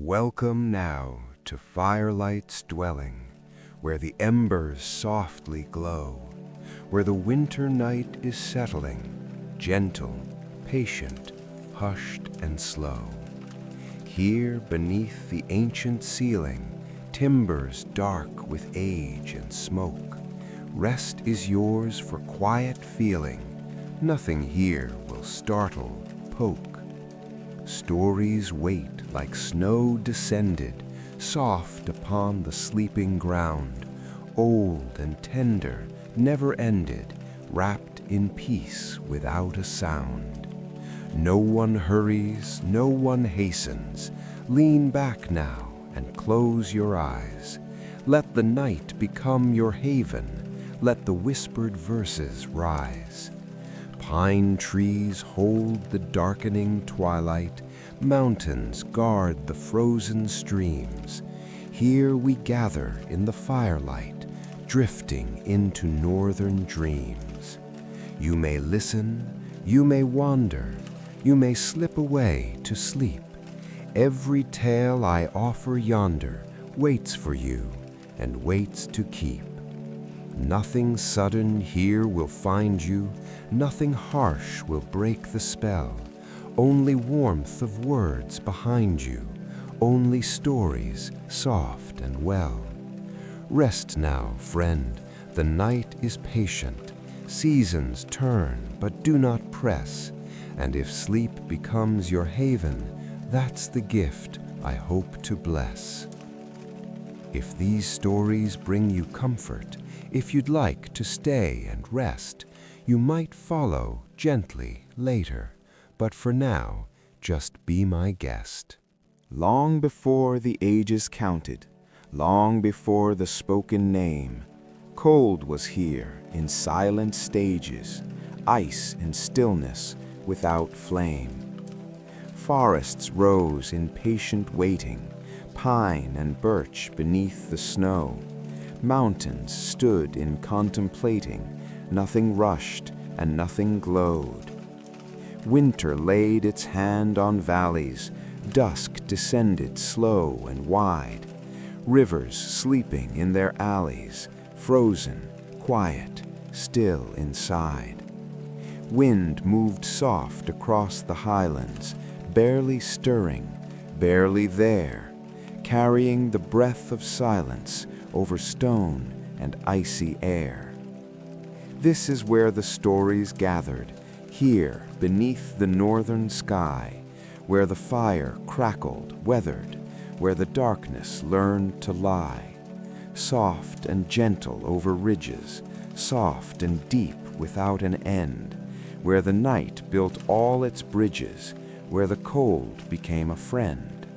Welcome now to firelight's dwelling, where the embers softly glow, where the winter night is settling, gentle, patient, hushed and slow. Here beneath the ancient ceiling, timbers dark with age and smoke, rest is yours for quiet feeling, nothing here will startle, poke. Stories wait like snow descended, soft upon the sleeping ground, old and tender, never ended, wrapped in peace without a sound. No one hurries, no one hastens. Lean back now and close your eyes. Let the night become your haven. Let the whispered verses rise. Pine trees hold the darkening twilight. Mountains guard the frozen streams. Here we gather in the firelight, drifting into northern dreams. You may listen, you may wander, you may slip away to sleep. Every tale I offer yonder waits for you and waits to keep. Nothing sudden here will find you, nothing harsh will break the spell. Only warmth of words behind you, only stories soft and well. Rest now, friend, the night is patient. Seasons turn, but do not press. And if sleep becomes your haven, that's the gift I hope to bless. If these stories bring you comfort, if you'd like to stay and rest, you might follow gently later, but for now, just be my guest. Long before the ages counted, long before the spoken name, cold was here in silent stages, ice and stillness without flame. Forests rose in patient waiting, pine and birch beneath the snow. Mountains stood in contemplating, nothing rushed and nothing glowed. Winter laid its hand on valleys, dusk descended slow and wide. Rivers sleeping in their alleys, frozen, quiet, still inside. Wind moved soft across the highlands, barely stirring, barely there, carrying the breath of silence over stone and icy air. This is where the stories gathered, here beneath the northern sky, where the fire crackled, weathered, where the darkness learned to lie. Soft and gentle over ridges, soft and deep without an end, where the night built all its bridges, where the cold became a friend.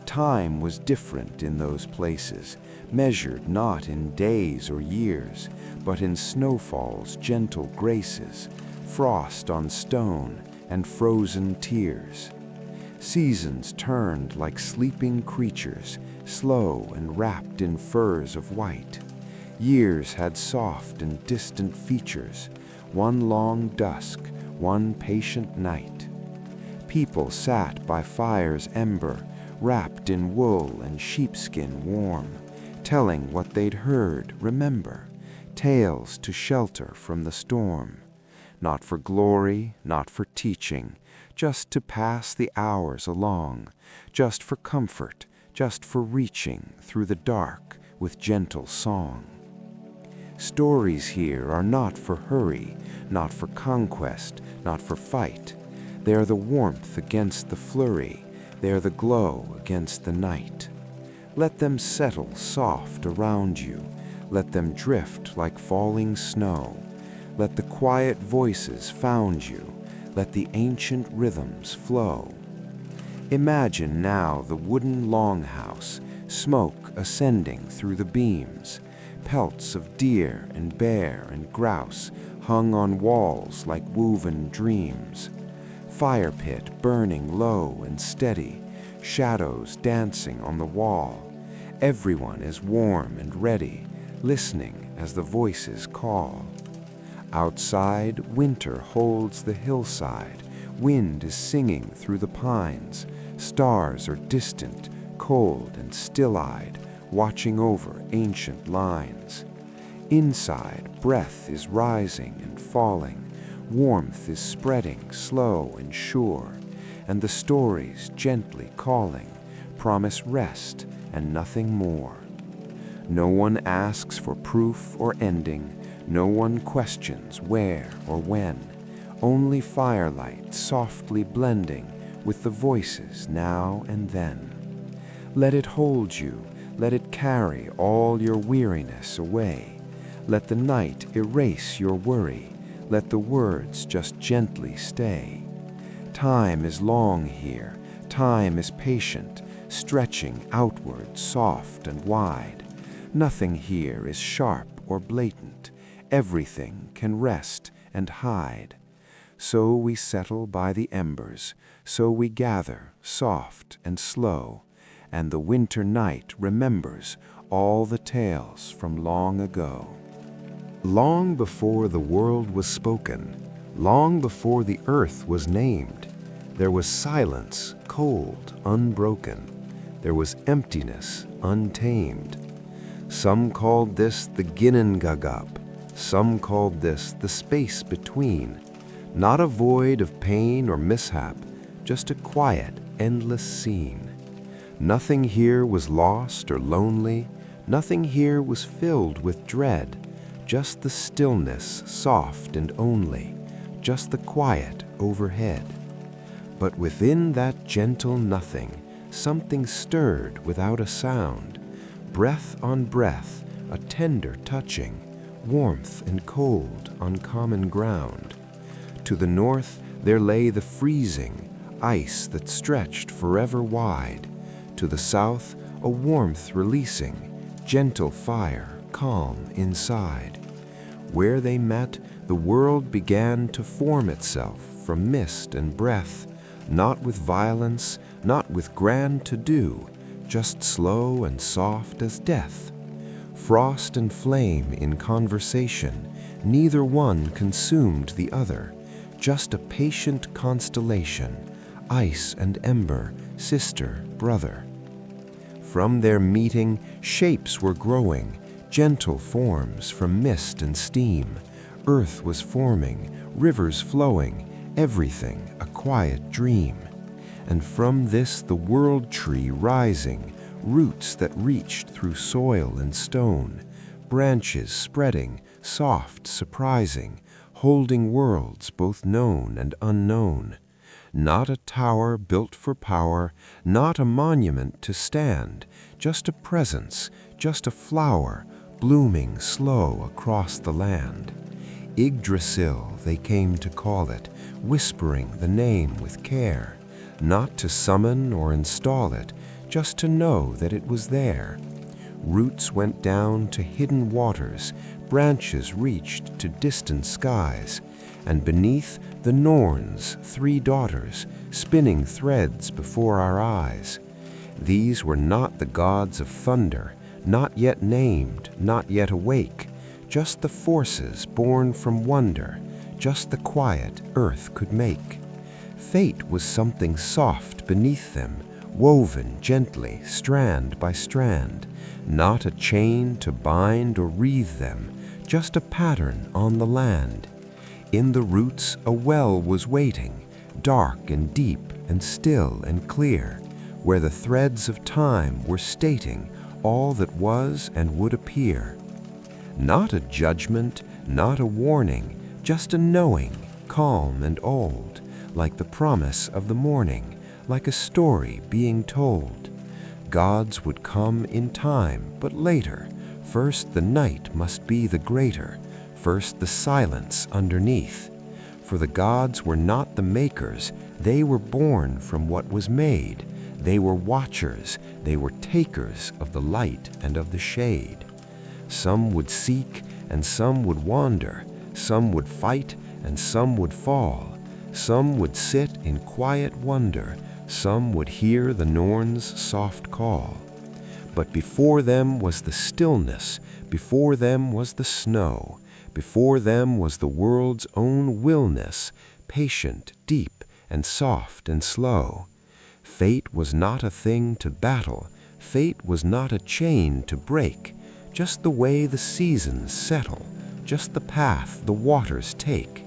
Time was different in those places, measured not in days or years, but in snowfall's gentle graces, frost on stone and frozen tears. Seasons turned like sleeping creatures, slow and wrapped in furs of white. Years had soft and distant features, one long dusk, one patient night. People sat by fire's ember, wrapped in wool and sheepskin warm, telling what they'd heard, remember, tales to shelter from the storm. Not for glory, not for teaching, just to pass the hours along, just for comfort, just for reaching through the dark with gentle song. Stories here are not for hurry, not for conquest, not for fight. They are the warmth against the flurry, they are the glow against the night. Let them settle soft around you, let them drift like falling snow. Let the quiet voices found you, let the ancient rhythms flow. Imagine now the wooden longhouse, smoke ascending through the beams, pelts of deer and bear and grouse hung on walls like woven dreams. Fire pit burning low and steady, shadows dancing on the wall. Everyone is warm and ready, listening as the voices call. Outside, winter holds the hillside, wind is singing through the pines, stars are distant, cold and still-eyed, watching over ancient lines. Inside, breath is rising and falling, warmth is spreading slow and sure, and the stories gently calling promise rest and nothing more. No one asks for proof or ending, no one questions where or when, only firelight softly blending with the voices now and then. Let it hold you, let it carry all your weariness away. Let the night erase your worry, let the words just gently stay. Time is long here, time is patient, stretching outward soft and wide. Nothing here is sharp or blatant, everything can rest and hide. So we settle by the embers, so we gather soft and slow, and the winter night remembers all the tales from long ago. Long before the world was spoken, long before the earth was named, there was silence, cold, unbroken. There was emptiness, untamed. Some called this the Ginnungagap, some called this the space between. Not a void of pain or mishap, just a quiet, endless scene. Nothing here was lost or lonely, nothing here was filled with dread, just the stillness soft and only, just the quiet overhead. But within that gentle nothing, something stirred without a sound, breath on breath, a tender touching, warmth and cold on common ground. To the north there lay the freezing ice that stretched forever wide. To the south a warmth releasing, gentle fire, calm inside. Where they met, the world began to form itself from mist and breath, not with violence, not with grand to-do, just slow and soft as death. Frost and flame in conversation, neither one consumed the other, just a patient constellation, ice and ember, sister, brother. From their meeting, shapes were growing, gentle forms from mist and steam. Earth was forming, rivers flowing, everything a quiet dream. And from this the world tree rising, roots that reached through soil and stone, branches spreading, soft, surprising, holding worlds both known and unknown. Not a tower built for power, not a monument to stand, just a presence, just a flower, blooming slow across the land. Yggdrasil they came to call it, whispering the name with care, not to summon or install it, just to know that it was there. Roots went down to hidden waters, branches reached to distant skies, and beneath the Norns, 3 daughters, spinning threads before our eyes. These were not the gods of thunder, not yet named, not yet awake, just the forces born from wonder, just the quiet earth could make. Fate was something soft beneath them, woven gently, strand by strand, not a chain to bind or wreathe them, just a pattern on the land. In the roots a well was waiting, dark and deep and still and clear, where the threads of time were stating all that was and would appear. Not a judgment, not a warning, just a knowing, calm and old, like the promise of the morning, like a story being told. Gods would come in time, but later. First the night must be the greater, first the silence underneath. For the gods were not the makers, they were born from what was made. They were watchers, they were takers of the light and of the shade. Some would seek, and some would wander, some would fight, and some would fall. Some would sit in quiet wonder, some would hear the Norns' soft call. But before them was the stillness, before them was the snow, before them was the world's own willness, patient, deep, and soft and slow. Fate was not a thing to battle, Fate was not a chain to break, just the way the seasons settle, just the path the waters take.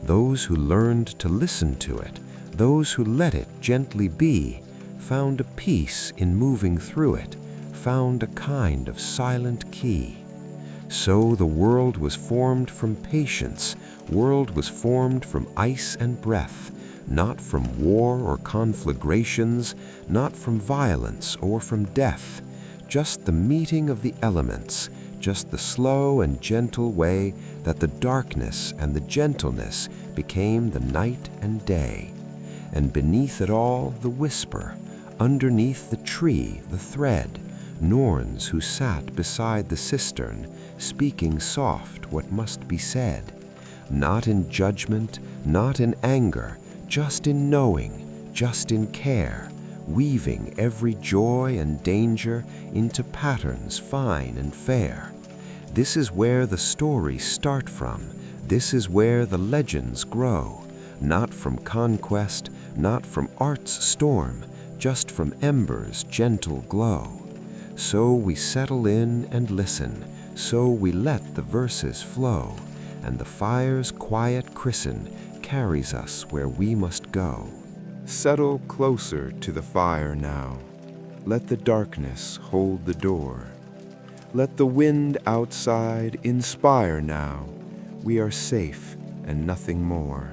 Those who learned to listen to it, those who let it gently be, found a peace in moving through it, found a kind of silent key. So the world was formed from patience, world was formed from ice and breath, not from war or conflagrations, not from violence or from death, just the meeting of the elements, just the slow and gentle way that the darkness and the gentleness became the night and day. And beneath it all the whisper, underneath the tree the thread, Norns who sat beside the cistern, speaking soft what must be said, not in judgment, not in anger, just in knowing, just in care, weaving every joy and danger into patterns fine and fair. This is where the stories start from, this is where the legends grow, not from conquest, not from art's storm, just from embers' gentle glow. So we settle in and listen, so we let the verses flow, and the fire's quiet christen carries us where we must go. Settle closer to the fire now. Let the darkness hold the door. Let the wind outside inspire now. We are safe and nothing more.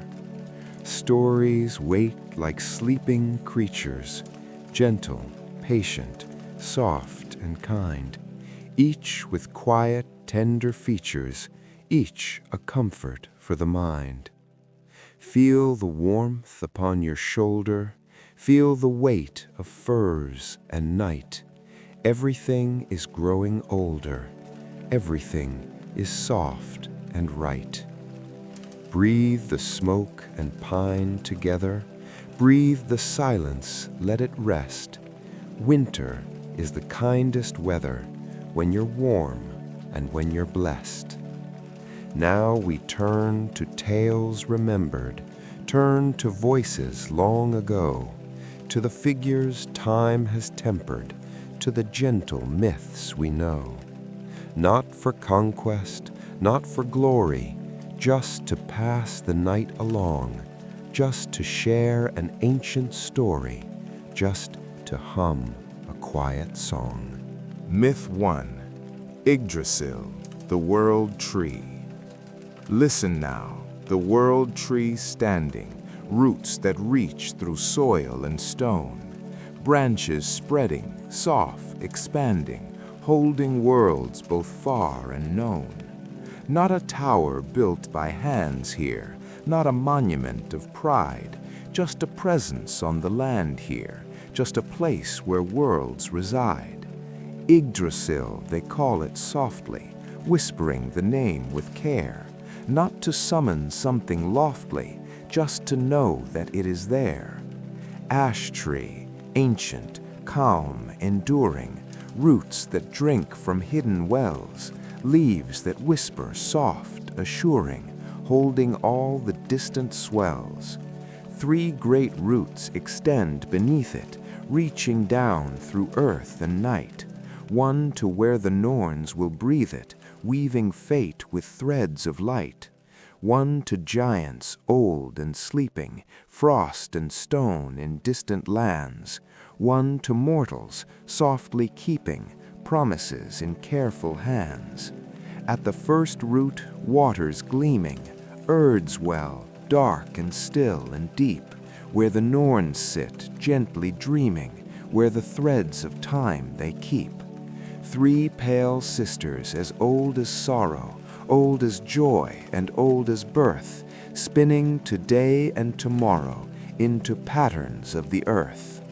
Stories wait like sleeping creatures, gentle, patient, soft and kind, each with quiet, tender features, each a comfort for the mind. Feel the warmth upon your shoulder, feel the weight of furs and night. Everything is growing older, everything is soft and right. Breathe the smoke and pine together, breathe the silence, let it rest. Winter is the kindest weather when you're warm and when you're blessed. Now we turn to tales remembered, turn to voices long ago, to the figures time has tempered, to the gentle myths we know. Not for conquest, not for glory, just to pass the night along, just to share an ancient story, just to hum a quiet song. Myth 1. Yggdrasil, the world tree. Listen now, the world tree standing, roots that reach through soil and stone, branches spreading, soft, expanding, holding worlds both far and known. Not a tower built by hands here, not a monument of pride, just a presence on the land here, just a place where worlds reside. Yggdrasil, they call it softly, whispering the name with care, not to summon something loftly, just to know that it is there. Ash tree, ancient, calm, enduring, roots that drink from hidden wells, leaves that whisper soft, assuring, holding all the distant swells. 3 great roots extend beneath it, reaching down through earth and night, one to where the Norns will breathe it, weaving fate with threads of light. One to giants old and sleeping, frost and stone in distant lands. One to mortals, softly keeping promises in careful hands. At the first root, waters gleaming, Urd's well, dark and still and deep, where the Norns sit, gently dreaming, where the threads of time they keep. 3 pale sisters as old as sorrow, old as joy and old as birth, spinning today and tomorrow into patterns of the earth.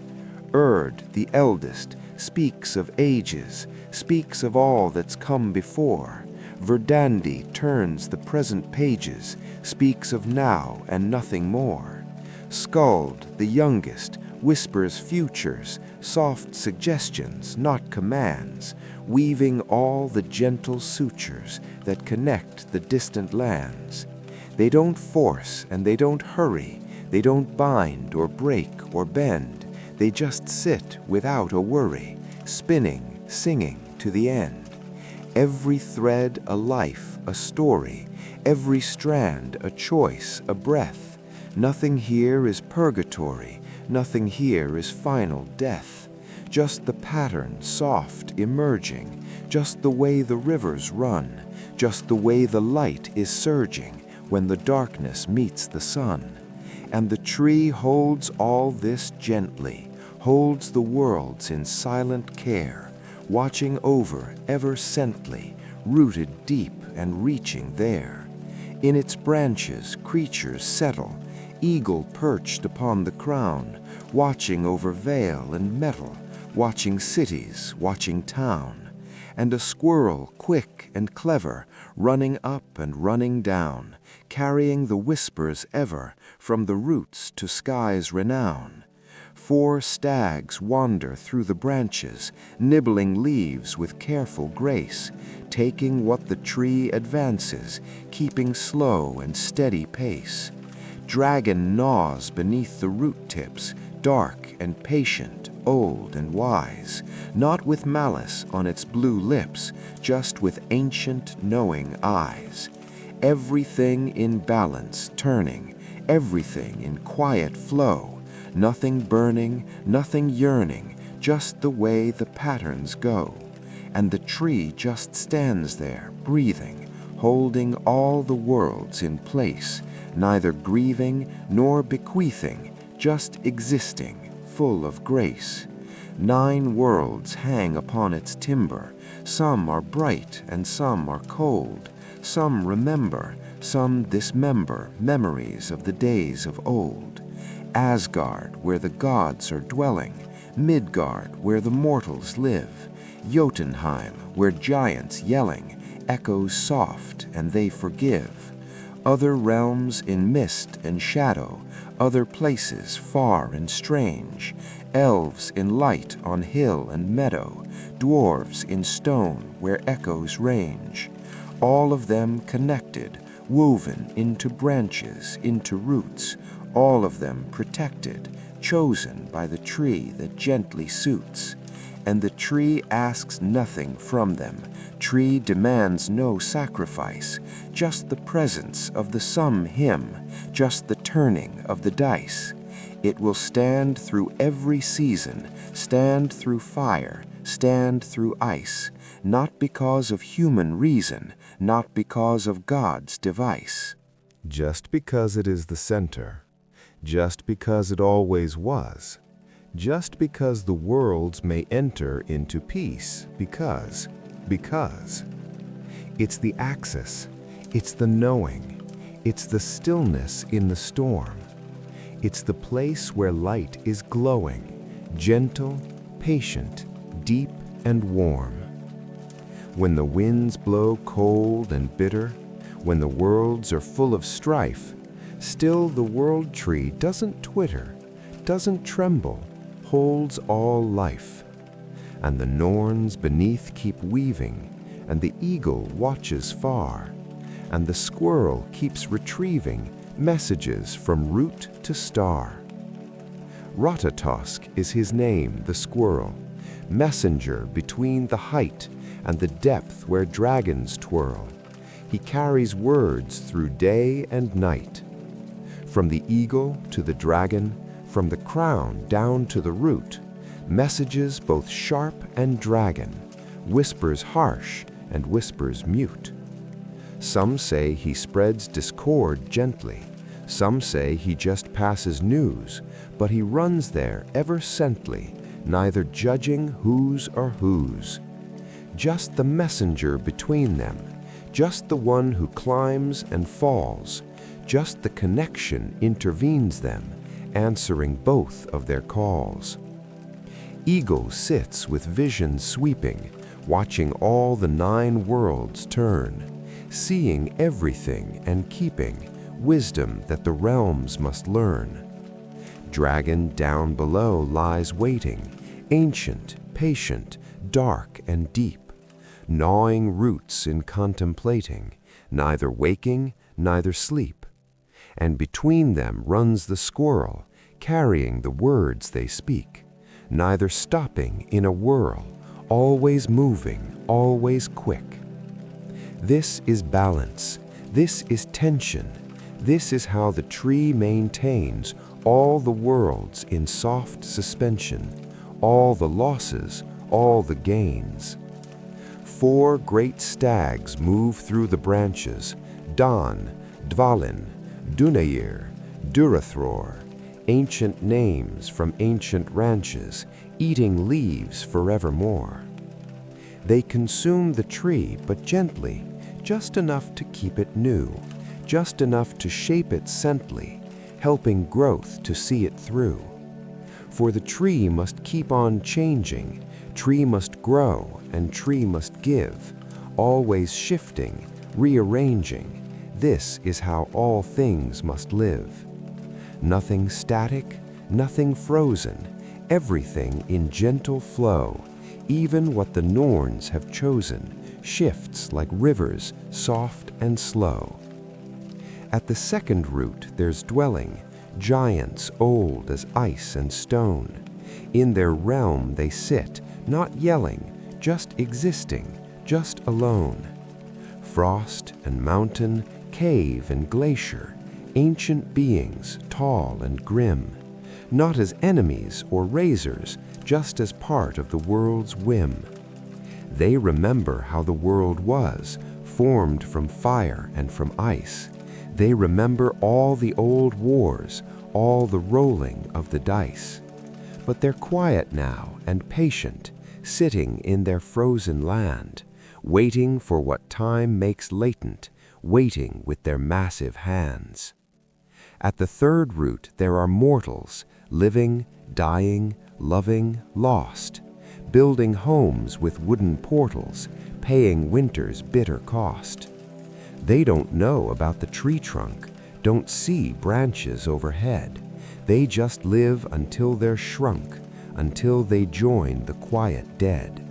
Urd, the eldest, speaks of ages, speaks of all that's come before. Verdandi turns the present pages, speaks of now and nothing more. Skuld, the youngest, whispers futures, soft suggestions, not commands, weaving all the gentle sutures that connect the distant lands. They don't force and they don't hurry, they don't bind or break or bend, they just sit without a worry, spinning, singing to the end. Every thread a life, a story, every strand a choice, a breath. Nothing here is purgatory, nothing here is final death. Just the pattern soft emerging, just the way the rivers run, just the way the light is surging when the darkness meets the sun. And the tree holds all this gently, holds the worlds in silent care, watching over ever scently, rooted deep and reaching there. In its branches creatures settle, eagle perched upon the crown, watching over vale and metal, watching cities, watching town. And a squirrel quick and clever, running up and running down, carrying the whispers ever from the roots to sky's renown. 4 stags wander through the branches, nibbling leaves with careful grace, taking what the tree advances, keeping slow and steady pace. Dragon gnaws beneath the root tips, dark and patient, old and wise, not with malice on its blue lips, just with ancient knowing eyes. Everything in balance turning, everything in quiet flow, nothing burning, nothing yearning, just the way the patterns go. And the tree just stands there, breathing, holding all the worlds in place, neither grieving nor bequeathing, just existing, full of grace. 9 worlds hang upon its timber, some are bright and some are cold, some remember, some dismember memories of the days of old. Asgard, where the gods are dwelling, Midgard, where the mortals live, Jotunheim, where giants yelling, echoes soft and they forgive. Other realms in mist and shadow, other places far and strange, elves in light on hill and meadow, dwarves in stone where echoes range. All of them connected, woven into branches, into roots, all of them protected, chosen by the tree that gently suits. And the tree asks nothing from them, tree demands no sacrifice, just the presence of the sum hymn, just the turning of the dice. It will stand through every season, stand through fire, stand through ice, not because of human reason, not because of God's device. Just because it is the center, just because it always was, just because the worlds may enter into peace, because. It's the axis, it's the knowing, it's the stillness in the storm. It's the place where light is glowing, gentle, patient, deep and warm. When the winds blow cold and bitter, when the worlds are full of strife, still the world tree doesn't twitter, doesn't tremble, holds all life. And the Norns beneath keep weaving, and the eagle watches far, and the squirrel keeps retrieving messages from root to star. Ratatosk is his name, the squirrel, messenger between the height and the depth where dragons twirl. He carries words through day and night. From the eagle to the dragon, from the crown down to the root, messages both sharp and dragon, whispers harsh and whispers mute. Some say he spreads discord gently, some say he just passes news, but he runs there ever scently, neither judging whose or whose. Just the messenger between them, just the one who climbs and falls, just the connection intervenes them, answering both of their calls. Eagle sits with vision sweeping, watching all the 9 worlds turn, seeing everything and keeping wisdom that the realms must learn. Dragon down below lies waiting, ancient, patient, dark and deep, gnawing roots in contemplating, neither waking, neither sleep. And between them runs the squirrel, carrying the words they speak, neither stopping in a whirl, always moving, always quick. This is balance. This is tension. This is how the tree maintains all the worlds in soft suspension, all the losses, all the gains. 4 great stags move through the branches, Dan, Dvalin, Dunair, Durathror, ancient names from ancient ranches, eating leaves forevermore. They consume the tree, but gently, just enough to keep it new, just enough to shape it scently, helping growth to see it through. For the tree must keep on changing, tree must grow, and tree must give, always shifting, rearranging. This is how all things must live. Nothing static, nothing frozen, everything in gentle flow. Even what the Norns have chosen shifts like rivers, soft and slow. At the second root there's dwelling, giants old as ice and stone. In their realm they sit, not yelling, just existing, just alone. Frost and mountain, cave and glacier, ancient beings, tall and grim, not as enemies or razors, just as part of the world's whim. They remember how the world was, formed from fire and from ice. They remember all the old wars, all the rolling of the dice. But they're quiet now and patient, sitting in their frozen land, waiting for what time makes latent, waiting with their massive hands. At the third root there are mortals, living, dying, loving, lost, building homes with wooden portals, paying winter's bitter cost. They don't know about the tree trunk, don't see branches overhead. They just live until they're shrunk, until they join the quiet dead.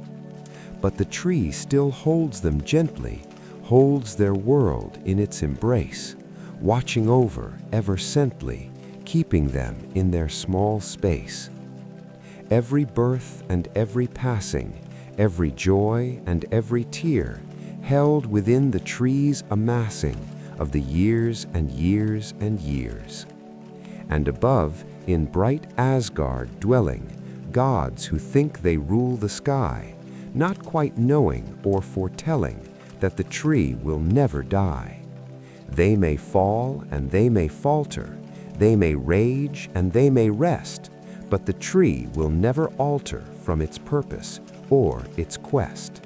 But the tree still holds them gently, holds their world in its embrace, watching over ever scently, keeping them in their small space. Every birth and every passing, every joy and every tear, held within the tree's amassing of the years and years and years. And above, in bright Asgard dwelling, gods who think they rule the sky, not quite knowing or foretelling that the tree will never die. They may fall and they may falter, they may rage and they may rest, but the tree will never alter from its purpose or its quest.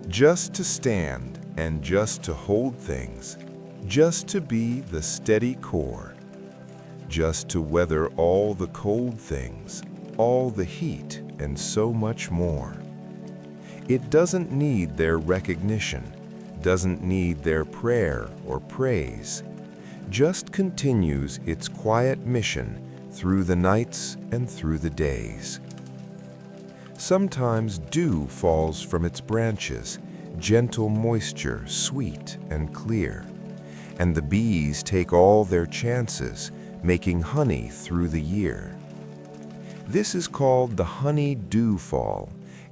Just to stand and just to hold things, just to be the steady core, just to weather all the cold things, all the heat and so much more. It doesn't need their recognition, doesn't need their prayer or praise, just continues its quiet mission through the nights and through the days. Sometimes dew falls from its branches, gentle moisture, sweet and clear, and the bees take all their chances, making honey through the year. This is called the honey dew fall,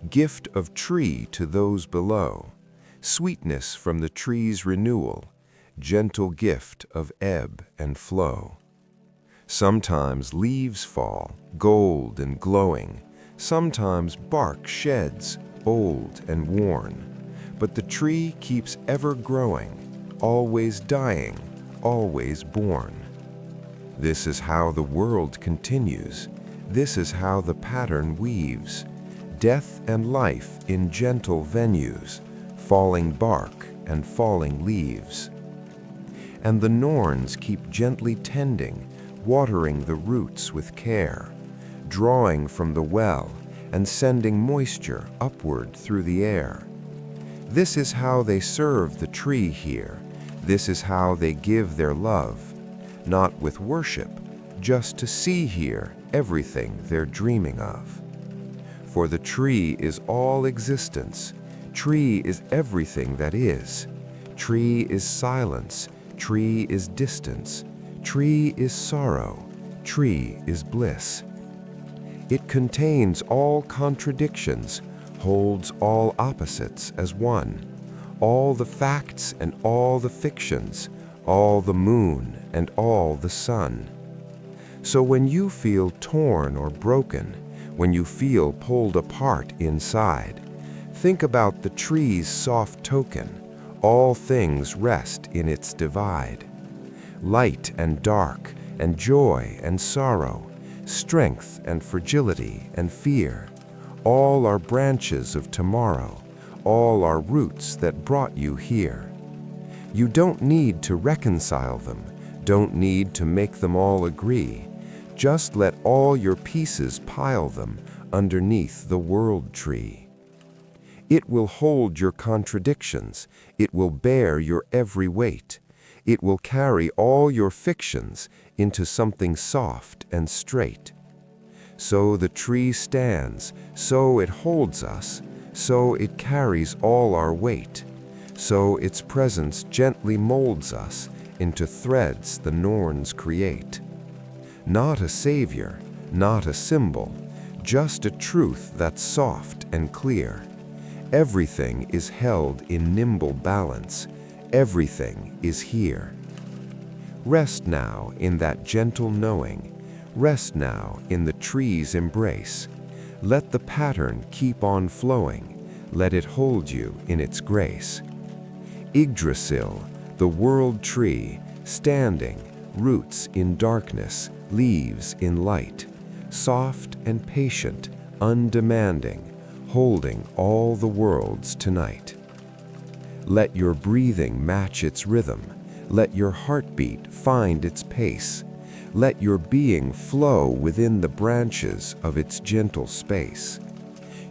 gift of tree to those below, sweetness from the tree's renewal, gentle gift of ebb and flow. Sometimes leaves fall, gold and glowing, sometimes bark sheds, old and worn, but the tree keeps ever growing, always dying, always born. This is how the world continues, this is how the pattern weaves, death and life in gentle venues, falling bark and falling leaves. And the Norns keep gently tending, watering the roots with care, drawing from the well and sending moisture upward through the air. This is how they serve the tree here, this is how they give their love, not with worship, just to see here everything they're dreaming of. For the tree is all existence, tree is everything that is, tree is silence, tree is distance, tree is sorrow, tree is bliss. It contains all contradictions, holds all opposites as one, all the facts and all the fictions, all the moon and all the sun. So when you feel torn or broken, when you feel pulled apart inside, think about the tree's soft token. All things rest in its divide. Light and dark, and joy and sorrow, strength and fragility and fear, all are branches of tomorrow, all are roots that brought you here. You don't need to reconcile them, don't need to make them all agree. Just let all your pieces pile them underneath the world tree. It will hold your contradictions, it will bear your every weight. It will carry all your fictions into something soft and straight. So the tree stands, so it holds us, so it carries all our weight, so its presence gently molds us into threads the Norns create. Not a savior, not a symbol, just a truth that's soft and clear. Everything is held in nimble balance. Everything is here. Rest now in that gentle knowing. Rest now in the tree's embrace. Let the pattern keep on flowing. Let it hold you in its grace. Yggdrasil, the world tree, standing, roots in darkness, leaves in light, soft and patient, undemanding, holding all the worlds tonight. Let your breathing match its rhythm. Let your heartbeat find its pace. Let your being flow within the branches of its gentle space.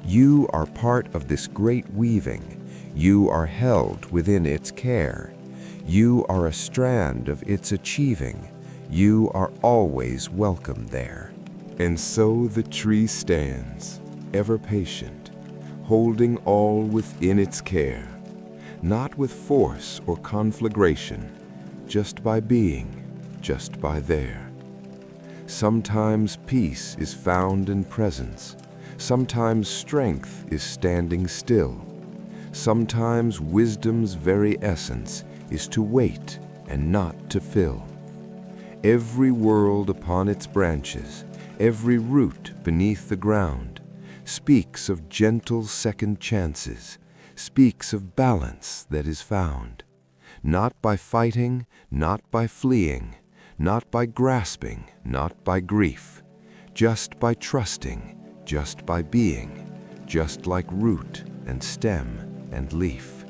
You are part of this great weaving. You are held within its care. You are a strand of its achieving. You are always welcome there. And so the tree stands, ever patient, holding all within its care, not with force or conflagration, just by being, just by there. Sometimes peace is found in presence, sometimes strength is standing still, sometimes wisdom's very essence is to wait and not to fill. Every world upon its branches, every root beneath the ground, speaks of gentle second chances, speaks of balance that is found, not by fighting, not by fleeing, not by grasping, not by grief, just by trusting, just by being, just like root and stem and leaf.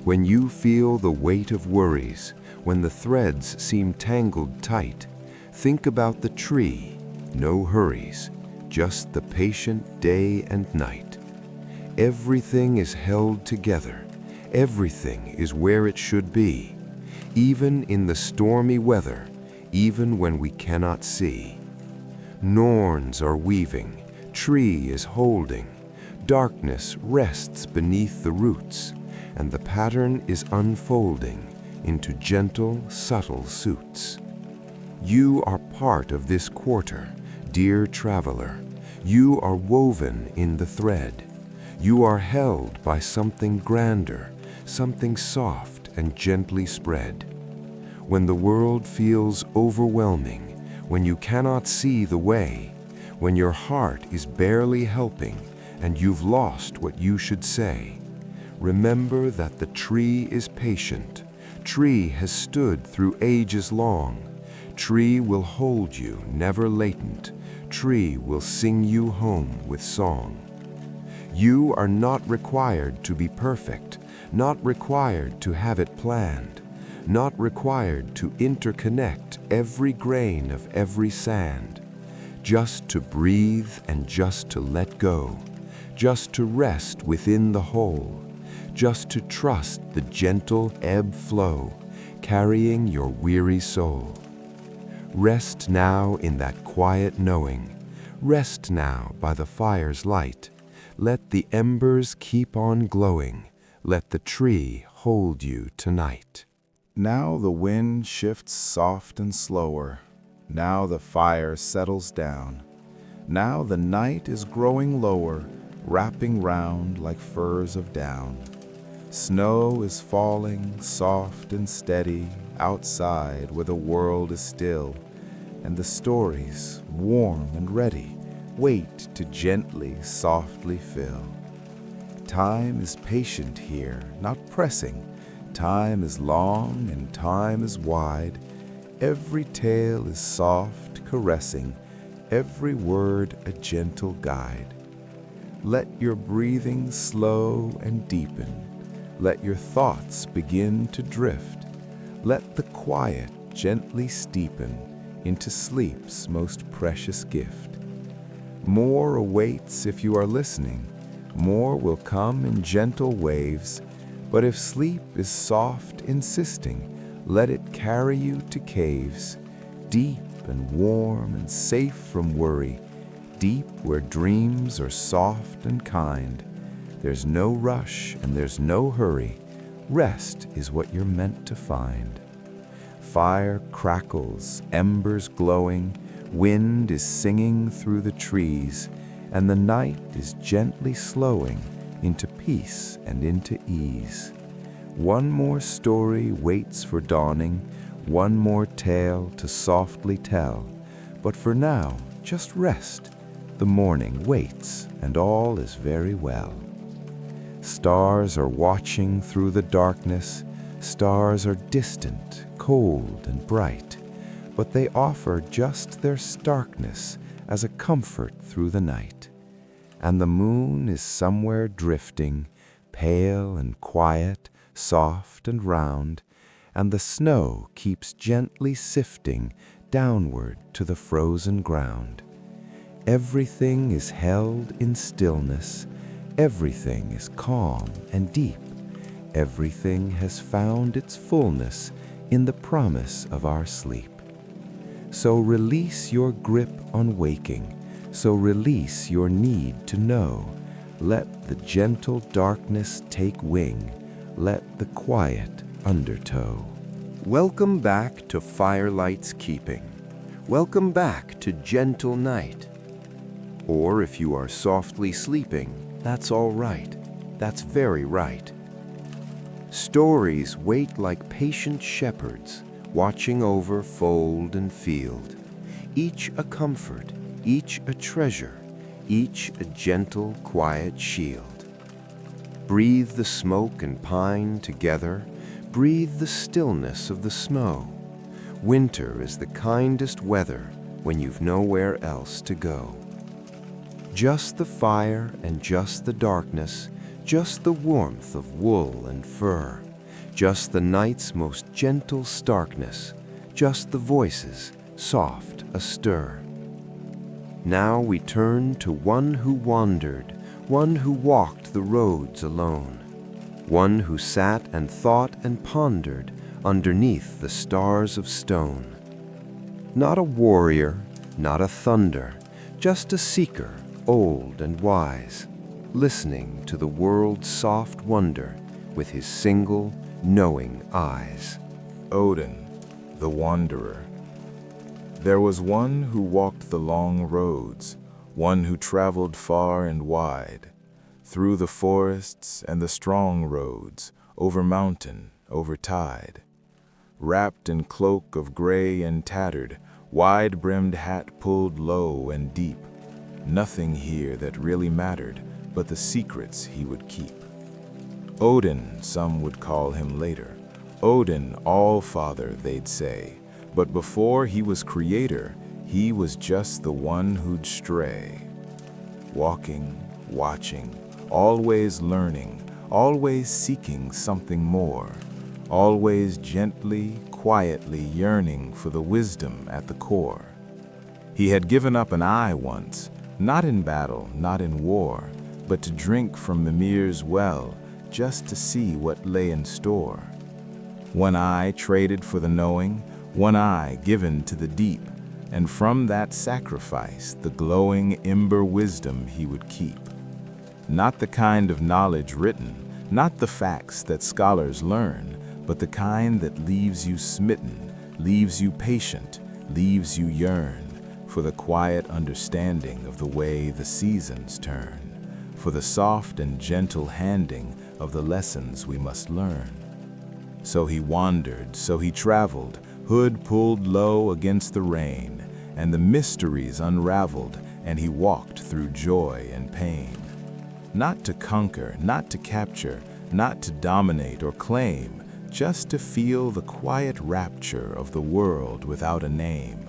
When you feel the weight of worries, when the threads seem tangled tight, think about the tree, no hurries, just the patient day and night. Everything is held together, everything is where it should be, even in the stormy weather, even when we cannot see. Norns are weaving, tree is holding, darkness rests beneath the roots, and the pattern is unfolding into gentle, subtle suits. You are part of this quarter, dear traveler. You are woven in the thread. You are held by something grander, something soft and gently spread. When the world feels overwhelming, when you cannot see the way, when your heart is barely helping and you've lost what you should say, remember that the tree is patient. Tree has stood through ages long. Tree will hold you, never latent. Tree will sing you home with song. You are not required to be perfect, not required to have it planned, not required to interconnect every grain of every sand. Just to breathe and just to let go, just to rest within the whole, just to trust the gentle ebb flow, carrying your weary soul. Rest now in that quiet knowing. Rest now by the fire's light. Let the embers keep on glowing. Let the tree hold you tonight. Now the wind shifts soft and slower. Now the fire settles down. Now the night is growing lower, wrapping round like furs of down. Snow is falling soft and steady outside where the world is still, and the stories, warm and ready, wait to gently, softly fill. Time is patient here, not pressing. Time is long and time is wide. Every tale is soft, caressing, every word a gentle guide. Let your breathing slow and deepen. Let your thoughts begin to drift. Let the quiet gently steepen into sleep's most precious gift. More awaits if you are listening. More will come in gentle waves. But if sleep is soft, insisting, let it carry you to caves, deep and warm and safe from worry, deep where dreams are soft and kind. There's no rush and there's no hurry. Rest is what you're meant to find. Fire crackles, embers glowing, wind is singing through the trees, and the night is gently slowing into peace and into ease. One more story waits for dawning, one more tale to softly tell. But for now, just rest. The morning waits, and all is very well. Stars are watching through the darkness. Stars are distant, cold, and bright, but they offer just their starkness as a comfort through the night. And the moon is somewhere drifting, pale and quiet, soft and round, and the snow keeps gently sifting downward to the frozen ground. Everything is held in stillness, everything is calm and deep, everything has found its fullness in the promise of our sleep. So release your grip on waking, so release your need to know. Let the gentle darkness take wing, let the quiet undertow. Welcome back to Firelight's Keeping. Welcome back to gentle night. Or if you are softly sleeping, that's all right. That's very right. Stories wait like patient shepherds, watching over fold and field. Each a comfort, each a treasure, each a gentle, quiet shield. Breathe the smoke and pine together, breathe the stillness of the snow. Winter is the kindest weather when you've nowhere else to go. Just the fire and just the darkness, just the warmth of wool and fur, just the night's most gentle starkness, just the voices soft astir. Now we turn to one who wandered, one who walked the roads alone, one who sat and thought and pondered underneath the stars of stone. Not a warrior, not a thunder, just a seeker, old and wise, listening to the world's soft wonder with his single, knowing eyes. Odin, the Wanderer. There was one who walked the long roads, one who traveled far and wide, through the forests and the strong roads, over mountain, over tide. Wrapped in cloak of gray and tattered, wide-brimmed hat pulled low and deep, nothing here that really mattered but the secrets he would keep. Odin, some would call him later. Odin, All-Father, they'd say. But before he was creator, he was just the one who'd stray. Walking, watching, always learning, always seeking something more, always gently, quietly yearning for the wisdom at the core. He had given up an eye once, not in battle, not in war, but to drink from Mimir's well, just to see what lay in store. One eye traded for the knowing, one eye given to the deep, and from that sacrifice the glowing ember wisdom he would keep. Not the kind of knowledge written, not the facts that scholars learn, but the kind that leaves you smitten, leaves you patient, leaves you yearn for the quiet understanding of the way the seasons turn, for the soft and gentle handing of the lessons we must learn. So he wandered, so he traveled, hood pulled low against the rain, and the mysteries unraveled, and he walked through joy and pain. Not to conquer, not to capture, not to dominate or claim, just to feel the quiet rapture of the world without a name.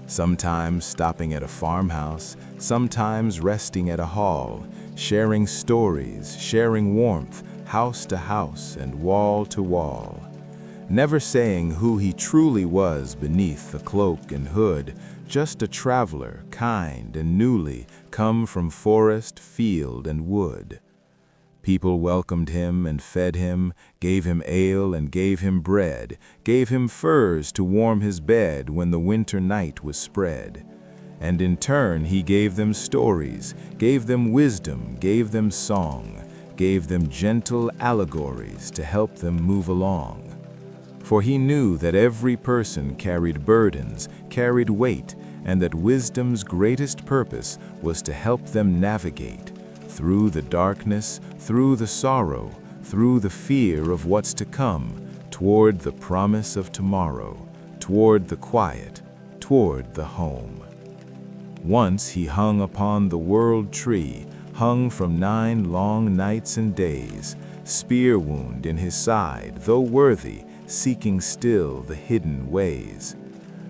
Sometimes stopping at a farmhouse, sometimes resting at a hall, sharing stories, sharing warmth, house to house and wall to wall. Never saying who he truly was beneath the cloak and hood, just a traveler, kind and newly come from forest, field, and wood. People welcomed him and fed him, gave him ale and gave him bread, gave him furs to warm his bed when the winter night was spread. And in turn he gave them stories, gave them wisdom, gave them song, gave them gentle allegories to help them move along. For he knew that every person carried burdens, carried weight, and that wisdom's greatest purpose was to help them navigate through the darkness, through the sorrow, through the fear of what's to come, toward the promise of tomorrow, toward the quiet, toward the home. Once he hung upon the world tree, hung from 9 long nights and days, spear wound in his side, though worthy, seeking still the hidden ways.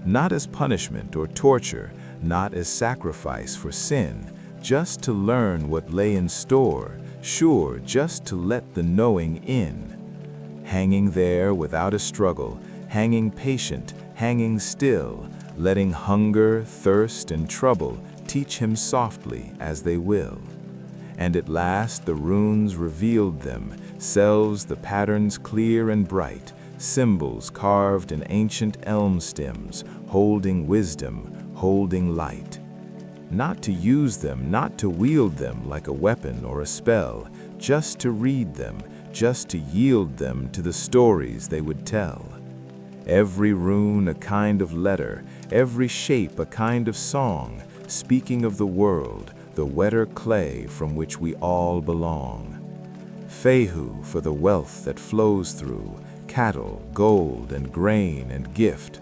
Not as punishment or torture, not as sacrifice for sin, just to learn what lay in store, sure, just to let the knowing in. Hanging there without a struggle, hanging patient, hanging still, letting hunger, thirst, and trouble teach him softly as they will. And at last the runes revealed themselves, the patterns clear and bright, symbols carved in ancient elm stems, holding wisdom, holding light. Not to use them, not to wield them like a weapon or a spell, just to read them, just to yield them to the stories they would tell. Every rune a kind of letter, every shape a kind of song, speaking of the world, the wetter clay from which we all belong. Fehu for the wealth that flows through, cattle, gold, and grain and gift.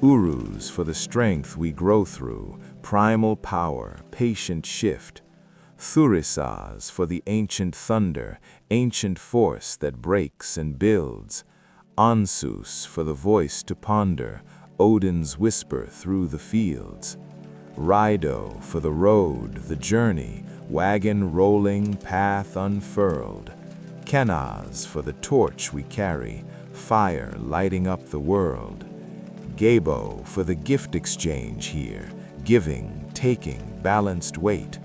Urus for the strength we grow through, primal power, patient shift. Thurisas for the ancient thunder, ancient force that breaks and builds. Ansus for the voice to ponder, Odin's whisper through the fields. Rido for the road, the journey, wagon rolling, path unfurled. Kenaz for the torch we carry, fire lighting up the world. Gabo for the gift exchange here, giving, taking, balanced weight.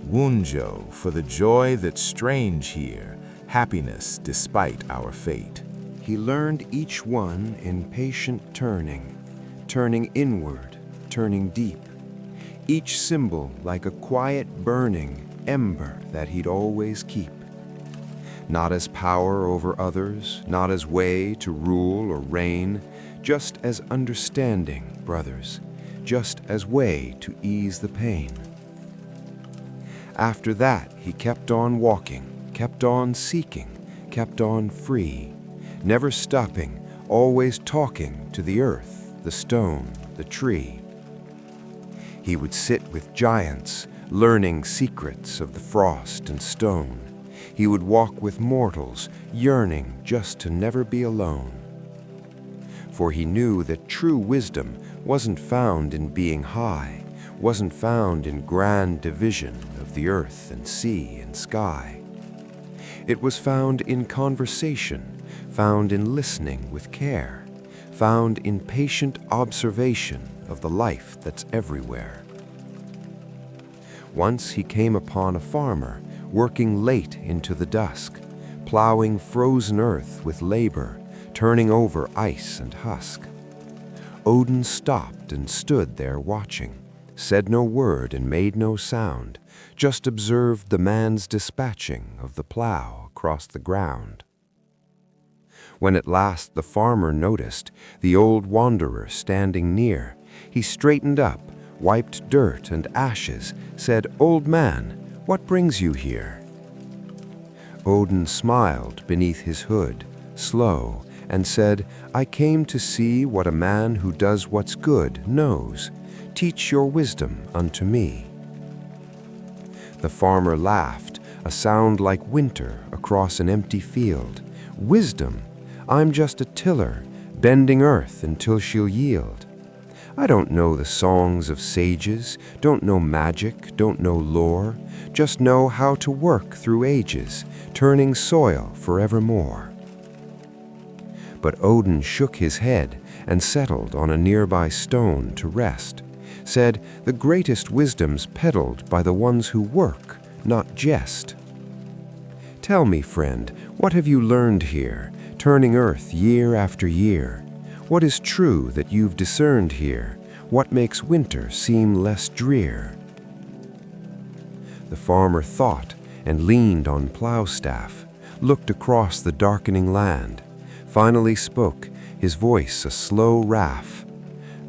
Wunjo for the joy that's strange here, happiness despite our fate. He learned each one in patient turning, turning inward, turning deep. Each symbol like a quiet burning ember that he'd always keep. Not as power over others, not as way to rule or reign, just as understanding, brothers, just as way to ease the pain. After that, he kept on walking, kept on seeking, kept on free, never stopping, always talking to the earth, the stone, the tree. He would sit with giants, learning secrets of the frost and stone. He would walk with mortals, yearning just to never be alone. For he knew that true wisdom wasn't found in being high, wasn't found in grand division of the earth and sea and sky. It was found in conversation, found in listening with care, found in patient observation of the life that's everywhere. Once he came upon a farmer working late into the dusk, plowing frozen earth with labor, turning over ice and husk. Odin stopped and stood there watching, said no word and made no sound, just observed the man's dispatching of the plow across the ground. When at last the farmer noticed the old wanderer standing near, he straightened up, wiped dirt and ashes, said, "Old man, What brings you here?" Odin smiled beneath his hood, slow, and said, "I came to see what a man who does what's good knows. Teach your wisdom unto me." The farmer laughed, a sound like winter across an empty field. "Wisdom? I'm just a tiller, bending earth until she'll yield. I don't know the songs of sages, don't know magic, don't know lore, just know how to work through ages, turning soil forevermore." But Odin shook his head and settled on a nearby stone to rest, said, "The greatest wisdom's peddled by the ones who work, not jest. Tell me, friend, what have you learned here, turning earth year after year? What is true that you've discerned here? What makes winter seem less drear?" The farmer thought and leaned on plow staff, looked across the darkening land, finally spoke, his voice a slow wrath.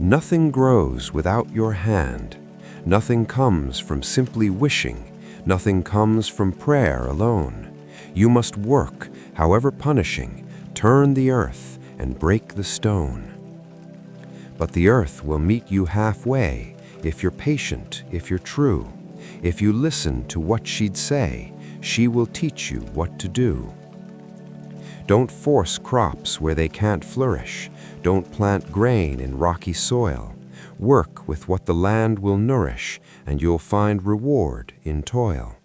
"Nothing grows without your hand. Nothing comes from simply wishing. Nothing comes from prayer alone. You must work, however punishing, turn the earth and break the stone. But the earth will meet you halfway, if you're patient, if you're true. If you listen to what she'd say, she will teach you what to do. Don't force crops where they can't flourish. Don't plant grain in rocky soil. Work with what the land will nourish, and you'll find reward in toil.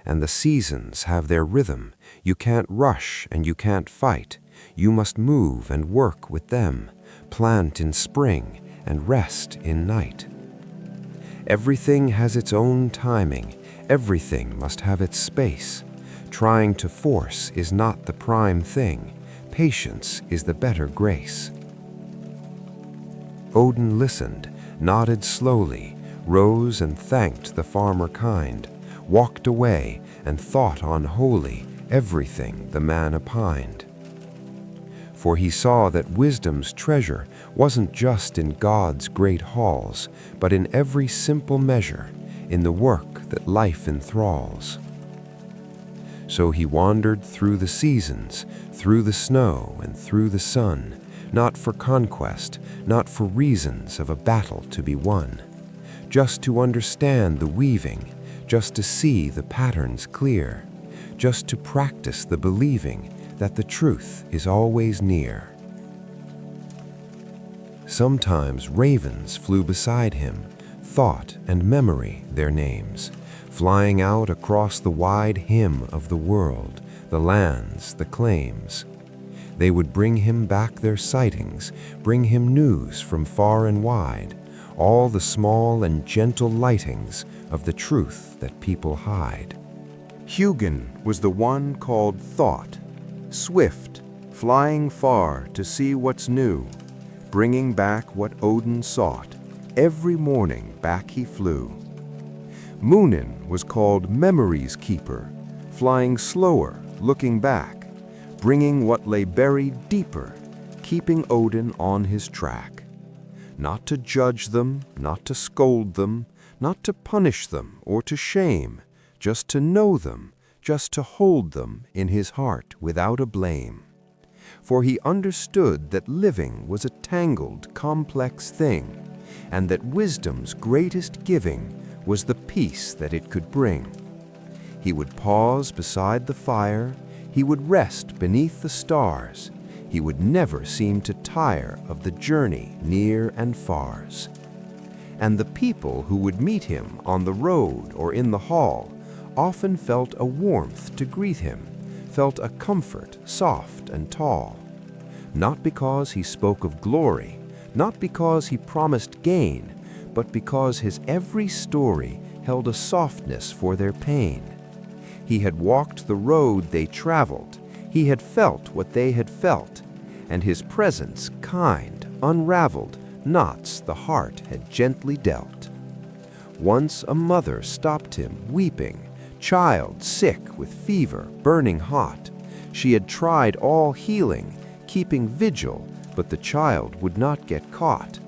And the seasons have their rhythm. You can't rush and you can't fight. You must move and work with them. Plant in spring and rest in night. Everything has its own timing. Everything must have its space. Trying to force is not the prime thing. Patience is the better grace." Odin listened, nodded slowly, rose and thanked the farmer kind, walked away and thought on wholly everything the man opined. For he saw that wisdom's treasure wasn't just in God's great halls, but in every simple measure, in the work that life enthralls. So he wandered through the seasons, through the snow and through the sun, not for conquest, not for reasons of a battle to be won, just to understand the weaving, just to see the patterns clear, just to practice the believing that the truth is always near. Sometimes ravens flew beside him, thought and memory their names, flying out across the wide hymn of the world, the lands, the claims. They would bring him back their sightings, bring him news from far and wide, all the small and gentle lightings of the truth that people hide. Hugin was the one called Thought, swift, flying far to see what's new, bringing back what Odin sought. Every morning back he flew. Munin was called Memory's Keeper, flying slower, looking back, bringing what lay buried deeper, keeping Odin on his track. Not to judge them, not to scold them, not to punish them or to shame, just to know them, just to hold them in his heart without a blame. For he understood that living was a tangled, complex thing, and that wisdom's greatest giving was the peace that it could bring. He would pause beside the fire, he would rest beneath the stars, he would never seem to tire of the journey near and fars. And the people who would meet him on the road or in the hall often felt a warmth to greet him, felt a comfort soft and tall. Not because he spoke of glory, not because he promised gain, but because his every story held a softness for their pain. He had walked the road they traveled, he had felt what they had felt, and his presence, kind, unraveled knots the heart had gently dealt. Once a mother stopped him, weeping, child sick with fever, burning hot. She had tried all healing, keeping vigil, but the child would not get caught.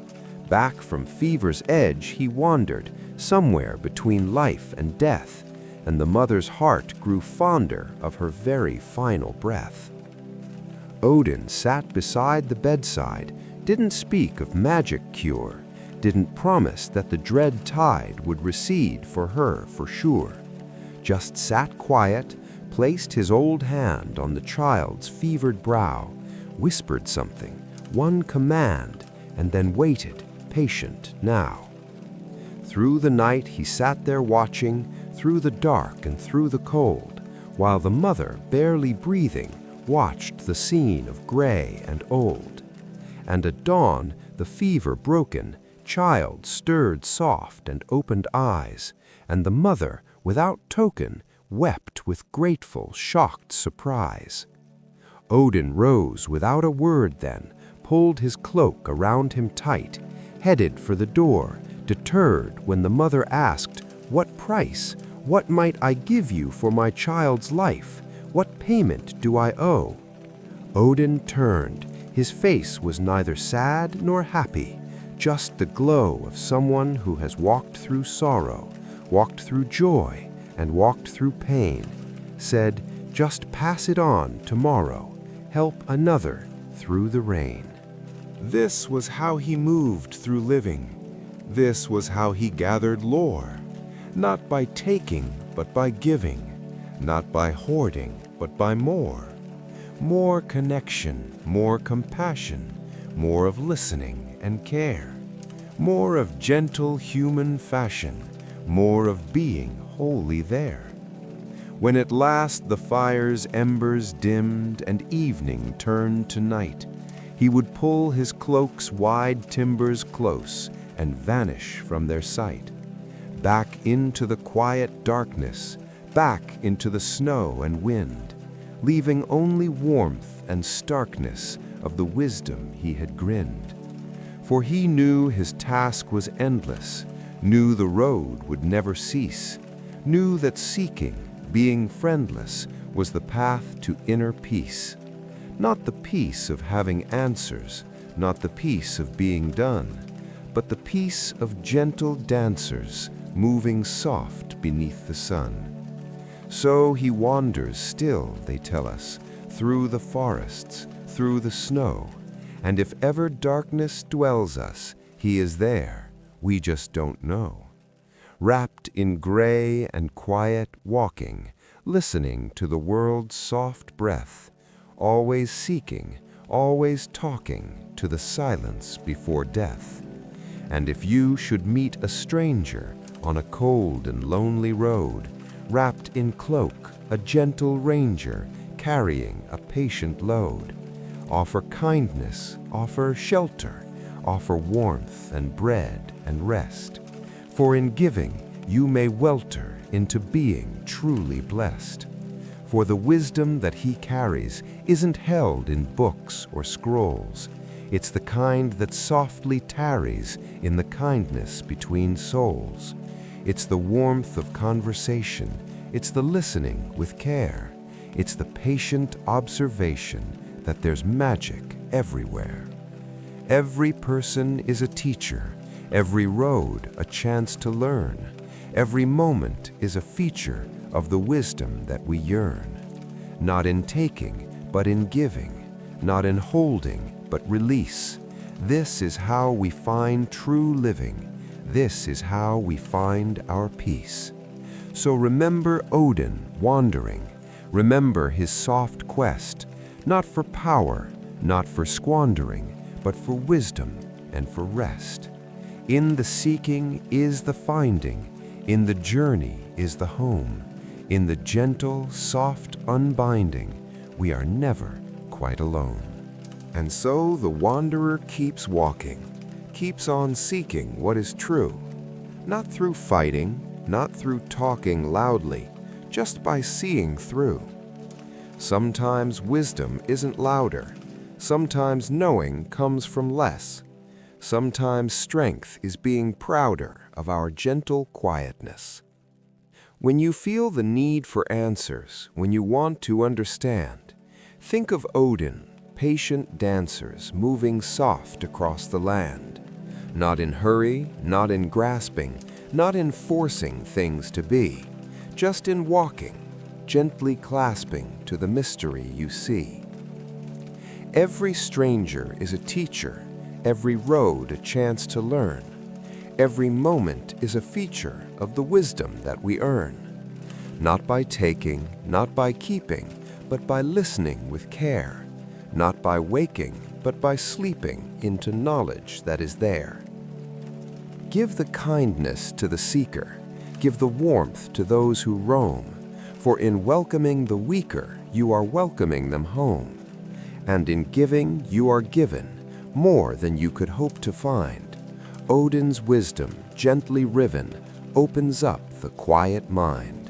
Back from fever's edge he wandered, somewhere between life and death, and the mother's heart grew fonder of her very final breath. Odin sat beside the bedside, didn't speak of magic cure, didn't promise that the dread tide would recede for her for sure. Just sat quiet, placed his old hand on the child's fevered brow, whispered something, one command, and then waited, patient now. Through the night he sat there watching, through the dark and through the cold, while the mother, barely breathing, watched the scene of gray and old. And at dawn, the fever broken, child stirred soft and opened eyes, and the mother, without token, wept with grateful, shocked surprise. Odin rose without a word then, pulled his cloak around him tight, headed for the door, deterred when the mother asked, "What price? What might I give you for my child's life? What payment do I owe?" Odin turned. His face was neither sad nor happy, just the glow of someone who has walked through sorrow, walked through joy, and walked through pain, said, "Just pass it on tomorrow, help another through the rain." This was how he moved through living. This was how he gathered lore. Not by taking, but by giving. Not by hoarding, but by more. More connection, more compassion, more of listening and care. More of gentle human fashion, more of being wholly there. When at last the fire's embers dimmed and evening turned to night, he would pull his cloak's wide timbers close and vanish from their sight. Back into the quiet darkness, back into the snow and wind, leaving only warmth and starkness of the wisdom he had grinned. For he knew his task was endless, knew the road would never cease, knew that seeking, being friendless, was the path to inner peace. Not the peace of having answers, not the peace of being done, but the peace of gentle dancers moving soft beneath the sun. So he wanders still, they tell us, through the forests, through the snow, and if ever darkness dwells us, he is there, we just don't know. Wrapped in gray and quiet walking, listening to the world's soft breath, always seeking, always talking to the silence before death. And if you should meet a stranger on a cold and lonely road, wrapped in cloak, a gentle ranger carrying a patient load, offer kindness, offer shelter, offer warmth and bread and rest. For in giving you may welter into being truly blessed. For the wisdom that he carries isn't held in books or scrolls. It's the kind that softly tarries in the kindness between souls. It's the warmth of conversation. It's the listening with care. It's the patient observation that there's magic everywhere. Every person is a teacher. Every road a chance to learn. Every moment is a feature of the wisdom that we yearn. Not in taking, but in giving. Not in holding, but release. This is how we find true living. This is how we find our peace. So remember Odin wandering. Remember his soft quest, not for power, not for squandering, but for wisdom and for rest. In the seeking is the finding. In the journey is the home. In the gentle, soft unbinding, we are never quite alone. And so the wanderer keeps walking, keeps on seeking what is true, not through fighting, not through talking loudly, just by seeing through. Sometimes wisdom isn't louder, sometimes knowing comes from less, sometimes strength is being prouder of our gentle quietness. When you feel the need for answers, when you want to understand, think of Odin, patient dancers moving soft across the land. Not in hurry, not in grasping, not in forcing things to be, just in walking, gently clasping to the mystery you see. Every stranger is a teacher, every road a chance to learn. Every moment is a feature of the wisdom that we earn. Not by taking, not by keeping, but by listening with care. Not by waking, but by sleeping into knowledge that is there. Give the kindness to the seeker, give the warmth to those who roam, for in welcoming the weaker, you are welcoming them home. And in giving, you are given more than you could hope to find. Odin's wisdom, gently riven, opens up the quiet mind.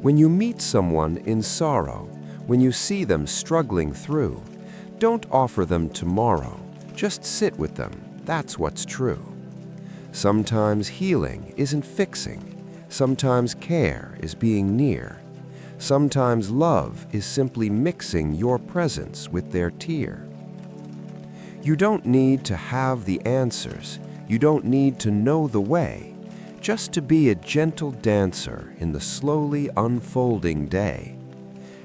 When you meet someone in sorrow, when you see them struggling through, don't offer them tomorrow, just sit with them, that's what's true. Sometimes healing isn't fixing, sometimes care is being near. Sometimes love is simply mixing your presence with their tear. You don't need to have the answers, you don't need to know the way, just to be a gentle dancer in the slowly unfolding day.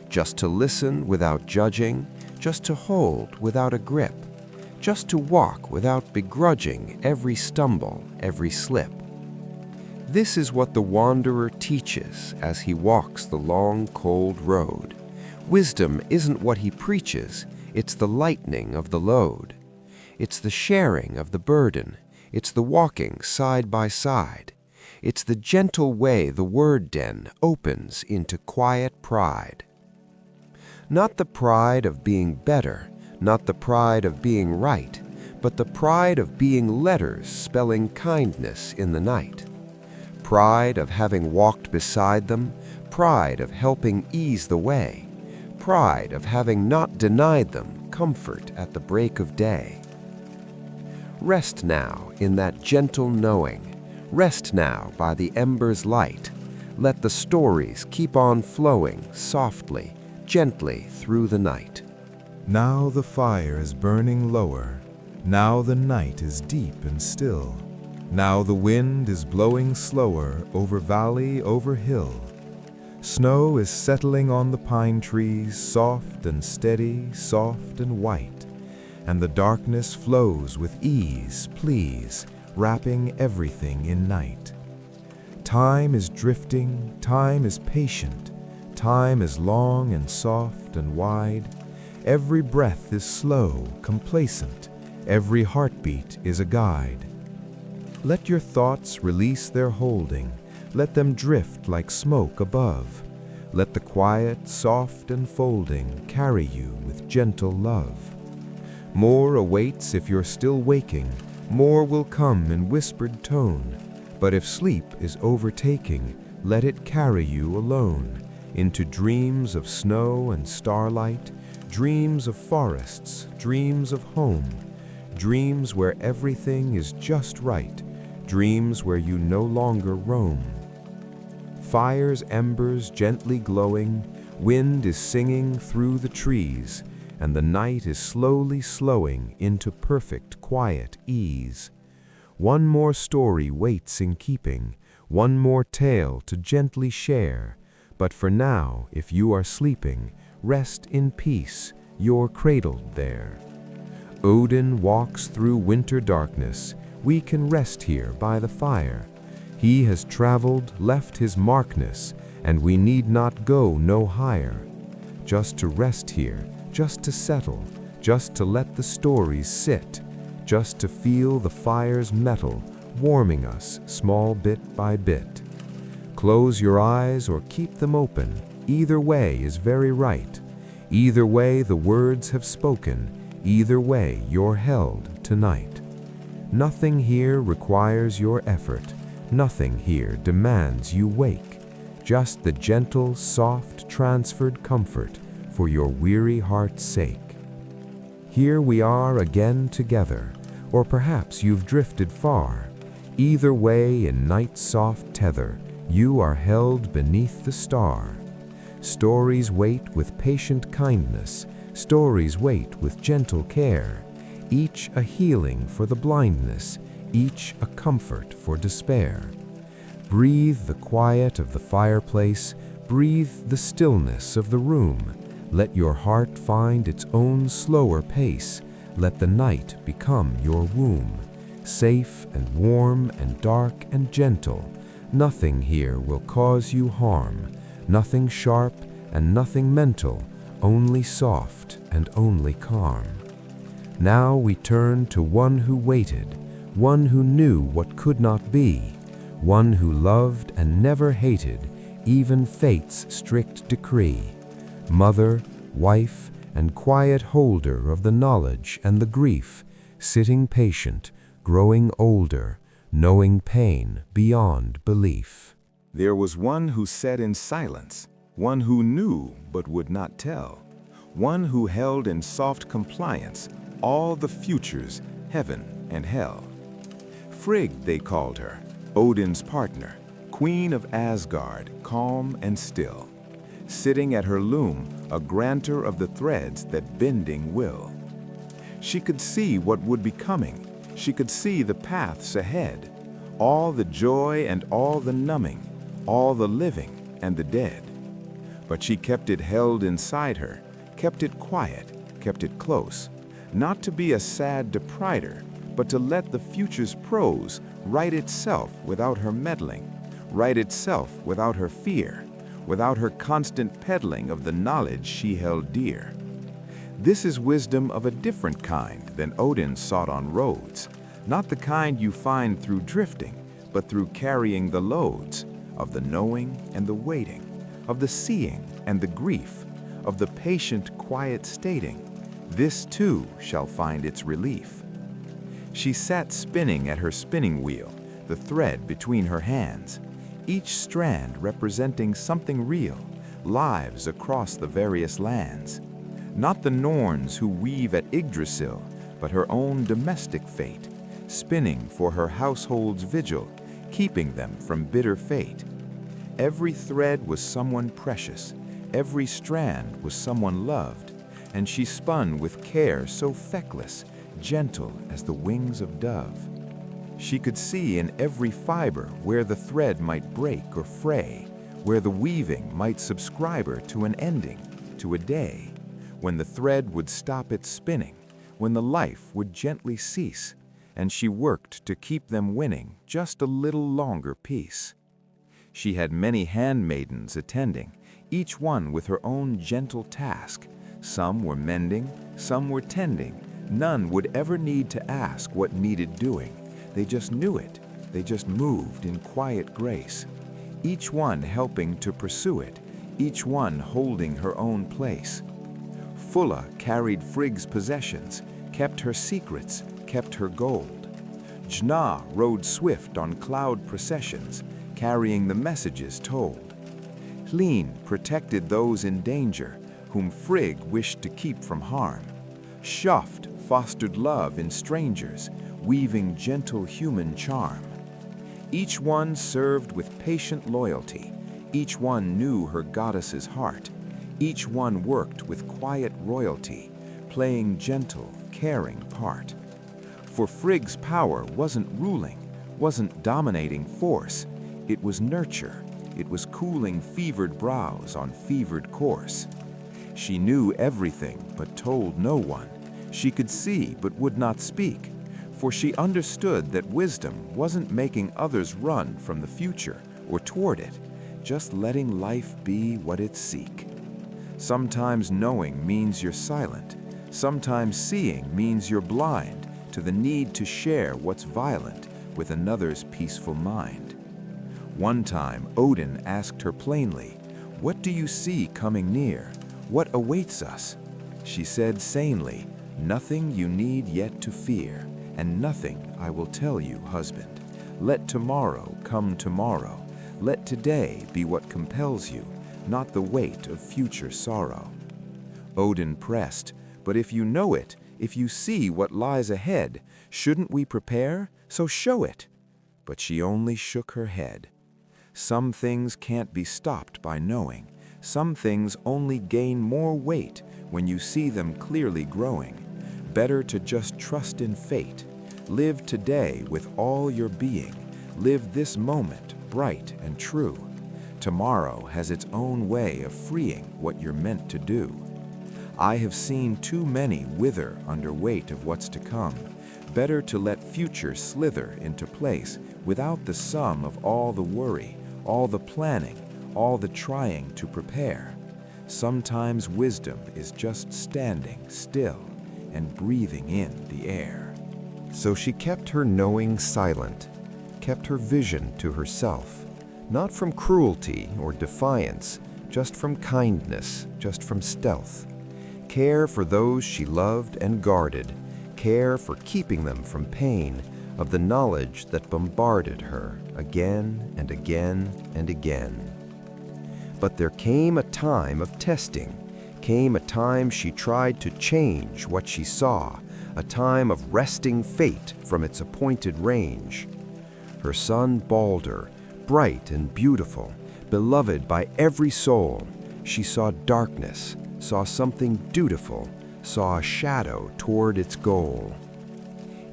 Just to listen without judging, just to hold without a grip, just to walk without begrudging every stumble, every slip. This is what the wanderer teaches as he walks the long, cold road. Wisdom isn't what he preaches, it's the lightening of the load. It's the sharing of the burden, it's the walking side by side. It's the gentle way the word den opens into quiet pride. Not the pride of being better, not the pride of being right, but the pride of being letters spelling kindness in the night. Pride of having walked beside them, pride of helping ease the way, pride of having not denied them comfort at the break of day. Rest now in that gentle knowing, rest now by the ember's light. Let the stories keep on flowing softly, gently through the night. Now the fire is burning lower, now the night is deep and still. Now the wind is blowing slower over valley, over hill. Snow is settling on the pine trees, soft and steady, soft and white. And the darkness flows with ease, please, wrapping everything in night. Time is drifting, time is patient, time is long and soft and wide. Every breath is slow, complacent, every heartbeat is a guide. Let your thoughts release their holding, let them drift like smoke above. Let the quiet, soft enfolding carry you with gentle love. More awaits if you're still waking, more will come in whispered tone. But if sleep is overtaking, let it carry you alone into dreams of snow and starlight, dreams of forests, dreams of home, dreams where everything is just right, dreams where you no longer roam. Fire's embers gently glowing, wind is singing through the trees, and the night is slowly slowing into perfect quiet ease. One more story waits in keeping, one more tale to gently share. But for now, if you are sleeping, rest in peace, you're cradled there. Odin walks through winter darkness, we can rest here by the fire. He has traveled, left his markness, and we need not go no higher. Just to rest here, just to settle, just to let the stories sit, just to feel the fire's metal warming us small bit by bit. Close your eyes or keep them open, either way is very right. Either way the words have spoken, either way you're held tonight. Nothing here requires your effort, nothing here demands you wake, just the gentle, soft, transferred comfort for your weary heart's sake. Here we are again together, or perhaps you've drifted far. Either way in night's soft tether, you are held beneath the star. Stories wait with patient kindness, stories wait with gentle care, each a healing for the blindness, each a comfort for despair. Breathe the quiet of the fireplace, breathe the stillness of the room. Let your heart find its own slower pace, let the night become your womb. Safe and warm and dark and gentle, nothing here will cause you harm, nothing sharp and nothing mental, only soft and only calm. Now we turn to one who waited, one who knew what could not be, one who loved and never hated, even fate's strict decree. Mother, wife, and quiet holder of the knowledge and the grief, sitting patient, growing older, knowing pain beyond belief. There was one who sat in silence, one who knew but would not tell, one who held in soft compliance all the futures, heaven and hell. Frigg they called her, Odin's partner, queen of Asgard, calm and still. Sitting at her loom, a granter of the threads that bending will. She could see what would be coming, she could see the paths ahead, all the joy and all the numbing, all the living and the dead. But she kept it held inside her, kept it quiet, kept it close, not to be a sad deprider, but to let the future's prose write itself without her meddling, write itself without her fear, without her constant peddling of the knowledge she held dear. This is wisdom of a different kind than Odin sought on roads, not the kind you find through drifting, but through carrying the loads of the knowing and the waiting, of the seeing and the grief, of the patient quiet stating, this too shall find its relief. She sat spinning at her spinning wheel, the thread between her hands, each strand representing something real, lives across the various lands. Not the Norns who weave at Yggdrasil, but her own domestic fate, spinning for her household's vigil, keeping them from bitter fate. Every thread was someone precious, every strand was someone loved, and she spun with care so feckless, gentle as the wings of dove. She could see in every fiber where the thread might break or fray, where the weaving might subscribe her to an ending, to a day, when the thread would stop its spinning, when the life would gently cease, and she worked to keep them winning just a little longer peace. She had many handmaidens attending, each one with her own gentle task. Some were mending, some were tending. None would ever need to ask what needed doing. They just knew it. They just moved in quiet grace, each one helping to pursue it, each one holding her own place. Fulla carried Frigg's possessions, kept her secrets, kept her gold. Jna rode swift on cloud processions, carrying the messages told. Hlin protected those in danger, whom Frigg wished to keep from harm. Shaft fostered love in strangers, weaving gentle human charm. Each one served with patient loyalty, each one knew her goddess's heart, each one worked with quiet royalty, playing gentle, caring part. For Frigg's power wasn't ruling, wasn't dominating force, it was nurture, it was cooling fevered brows on fevered course. She knew everything but told no one, she could see but would not speak, for she understood that wisdom wasn't making others run from the future or toward it, just letting life be what it seek. Sometimes knowing means you're silent, sometimes seeing means you're blind to the need to share what's violent with another's peaceful mind. One time Odin asked her plainly, "What do you see coming near? What awaits us?" She said sanely, "Nothing you need yet to fear, and nothing I will tell you, husband. Let tomorrow come tomorrow. Let today be what compels you, not the weight of future sorrow." Odin pressed, "But if you know it, if you see what lies ahead, shouldn't we prepare? So show it." But she only shook her head. Some things can't be stopped by knowing. Some things only gain more weight when you see them clearly growing. Better to just trust in fate, Live today with all your being. Live this moment bright and true. Tomorrow has its own way of freeing what you're meant to do. I have seen too many wither under weight of what's to come. Better to let future slither into place without the sum of all the worry, all the planning, all the trying to prepare. Sometimes wisdom is just standing still and breathing in the air. So she kept her knowing silent, kept her vision to herself, not from cruelty or defiance, just from kindness, just from stealth. Care for those she loved and guarded, care for keeping them from pain of the knowledge that bombarded her again and again and again. But there came a time of testing, came a time she tried to change what she saw, a time of wresting fate from its appointed range. Her son Baldr, bright and beautiful, beloved by every soul, she saw darkness, saw something dutiful, saw a shadow toward its goal.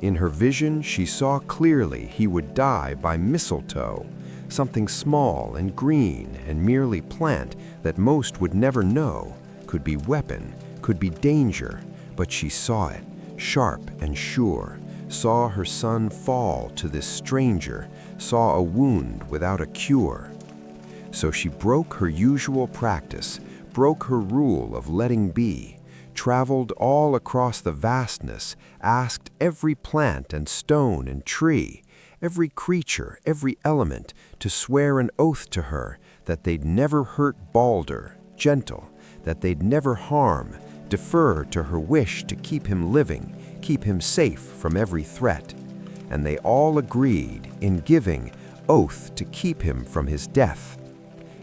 In her vision, she saw clearly he would die by mistletoe, something small and green and merely plant that most would never know, could be weapon, could be danger, but she saw it, sharp and sure, saw her son fall to this stranger, saw a wound without a cure. So she broke her usual practice, broke her rule of letting be, traveled all across the vastness, asked every plant and stone and tree, every creature, every element, to swear an oath to her that they'd never hurt Baldr, gentle, that they'd never harm, defer to her wish to keep him living, keep him safe from every threat. And they all agreed in giving oath to keep him from his death.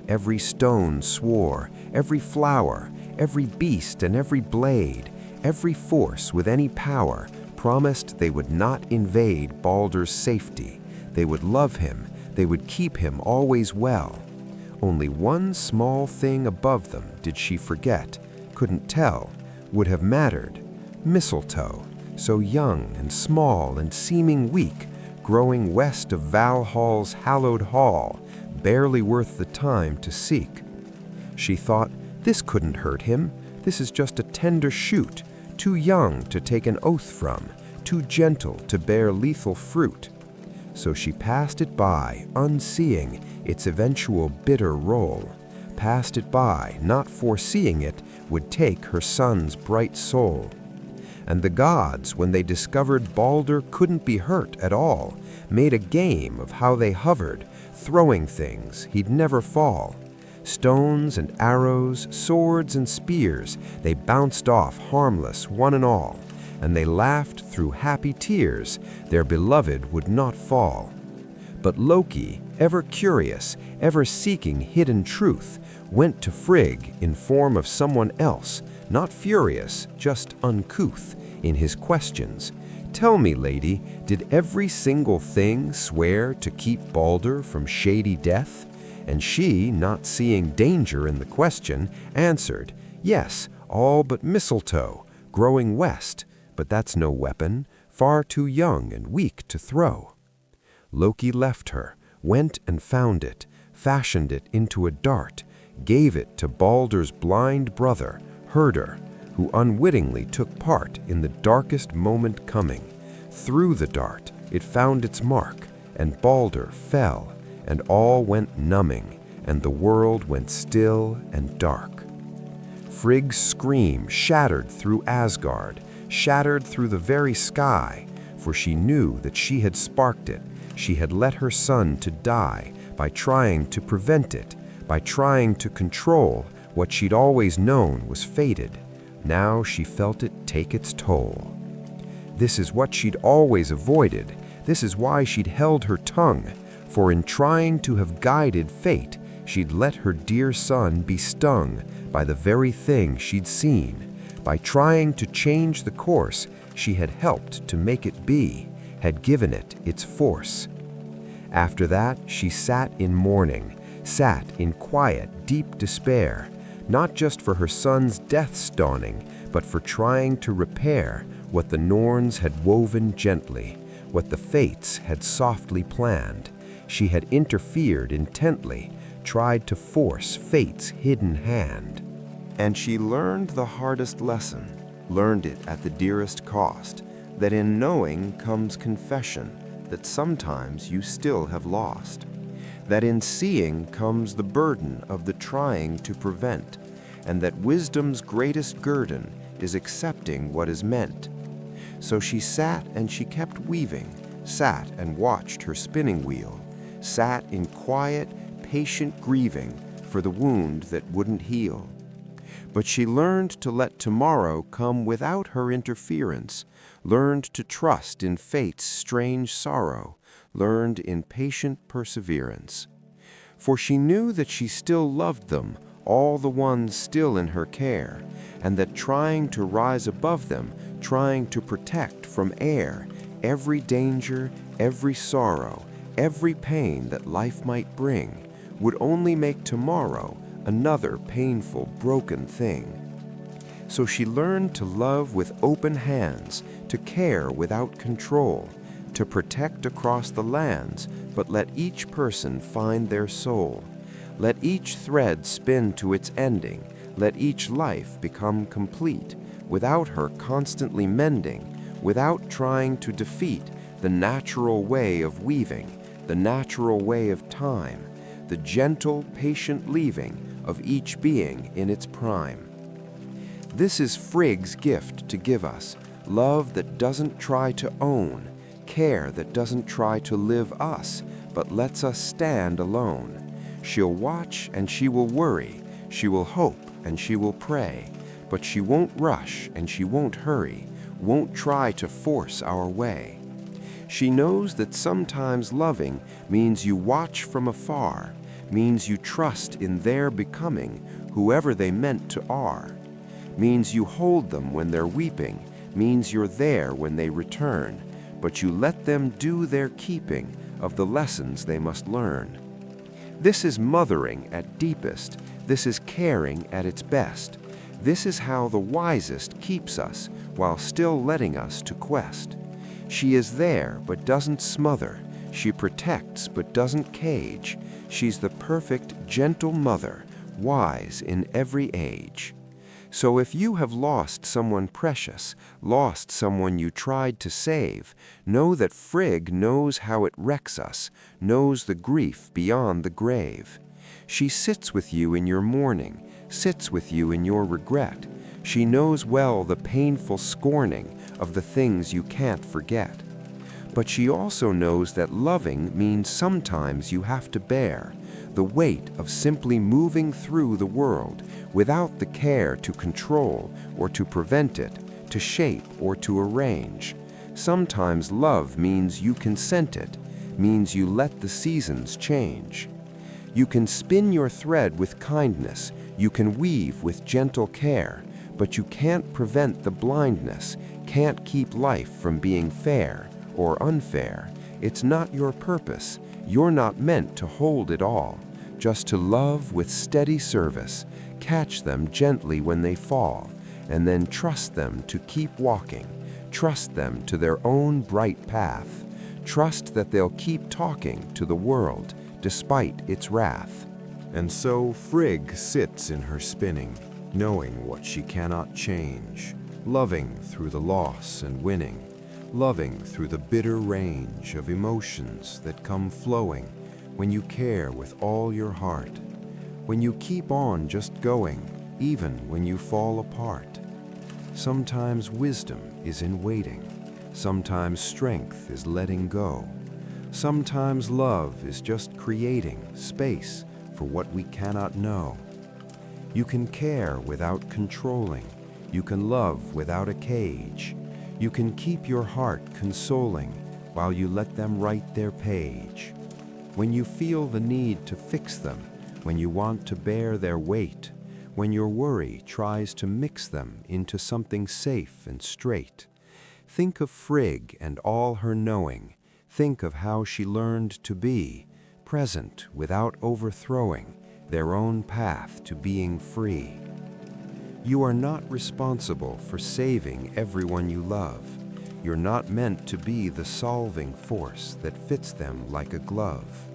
Every stone swore, every flower, every beast and every blade, every force with any power, promised they would not invade Baldr's safety. They would love him, they would keep him always well. Only one small thing above them did she forget, couldn't tell, would have mattered. Mistletoe, so young and small and seeming weak, growing west of Valhall's hallowed hall, barely worth the time to seek. She thought, this couldn't hurt him, this is just a tender shoot, too young to take an oath from, too gentle to bear lethal fruit. So she passed it by, unseeing its eventual bitter roll, passed it by, not foreseeing it would take her son's bright soul. And the gods, when they discovered Baldr couldn't be hurt at all, made a game of how they hovered, throwing things he'd never fall. Stones and arrows, swords and spears, they bounced off harmless one and all, and they laughed through happy tears, their beloved would not fall. But Loki, ever curious, ever seeking hidden truth, went to Frigg in form of someone else, not furious, just uncouth, in his questions. Tell me, lady, did every single thing swear to keep Baldr from shady death? And she, not seeing danger in the question, answered, yes, all but mistletoe, growing west, but that's no weapon, far too young and weak to throw. Loki left her, went and found it, fashioned it into a dart, gave it to Baldr's blind brother, Herder, who unwittingly took part in the darkest moment coming. Through the dart it found its mark, and Baldr fell, and all went numbing, and the world went still and dark. Frigg's scream shattered through Asgard, shattered through the very sky, for she knew that she had sparked it, she had let her son to die by trying to prevent it, by trying to control what she'd always known was fated. Now she felt it take its toll. This is what she'd always avoided, this is why she'd held her tongue, for in trying to have guided fate, she'd let her dear son be stung by the very thing she'd seen. By trying to change the course, she had helped to make it be, had given it its force. After that, she sat in mourning, sat in quiet, deep despair, not just for her son's death's dawning, but for trying to repair what the Norns had woven gently, what the fates had softly planned. She had interfered intently, tried to force fate's hidden hand. And she learned the hardest lesson, learned it at the dearest cost, that in knowing comes confession, that sometimes you still have lost. That in seeing comes the burden of the trying to prevent, and that wisdom's greatest guerdon is accepting what is meant. So she sat and she kept weaving, sat and watched her spinning wheel, sat in quiet, patient grieving for the wound that wouldn't heal. But she learned to let tomorrow come without her interference, learned to trust in fate's strange sorrow, learned in patient perseverance. For she knew that she still loved them, all the ones still in her care, and that trying to rise above them, trying to protect from air, every danger, every sorrow, every pain that life might bring, would only make tomorrow another painful, broken thing. So she learned to love with open hands, to care without control, to protect across the lands, but let each person find their soul. Let each thread spin to its ending, let each life become complete, without her constantly mending, without trying to defeat the natural way of weaving, the natural way of time, the gentle, patient leaving of each being in its prime. This is Frigg's gift to give us, love that doesn't try to own, care that doesn't try to live us, but lets us stand alone. She'll watch and she will worry, she will hope and she will pray, but she won't rush and she won't hurry, won't try to force our way. She knows that sometimes loving means you watch from afar, means you trust in their becoming whoever they meant to are, means you hold them when they're weeping, means you're there when they return, but you let them do their keeping of the lessons they must learn. This is mothering at deepest, this is caring at its best, this is how the wisest keeps us while still letting us to quest. She is there but doesn't smother, she protects but doesn't cage, she's the perfect, gentle mother, wise in every age. So if you have lost someone precious, lost someone you tried to save, know that Frigg knows how it wrecks us, knows the grief beyond the grave. She sits with you in your mourning, sits with you in your regret. She knows well the painful scorning of the things you can't forget. But she also knows that loving means sometimes you have to bear the weight of simply moving through the world without the care to control or to prevent it, to shape or to arrange. Sometimes love means you consent it, means you let the seasons change. You can spin your thread with kindness, you can weave with gentle care, but you can't prevent the blindness, can't keep life from being fair or unfair. It's not your purpose. You're not meant to hold it all, just to love with steady service, catch them gently when they fall, and then trust them to keep walking, trust them to their own bright path, trust that they'll keep talking to the world despite its wrath. And so Frigg sits in her spinning, knowing what she cannot change, loving through the loss and winning, loving through the bitter range of emotions that come flowing when you care with all your heart, when you keep on just going, even when you fall apart. Sometimes wisdom is in waiting, sometimes strength is letting go, sometimes love is just creating space for what we cannot know. You can care without controlling, you can love without a cage, you can keep your heart consoling while you let them write their page. When you feel the need to fix them, when you want to bear their weight, when your worry tries to mix them into something safe and straight, think of Frigg and all her knowing, think of how she learned to be present without overthrowing their own path to being free. You are not responsible for saving everyone you love. You're not meant to be the solving force that fits them like a glove.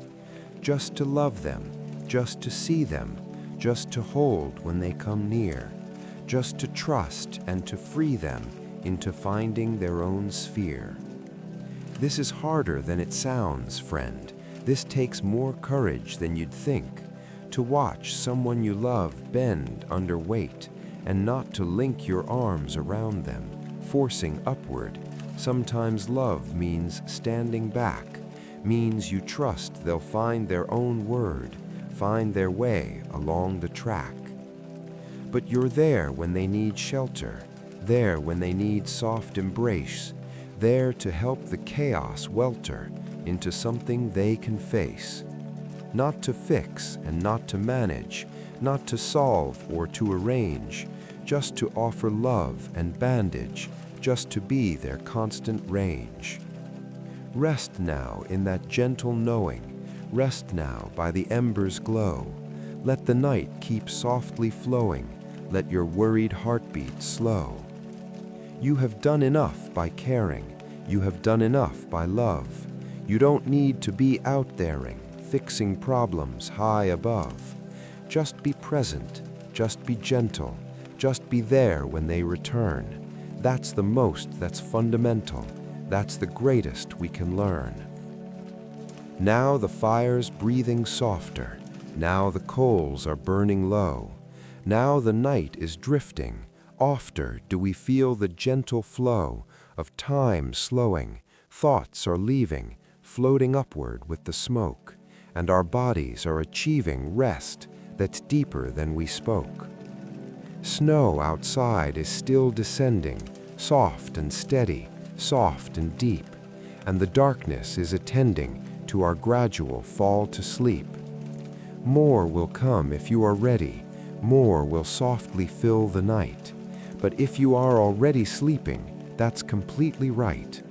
Just to love them, just to see them, just to hold when they come near, just to trust and to free them into finding their own sphere. This is harder than it sounds, friend. This takes more courage than you'd think. To watch someone you love bend under weight and not to link your arms around them, forcing upward. Sometimes love means standing back, means you trust they'll find their own word, find their way along the track. But you're there when they need shelter, there when they need soft embrace, there to help the chaos welter into something they can face. Not to fix and not to manage, not to solve or to arrange, just to offer love and bandage, just to be their constant range. Rest now in that gentle knowing, rest now by the ember's glow. Let the night keep softly flowing, let your worried heartbeat slow. You have done enough by caring, you have done enough by love. You don't need to be out thereing, fixing problems high above. Just be present, just be gentle, just be there when they return. That's the most that's fundamental, that's the greatest we can learn. Now the fire's breathing softer, now the coals are burning low, now the night is drifting, ofter do we feel the gentle flow of time slowing, thoughts are leaving, floating upward with the smoke, and our bodies are achieving rest that's deeper than we spoke. Snow outside is still descending, soft and steady, soft and deep, and the darkness is attending to our gradual fall to sleep. More will come if you are ready, more will softly fill the night, but if you are already sleeping, that's completely right.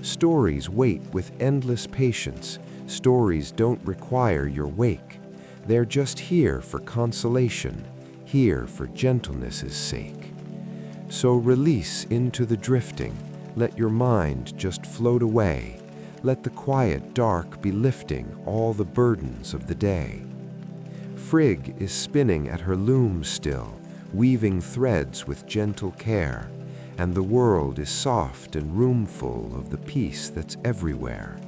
Stories wait with endless patience, stories don't require your wake, they're just here for consolation, here for gentleness' sake. So release into the drifting, let your mind just float away, let the quiet dark be lifting all the burdens of the day. Frigg is spinning at her loom still, weaving threads with gentle care, and the world is soft and roomful of the peace that's everywhere.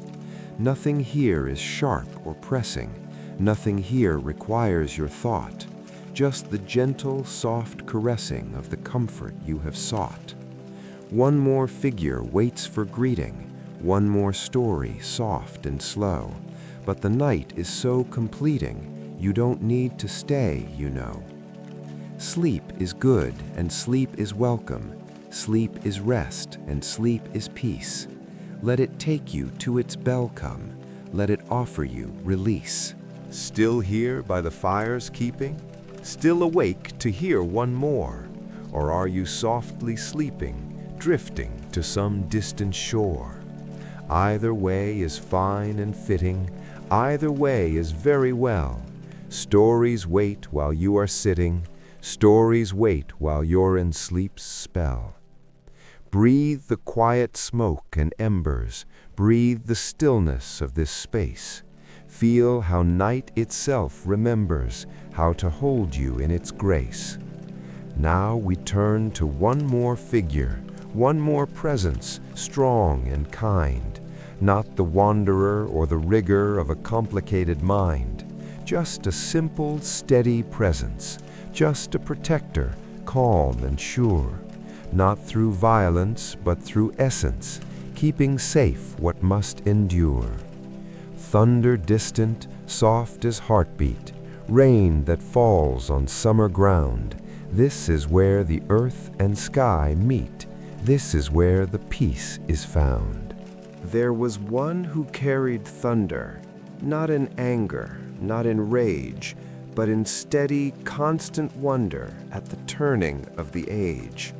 Nothing here is sharp or pressing, nothing here requires your thought, just the gentle, soft caressing of the comfort you have sought. One more figure waits for greeting, one more story soft and slow, but the night is so completing, you don't need to stay, you know. Sleep is good and sleep is welcome, sleep is rest and sleep is peace. Let it take you to its bell come, let it offer you release. Still here by the fire's keeping? Still awake to hear one more? Or are you softly sleeping, drifting to some distant shore? Either way is fine and fitting, either way is very well. Stories wait while you are sitting, stories wait while you're in sleep's spell. Breathe the quiet smoke and embers, breathe the stillness of this space. Feel how night itself remembers how to hold you in its grace. Now we turn to one more figure, one more presence, strong and kind, not the wanderer or the rigor of a complicated mind, just a simple, steady presence, just a protector, calm and sure, not through violence but through essence, keeping safe what must endure. Thunder distant, soft as heartbeat, rain that falls on summer ground, this is where the earth and sky meet, this is where the peace is found. There was one who carried thunder, not in anger, not in rage, but in steady, constant wonder at the turning of the age.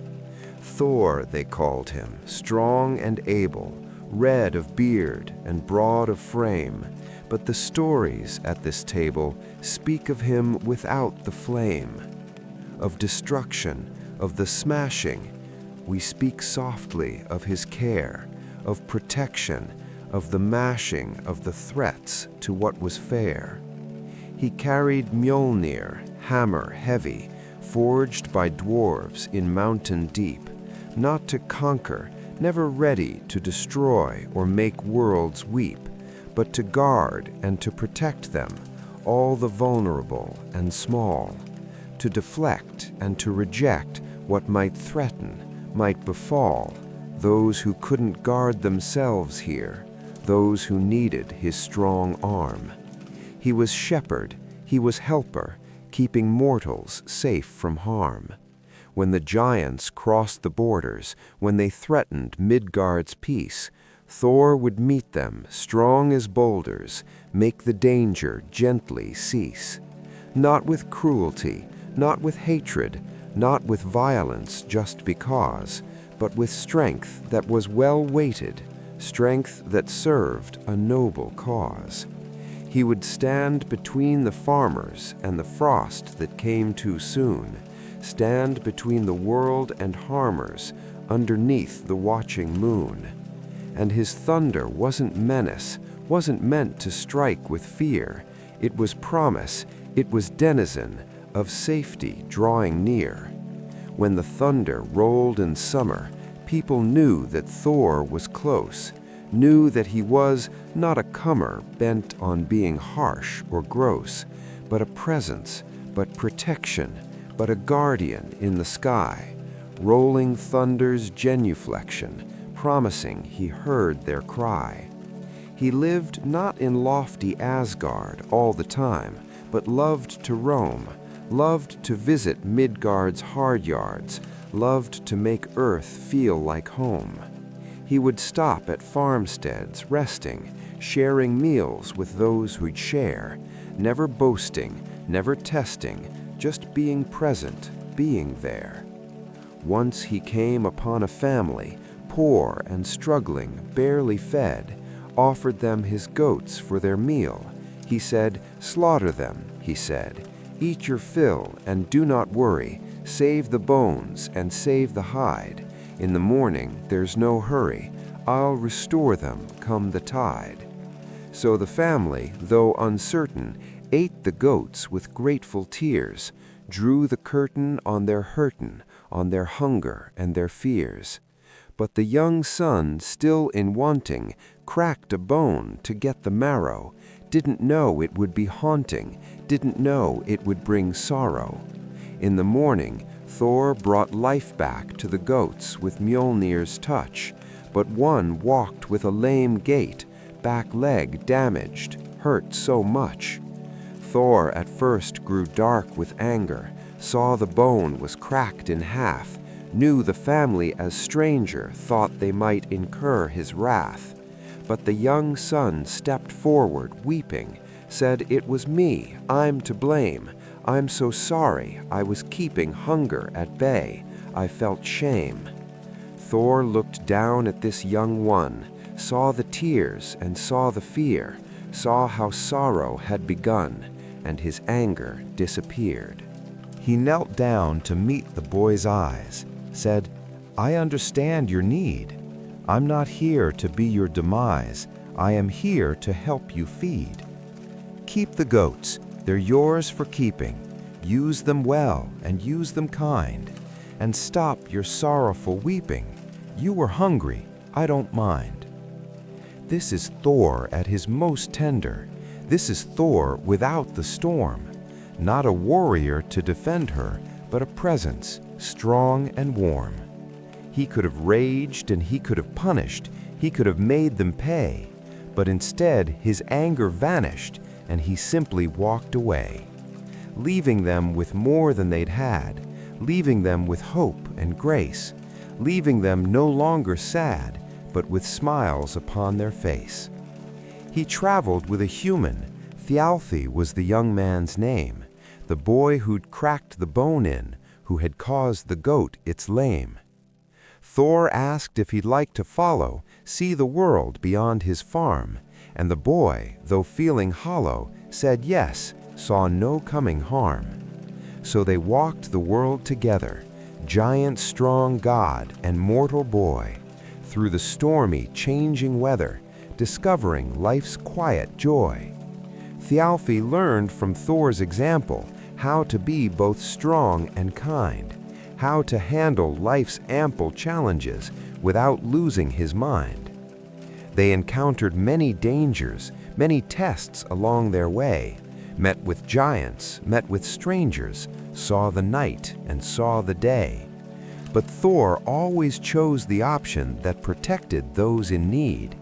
Thor, they called him, strong and able, red of beard and broad of frame, but the stories at this table speak of him without the flame, of destruction, of the smashing, we speak softly of his care, of protection, of the mashing of the threats to what was fair. He carried Mjolnir, hammer heavy, forged by dwarves in mountain deep, not to conquer, never ready to destroy or make worlds weep, but to guard and to protect them, all the vulnerable and small, to deflect and to reject what might threaten, might befall those who couldn't guard themselves here, those who needed his strong arm. He was shepherd, he was helper, keeping mortals safe from harm. When the giants crossed the borders, when they threatened Midgard's peace, Thor would meet them, strong as boulders, make the danger gently cease. Not with cruelty, not with hatred, not with violence just because, but with strength that was well weighted, strength that served a noble cause. He would stand between the farmers and the frost that came too soon, stand between the world and harmers, underneath the watching moon. And his thunder wasn't menace, wasn't meant to strike with fear. It was promise, it was denizen of safety drawing near. When the thunder rolled in summer, people knew that Thor was close, knew that he was not a comer bent on being harsh or gross, but a presence, but protection, but a guardian in the sky, rolling thunder's genuflection, promising he heard their cry. He lived not in lofty Asgard all the time, but loved to roam, loved to visit Midgard's hard yards, loved to make earth feel like home. He would stop at farmsteads, resting, sharing meals with those who'd share, never boasting, never testing, just being present, being there. Once he came upon a family, poor and struggling, barely fed, offered them his goats for their meal. He said, "Slaughter them," he said, "eat your fill and do not worry, save the bones and save the hide. In the morning there's no hurry, I'll restore them come the tide." So the family, though uncertain, ate the goats with grateful tears, drew the curtain on their hurtin', on their hunger and their fears. But the young son, still in wanting, cracked a bone to get the marrow, didn't know it would be haunting, didn't know it would bring sorrow. In the morning, Thor brought life back to the goats with Mjolnir's touch, but one walked with a lame gait, back leg damaged, hurt so much. Thor at first grew dark with anger, saw the bone was cracked in half, knew the family as stranger, thought they might incur his wrath. But the young son stepped forward, weeping, said, "It was me, I'm to blame. I'm so sorry, I was keeping hunger at bay. I felt shame." Thor looked down at this young one, saw the tears and saw the fear, saw how sorrow had begun, and his anger disappeared. He knelt down to meet the boy's eyes, said, "I understand your need. I'm not here to be your demise. I am here to help you feed. Keep the goats, they're yours for keeping. Use them well and use them kind. And stop your sorrowful weeping. You were hungry, I don't mind." This is Thor at his most tender. This is Thor without the storm. Not a warrior to defend her, but a presence, strong and warm. He could have raged and he could have punished, he could have made them pay, but instead his anger vanished and he simply walked away, leaving them with more than they'd had, leaving them with hope and grace, leaving them no longer sad, but with smiles upon their face. He traveled with a human. Thialfi was the young man's name, the boy who'd cracked the bone in, who had caused the goat its lame. Thor asked if he'd like to follow, see the world beyond his farm, and the boy, though feeling hollow, said yes, saw no coming harm. So they walked the world together, giant strong god and mortal boy, through the stormy, changing weather, discovering life's quiet joy. Thialfi learned from Thor's example how to be both strong and kind, how to handle life's ample challenges without losing his mind. They encountered many dangers, many tests along their way, met with giants, met with strangers, saw the night and saw the day. But Thor always chose the option that protected those in need,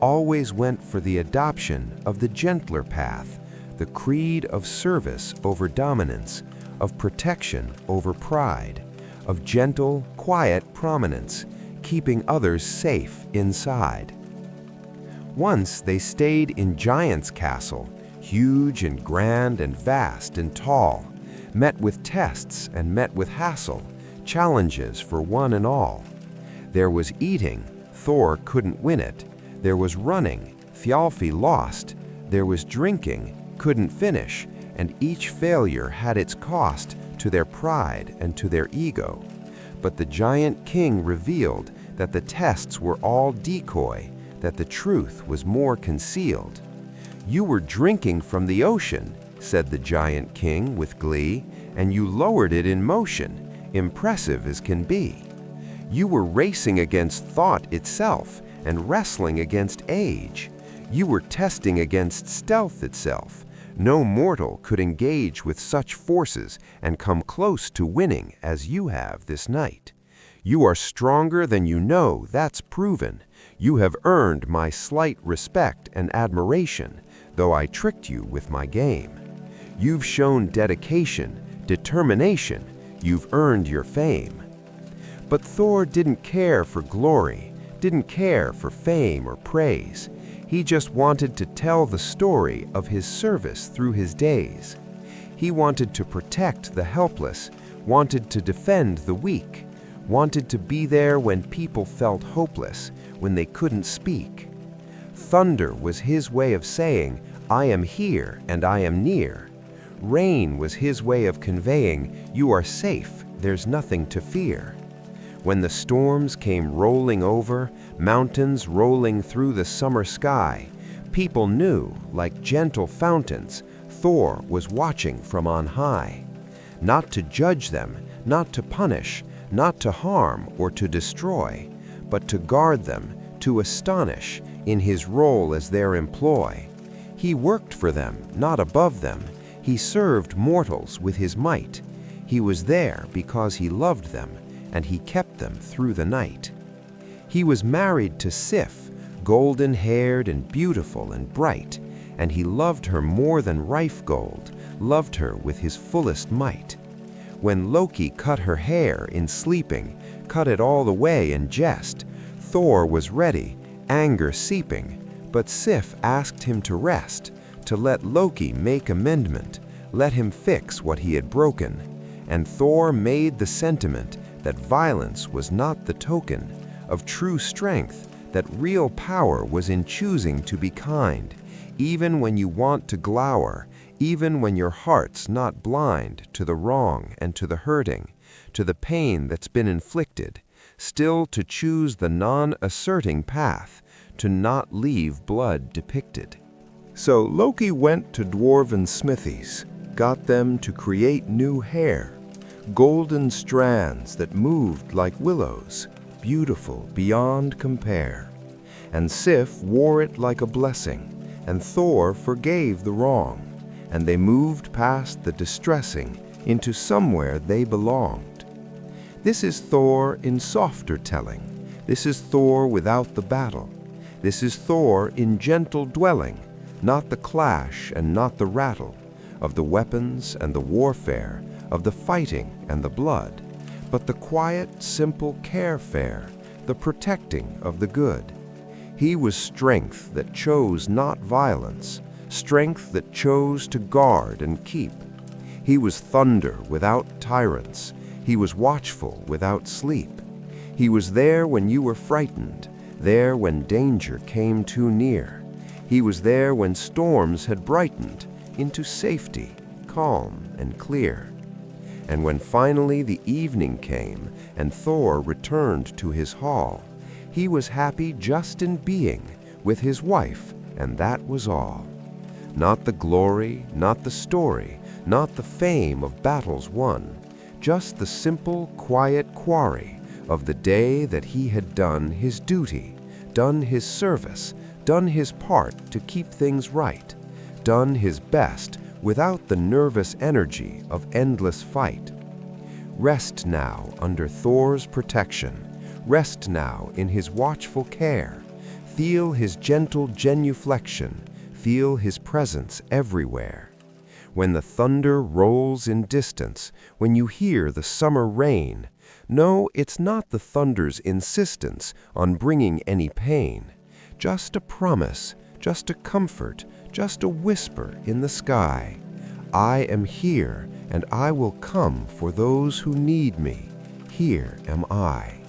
always went for the adoption of the gentler path, the creed of service over dominance, of protection over pride, of gentle, quiet prominence, keeping others safe inside. Once they stayed in Giant's castle, huge and grand and vast and tall, met with tests and met with hassle, challenges for one and all. There was eating, Thor couldn't win it. There was running, Thialfi lost. There was drinking, couldn't finish, and each failure had its cost to their pride and to their ego. But the giant king revealed that the tests were all decoy, that the truth was more concealed. "You were drinking from the ocean," said the giant king with glee, "and you lowered it in motion, impressive as can be. You were racing against thought itself and wrestling against age. You were testing against stealth itself. No mortal could engage with such forces and come close to winning as you have this night. You are stronger than you know, that's proven. You have earned my slight respect and admiration, though I tricked you with my game. You've shown dedication, determination, you've earned your fame." But Thor didn't care for glory, didn't care for fame or praise. He just wanted to tell the story of his service through his days. He wanted to protect the helpless, wanted to defend the weak, wanted to be there when people felt hopeless, when they couldn't speak. Thunder was his way of saying, "I am here and I am near." Rain was his way of conveying, "You are safe, there's nothing to fear." When the storms came rolling over, mountains rolling through the summer sky, people knew, like gentle fountains, Thor was watching from on high. Not to judge them, not to punish, not to harm or to destroy, but to guard them, to astonish, in his role as their employ. He worked for them, not above them. He served mortals with his might. He was there because he loved them, and he kept them through the night. He was married to Sif, golden-haired and beautiful and bright, and he loved her more than rife gold, loved her with his fullest might. When Loki cut her hair in sleeping, cut it all the way in jest, Thor was ready, anger seeping, but Sif asked him to rest, to let Loki make amendment, let him fix what he had broken, and Thor made the sentiment that violence was not the token of true strength, that real power was in choosing to be kind, even when you want to glower, even when your heart's not blind to the wrong and to the hurting, to the pain that's been inflicted, still to choose the non-asserting path, to not leave blood depicted. So Loki went to dwarven smithies, got them to create new hair, golden strands that moved like willows, beautiful beyond compare. And Sif wore it like a blessing, and Thor forgave the wrong, and they moved past the distressing into somewhere they belonged. This is Thor in softer telling. This is Thor without the battle. This is Thor in gentle dwelling, not the clash and not the rattle of the weapons and the warfare, of the fighting and the blood, but the quiet, simple care-fare, the protecting of the good. He was strength that chose not violence, strength that chose to guard and keep. He was thunder without tyrants. He was watchful without sleep. He was there when you were frightened, there when danger came too near. He was there when storms had brightened into safety, calm and clear. And when finally the evening came and Thor returned to his hall, he was happy just in being with his wife, and that was all. Not the glory, not the story, not the fame of battles won, just the simple, quiet quarry of the day that he had done his duty, done his service, done his part to keep things right, done his best without the nervous energy of endless fight. Rest now under Thor's protection, rest now in his watchful care, feel his gentle genuflection, feel his presence everywhere. When the thunder rolls in distance, when you hear the summer rain, no, it's not the thunder's insistence on bringing any pain, just a promise, just a comfort, just a whisper in the sky. I am here, and I will come for those who need me. Here am I.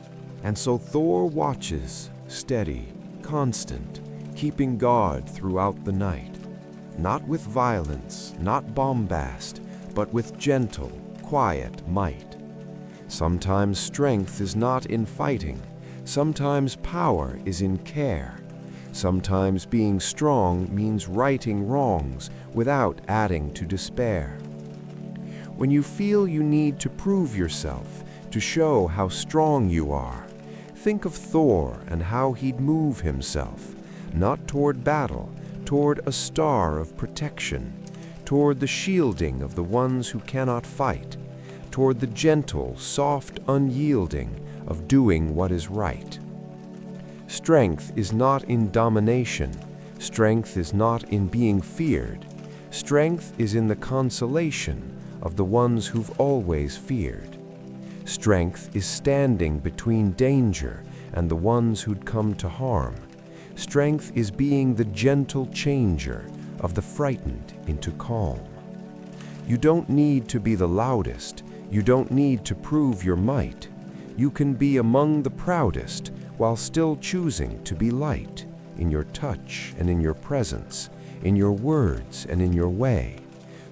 And so Thor watches, steady, constant, keeping guard throughout the night. Not with violence, not bombast, but with gentle, quiet might. Sometimes strength is not in fighting, sometimes power is in care. Sometimes being strong means righting wrongs without adding to despair. When you feel you need to prove yourself, to show how strong you are, think of Thor and how he'd move himself, not toward battle, toward a star of protection, toward the shielding of the ones who cannot fight, toward the gentle, soft unyielding of doing what is right. Strength is not in domination. Strength is not in being feared. Strength is in the consolation of the ones who've always feared. Strength is standing between danger and the ones who'd come to harm. Strength is being the gentle changer of the frightened into calm. You don't need to be the loudest. You don't need to prove your might. You can be among the proudest while still choosing to be light in your touch and in your presence, in your words and in your way,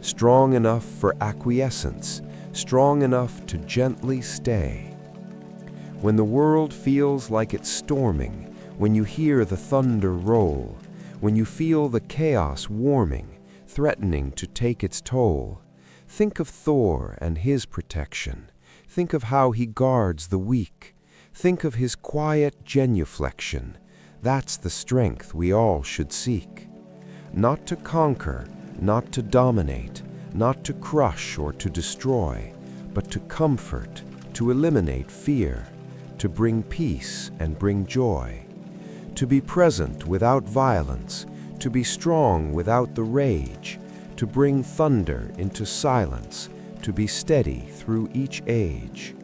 strong enough for acquiescence, strong enough to gently stay. When the world feels like it's storming, when you hear the thunder roll, when you feel the chaos warming, threatening to take its toll, think of Thor and his protection. Think of how he guards the weak. Think of his quiet genuflection. That's the strength we all should seek. Not to conquer, not to dominate, not to crush or to destroy, but to comfort, to eliminate fear, to bring peace and bring joy. To be present without violence, to be strong without the rage, to bring thunder into silence, to be steady through each age.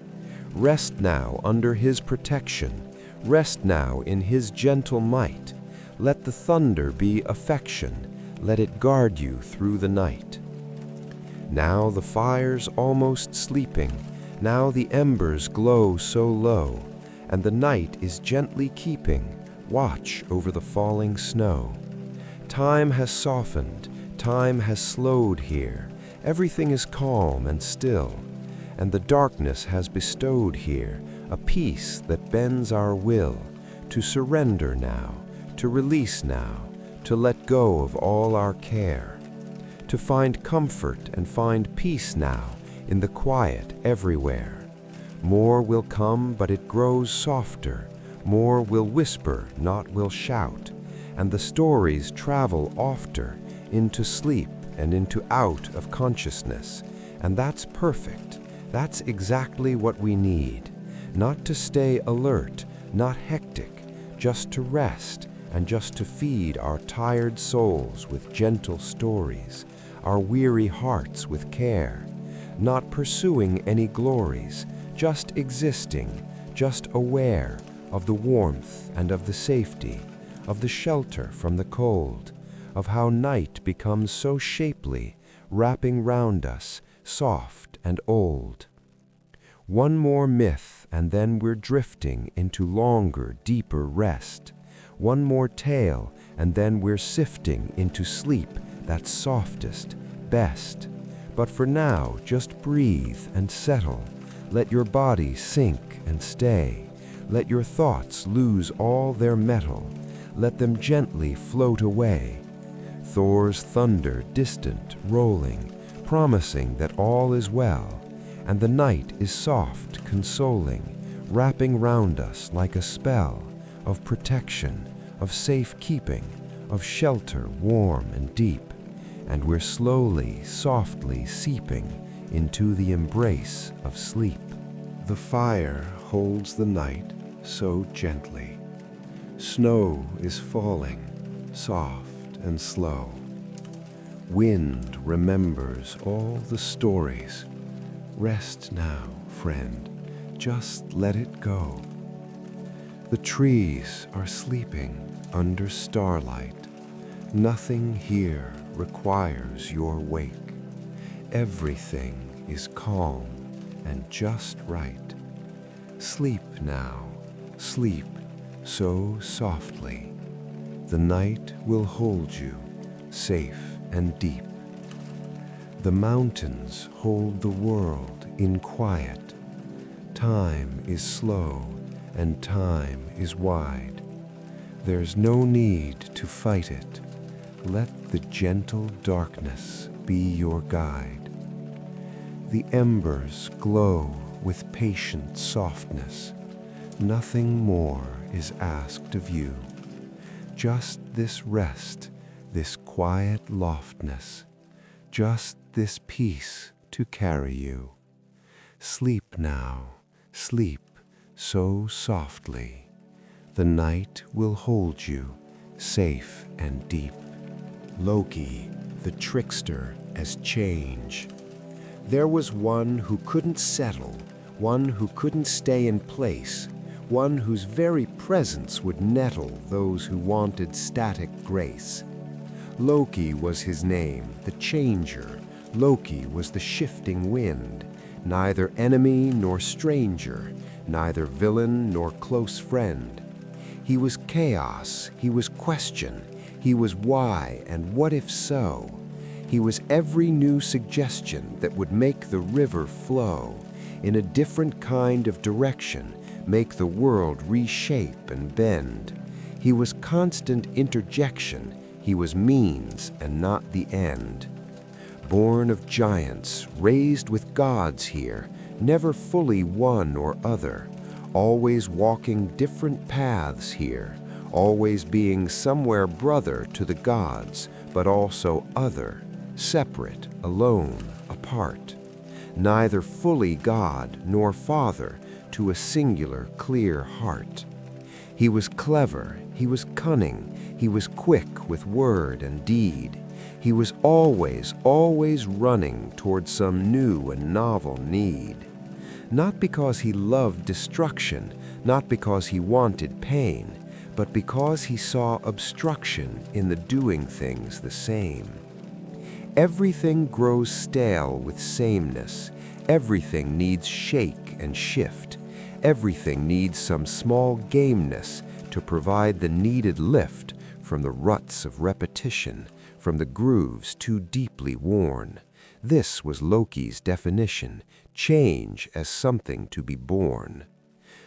Rest now under his protection. Rest now in his gentle might. Let the thunder be affection. Let it guard you through the night. Now the fire's almost sleeping. Now the embers glow so low, and the night is gently keeping watch over the falling snow. Time has softened. Time has slowed here. Everything is calm and still, and the darkness has bestowed here a peace that bends our will to surrender now, to release now, to let go of all our care, to find comfort and find peace now in the quiet everywhere. More will come, but it grows softer. More will whisper, not will shout, and the stories travel ofter into sleep and into out of consciousness, and that's perfect. That's exactly what we need. Not to stay alert, not hectic, just to rest and just to feed our tired souls with gentle stories, our weary hearts with care, not pursuing any glories, just existing, just aware of the warmth and of the safety, of the shelter from the cold, of how night becomes so shapely, wrapping round us, soft and old. One more myth, and then we're drifting into longer, deeper rest. One more tale, and then we're sifting into sleep that's softest, best. But for now, just breathe and settle. Let your body sink and stay. Let your thoughts lose all their metal. Let them gently float away. Thor's thunder distant, rolling, promising that all is well, and the night is soft, consoling, wrapping round us like a spell of protection, of safe keeping, of shelter warm and deep, and we're slowly, softly seeping into the embrace of sleep. The fire holds the night so gently. Snow is falling, soft and slow. Wind remembers all the stories. Rest now, friend, just let it go. The trees are sleeping under starlight. Nothing here requires your wake. Everything is calm and just right. Sleep now, sleep so softly. The night will hold you safe and deep. The mountains hold the world in quiet. Time is slow and time is wide. There's no need to fight it. Let the gentle darkness be your guide. The embers glow with patient softness. Nothing more is asked of you. Just this rest, this quiet loftness, just this peace to carry you. Sleep now, sleep so softly. The night will hold you safe and deep. Loki, the trickster, as change. There was one who couldn't settle, one who couldn't stay in place, one whose very presence would nettle those who wanted static grace. Loki was his name, the changer. Loki was the shifting wind, neither enemy nor stranger, neither villain nor close friend. He was chaos, he was question, he was why and what if so. He was every new suggestion that would make the river flow in a different kind of direction, make the world reshape and bend. He was constant interjection, he was means and not the end. Born of giants, raised with gods here, never fully one or other, always walking different paths here, always being somewhere brother to the gods, but also other, separate, alone, apart. Neither fully God nor Father to a singular, clear heart. He was clever, he was cunning, he was quick with word and deed. He was always, always running toward some new and novel need. Not because he loved destruction, not because he wanted pain, but because he saw obstruction in the doing things the same. Everything grows stale with sameness. Everything needs shake and shift. Everything needs some small gameness to provide the needed lift from the ruts of repetition, from the grooves too deeply worn. This was Loki's definition, change as something to be born.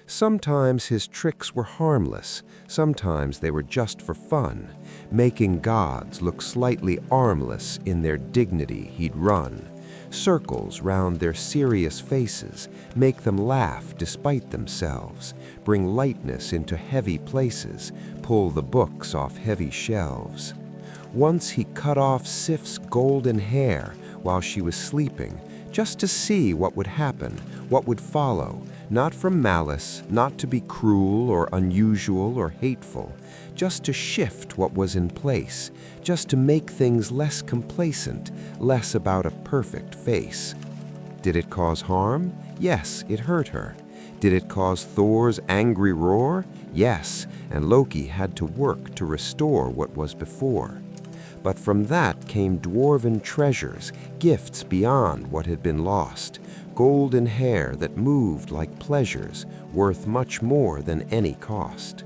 Sometimes his tricks were harmless, sometimes they were just for fun, making gods look slightly armless in their dignity he'd run. Circles round their serious faces, make them laugh despite themselves, bring lightness into heavy places, pull the books off heavy shelves. Once he cut off Sif's golden hair while she was sleeping, just to see what would happen, what would follow, not from malice, not to be cruel or unusual or hateful, just to shift what was in place, just to make things less complacent, less about a perfect face. Did it cause harm? Yes, it hurt her. Did it cause Thor's angry roar? Yes, and Loki had to work to restore what was before. But from that came dwarven treasures, gifts beyond what had been lost, golden hair that moved like pleasures, worth much more than any cost.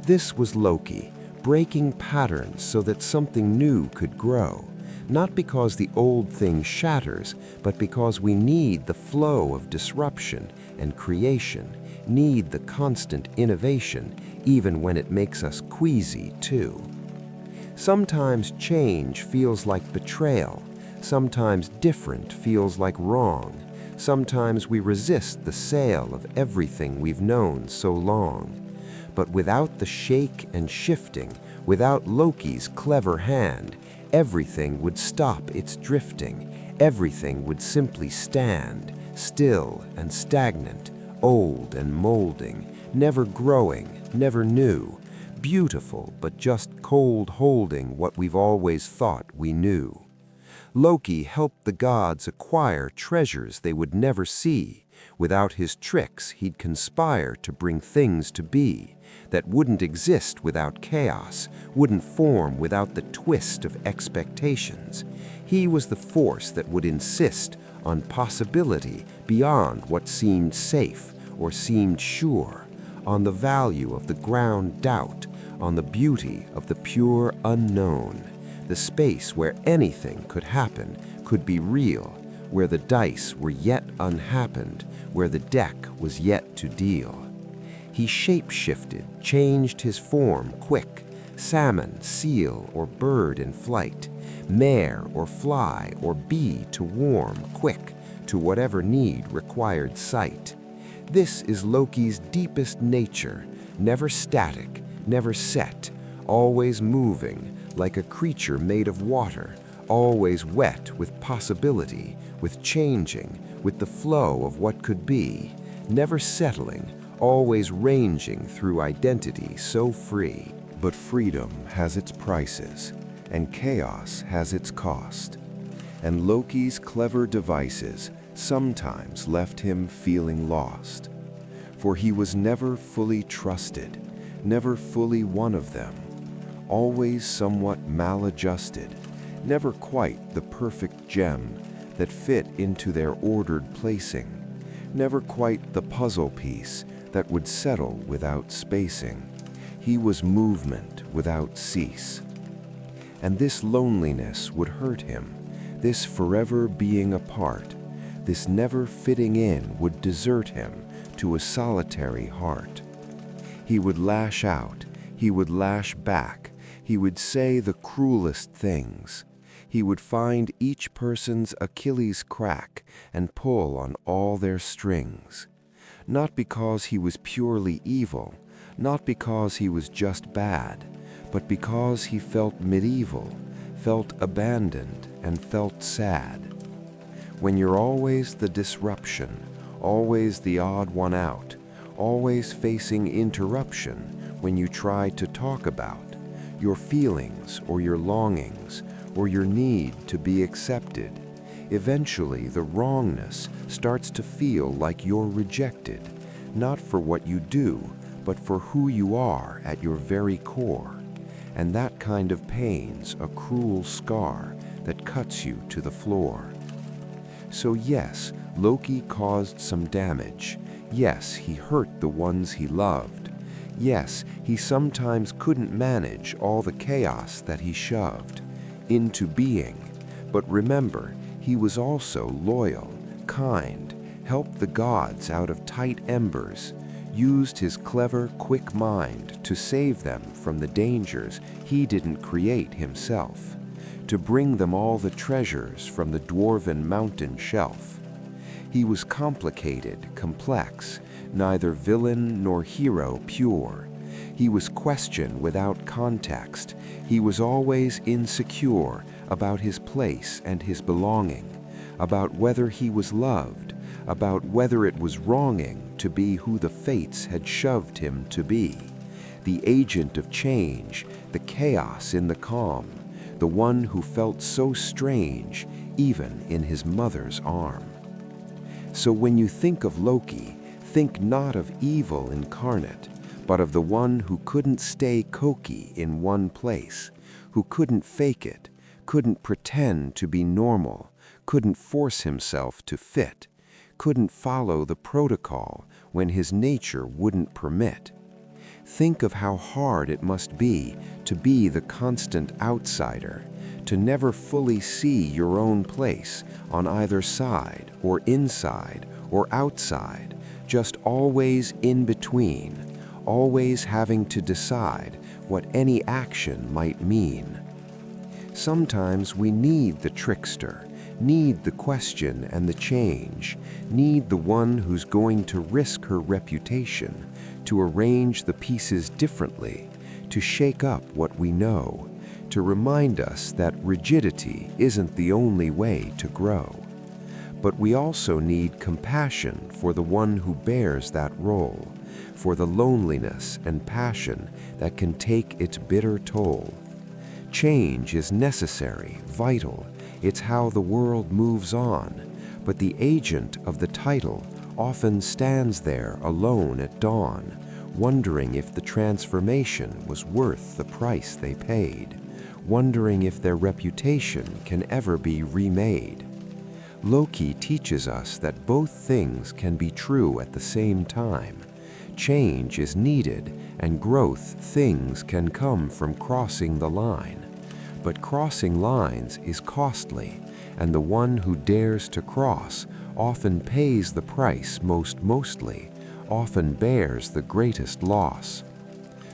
This was Loki, breaking patterns so that something new could grow, not because the old thing shatters, but because we need the flow of disruption and creation, need the constant innovation, even when it makes us queasy too. Sometimes change feels like betrayal, sometimes different feels like wrong, sometimes we resist the sale of everything we've known so long. But without the shake and shifting, without Loki's clever hand, everything would stop its drifting, everything would simply stand, still and stagnant, old and molding, never growing, never new, beautiful but just cold holding what we've always thought we knew. Loki helped the gods acquire treasures they would never see. Without his tricks, he'd conspire to bring things to be that wouldn't exist without chaos, wouldn't form without the twist of expectations. He was the force that would insist on possibility beyond what seemed safe or seemed sure, on the value of the ground doubt, on the beauty of the pure unknown, the space where anything could happen, could be real, where the dice were yet unhappened, where the deck was yet to deal. He shape-shifted, changed his form quick, salmon, seal, or bird in flight, mare or fly or bee to warm quick, to whatever need required sight. This is Loki's deepest nature, never static, never set, always moving, like a creature made of water, always wet with possibility, with changing, with the flow of what could be, never settling, always ranging through identity so free. But freedom has its prices, and chaos has its cost. And Loki's clever devices sometimes left him feeling lost. For he was never fully trusted, never fully one of them, always somewhat maladjusted, never quite the perfect gem that fit into their ordered placing, never quite the puzzle piece that would settle without spacing. He was movement without cease. And this loneliness would hurt him, this forever being apart, this never fitting in would desert him to a solitary heart. He would lash out, he would lash back, he would say the cruelest things. He would find each person's Achilles crack and pull on all their strings. Not because he was purely evil, not because he was just bad, but because he felt medieval, felt abandoned, and felt sad. When you're always the disruption, always the odd one out, always facing interruption when you try to talk about your feelings or your longings or your need to be accepted, eventually the wrongness starts to feel like you're rejected, not for what you do, but for who you are at your very core. And that kind of pain's a cruel scar that cuts you to the floor. So yes, Loki caused some damage. Yes, he hurt the ones he loved. Yes, he sometimes couldn't manage all the chaos that he shoved into being. But remember, he was also loyal, kind, helped the gods out of tight embers, used his clever, quick mind to save them from the dangers he didn't create himself, to bring them all the treasures from the dwarven mountain shelf. He was complicated, complex, neither villain nor hero pure. He was question without context. He was always insecure about his place and his belonging, about whether he was loved, about whether it was wronging to be who the fates had shoved him to be, the agent of change, the chaos in the calm, the one who felt so strange even in his mother's arm. So when you think of Loki, think not of evil incarnate, but of the one who couldn't stay cokey in one place, who couldn't fake it, couldn't pretend to be normal, couldn't force himself to fit, couldn't follow the protocol when his nature wouldn't permit. Think of how hard it must be to be the constant outsider, to never fully see your own place on either side or inside or outside, just always in between, always having to decide what any action might mean. Sometimes we need the trickster, need the question and the change, need the one who's going to risk her reputation, to arrange the pieces differently, to shake up what we know, to remind us that rigidity isn't the only way to grow. But we also need compassion for the one who bears that role, for the loneliness and passion that can take its bitter toll. Change is necessary, vital. It's how the world moves on, but the agent of the title often stands there alone at dawn, wondering if the transformation was worth the price they paid, wondering if their reputation can ever be remade. Loki teaches us that both things can be true at the same time. Change is needed, and growth things can come from crossing the line. But crossing lines is costly, and the one who dares to cross often pays the price mostly, often bears the greatest loss.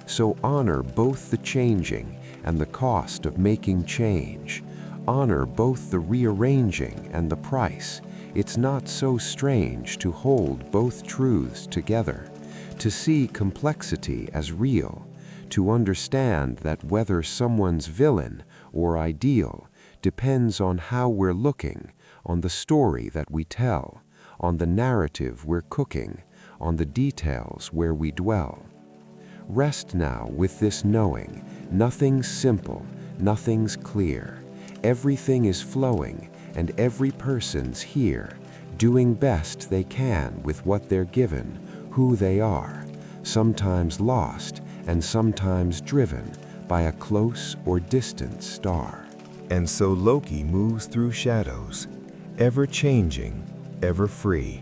So honor both the changing and the cost of making change. Honor both the rearranging and the price. It's not so strange to hold both truths together, to see complexity as real, to understand that whether someone's villain or ideal depends on how we're looking, on the story that we tell, on the narrative we're cooking, on the details where we dwell. Rest now with this knowing, nothing's simple, nothing's clear. Everything is flowing, and every person's here, doing best they can with what they're given, who they are, sometimes lost and sometimes driven by a close or distant star. And so Loki moves through shadows, ever changing, ever free,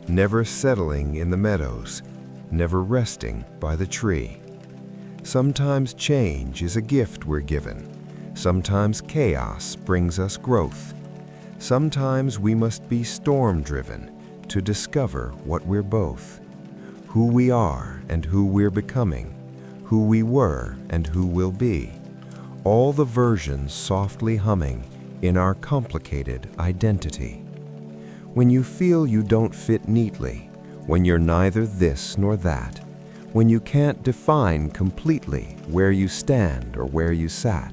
never settling in the meadows, never resting by the tree. Sometimes change is a gift we're given. Sometimes chaos brings us growth. Sometimes we must be storm-driven to discover what we're both, who we are and who we're becoming, who we were and who we'll be, all the versions softly humming in our complicated identity. When you feel you don't fit neatly, when you're neither this nor that, when you can't define completely where you stand or where you sat,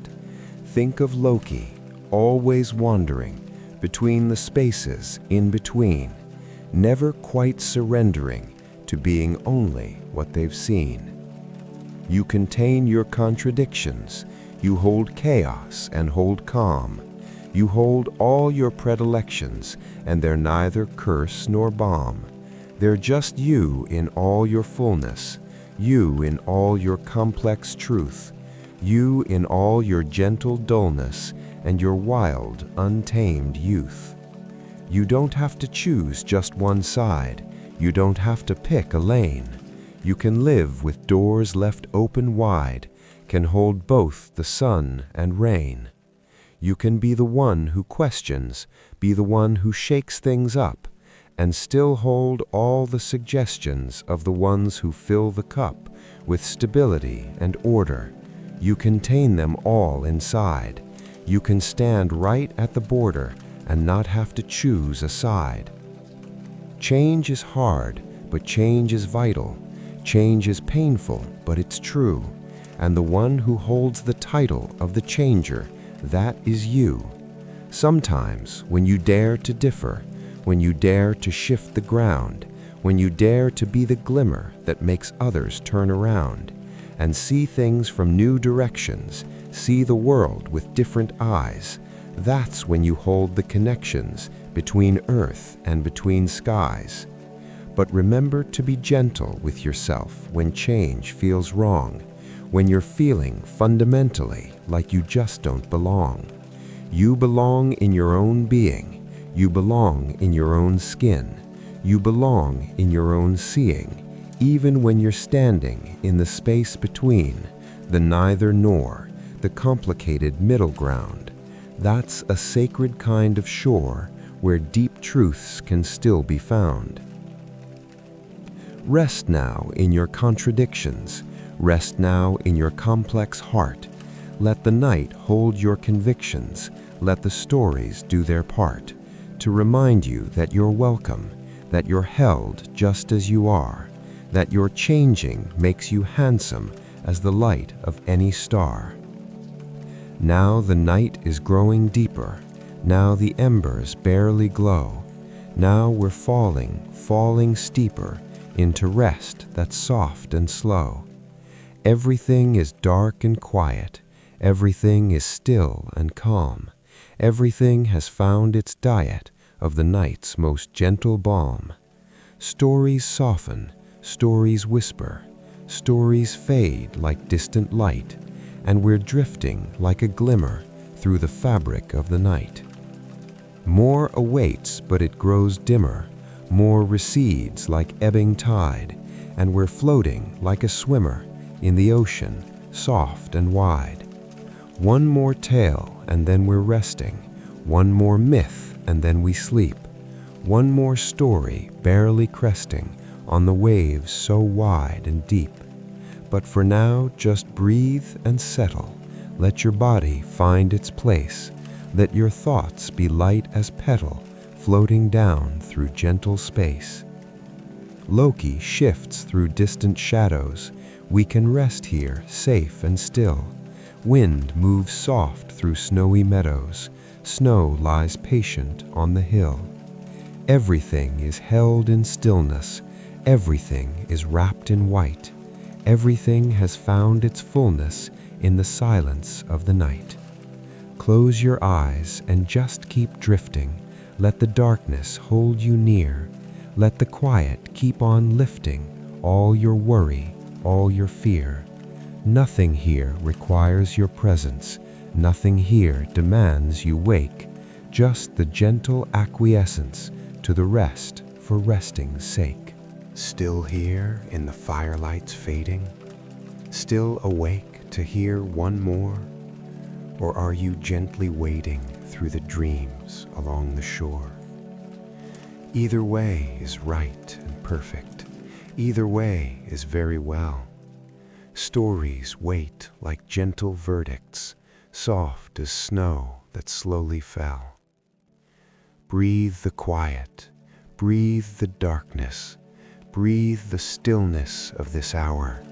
think of Loki, always wandering between the spaces in between, never quite surrendering to being only what they've seen. You contain your contradictions, you hold chaos and hold calm, you hold all your predilections, and they're neither curse nor balm. They're just you in all your fullness, you in all your complex truth, you in all your gentle dullness and your wild, untamed youth. You don't have to choose just one side. You don't have to pick a lane. You can live with doors left open wide, can hold both the sun and rain. You can be the one who questions, be the one who shakes things up, and still hold all the suggestions of the ones who fill the cup with stability and order. You contain them all inside. You can stand right at the border and not have to choose a side. Change is hard, but change is vital. Change is painful, but it's true. And the one who holds the title of the changer, that is you. Sometimes, when you dare to differ, when you dare to shift the ground, when you dare to be the glimmer that makes others turn around, and see things from new directions, see the world with different eyes, that's when you hold the connections between earth and between skies. But remember to be gentle with yourself when change feels wrong, when you're feeling fundamentally like you just don't belong. You belong in your own being. You belong in your own skin. You belong in your own seeing, even when you're standing in the space between the neither nor, the complicated middle ground. That's a sacred kind of shore where deep truths can still be found. Rest now in your contradictions. Rest now in your complex heart. Let the night hold your convictions. Let the stories do their part to remind you that you're welcome, that you're held just as you are, that your changing makes you handsome as the light of any star. Now the night is growing deeper. Now the embers barely glow. Now we're falling steeper into rest that's soft and slow. Everything is dark and quiet. Everything is still and calm. Everything has found its diet of the night's most gentle balm. Stories soften, stories whisper, stories fade like distant light, and we're drifting like a glimmer through the fabric of the night. More awaits, but it grows dimmer. More recedes like ebbing tide, and we're floating like a swimmer in the ocean, soft and wide. One more tale, and then we're resting. One more myth, and then we sleep. One more story, barely cresting on the waves so wide and deep. But for now, just breathe and settle. Let your body find its place. Let your thoughts be light as petal, floating down through gentle space. Loki shifts through distant shadows. We can rest here, safe and still. Wind moves soft through snowy meadows. Snow lies patient on the hill. Everything is held in stillness. Everything is wrapped in white. Everything has found its fullness in the silence of the night. Close your eyes and just keep drifting. Let the darkness hold you near. Let the quiet keep on lifting all your worry, all your fear. Nothing here requires your presence. Nothing here demands you wake. Just the gentle acquiescence to the rest for resting's sake. Still here in the firelight's fading? Still awake to hear one more? Or are you gently wading through the dreams along the shore? Either way is right and perfect. Either way is very well. Stories wait like gentle verdicts, soft as snow that slowly fell. Breathe the quiet, breathe the darkness, breathe the stillness of this hour.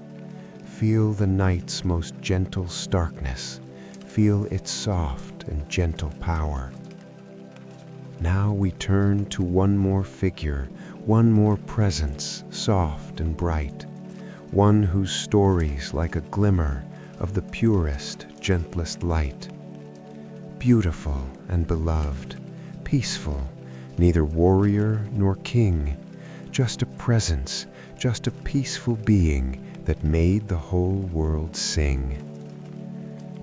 Feel the night's most gentle starkness. Feel its soft and gentle power. Now we turn to one more figure, one more presence, soft and bright, one whose story's like a glimmer of the purest, gentlest light. Beautiful and beloved, peaceful, neither warrior nor king, just a presence, just a peaceful being that made the whole world sing.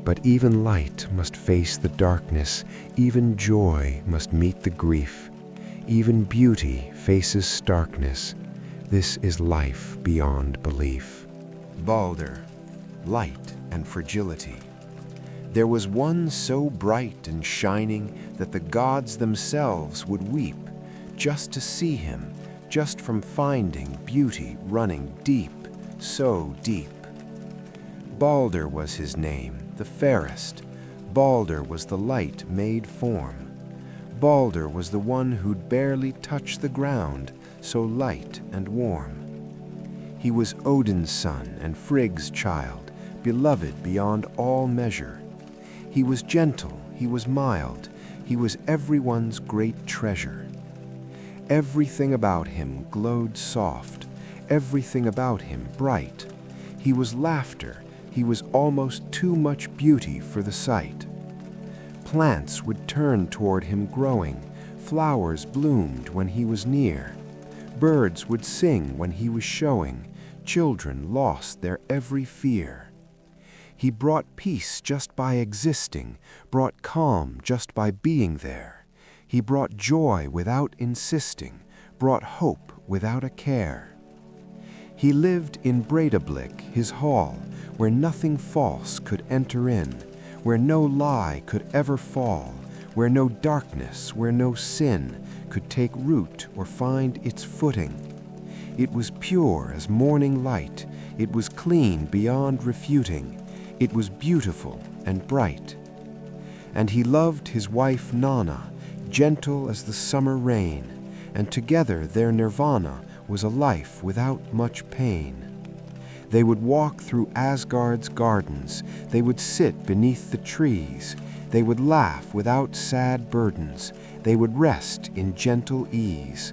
But even light must face the darkness, even joy must meet the grief, even beauty faces starkness. This is life beyond belief. Baldr, light and fragility. There was one so bright and shining that the gods themselves would weep just to see him, just from finding beauty running deep, so deep. Baldr was his name, the fairest. Baldr was the light made form. Baldr was the one who'd barely touched the ground, so light and warm. He was Odin's son and Frigg's child, beloved beyond all measure. He was gentle, he was mild, he was everyone's great treasure. Everything about him glowed soft, everything about him bright. He was laughter, he was almost too much beauty for the sight. Plants would turn toward him growing, flowers bloomed when he was near. Birds would sing when he was showing, children lost their every fear. He brought peace just by existing, brought calm just by being there. He brought joy without insisting, brought hope without a care. He lived in Breidablik, his hall, where nothing false could enter in, where no lie could ever fall, where no darkness, where no sin could take root or find its footing. It was pure as morning light, it was clean beyond refuting, it was beautiful and bright. And he loved his wife Nanna, gentle as the summer rain, and together their nirvana was a life without much pain. They would walk through Asgard's gardens, they would sit beneath the trees, they would laugh without sad burdens, they would rest in gentle ease.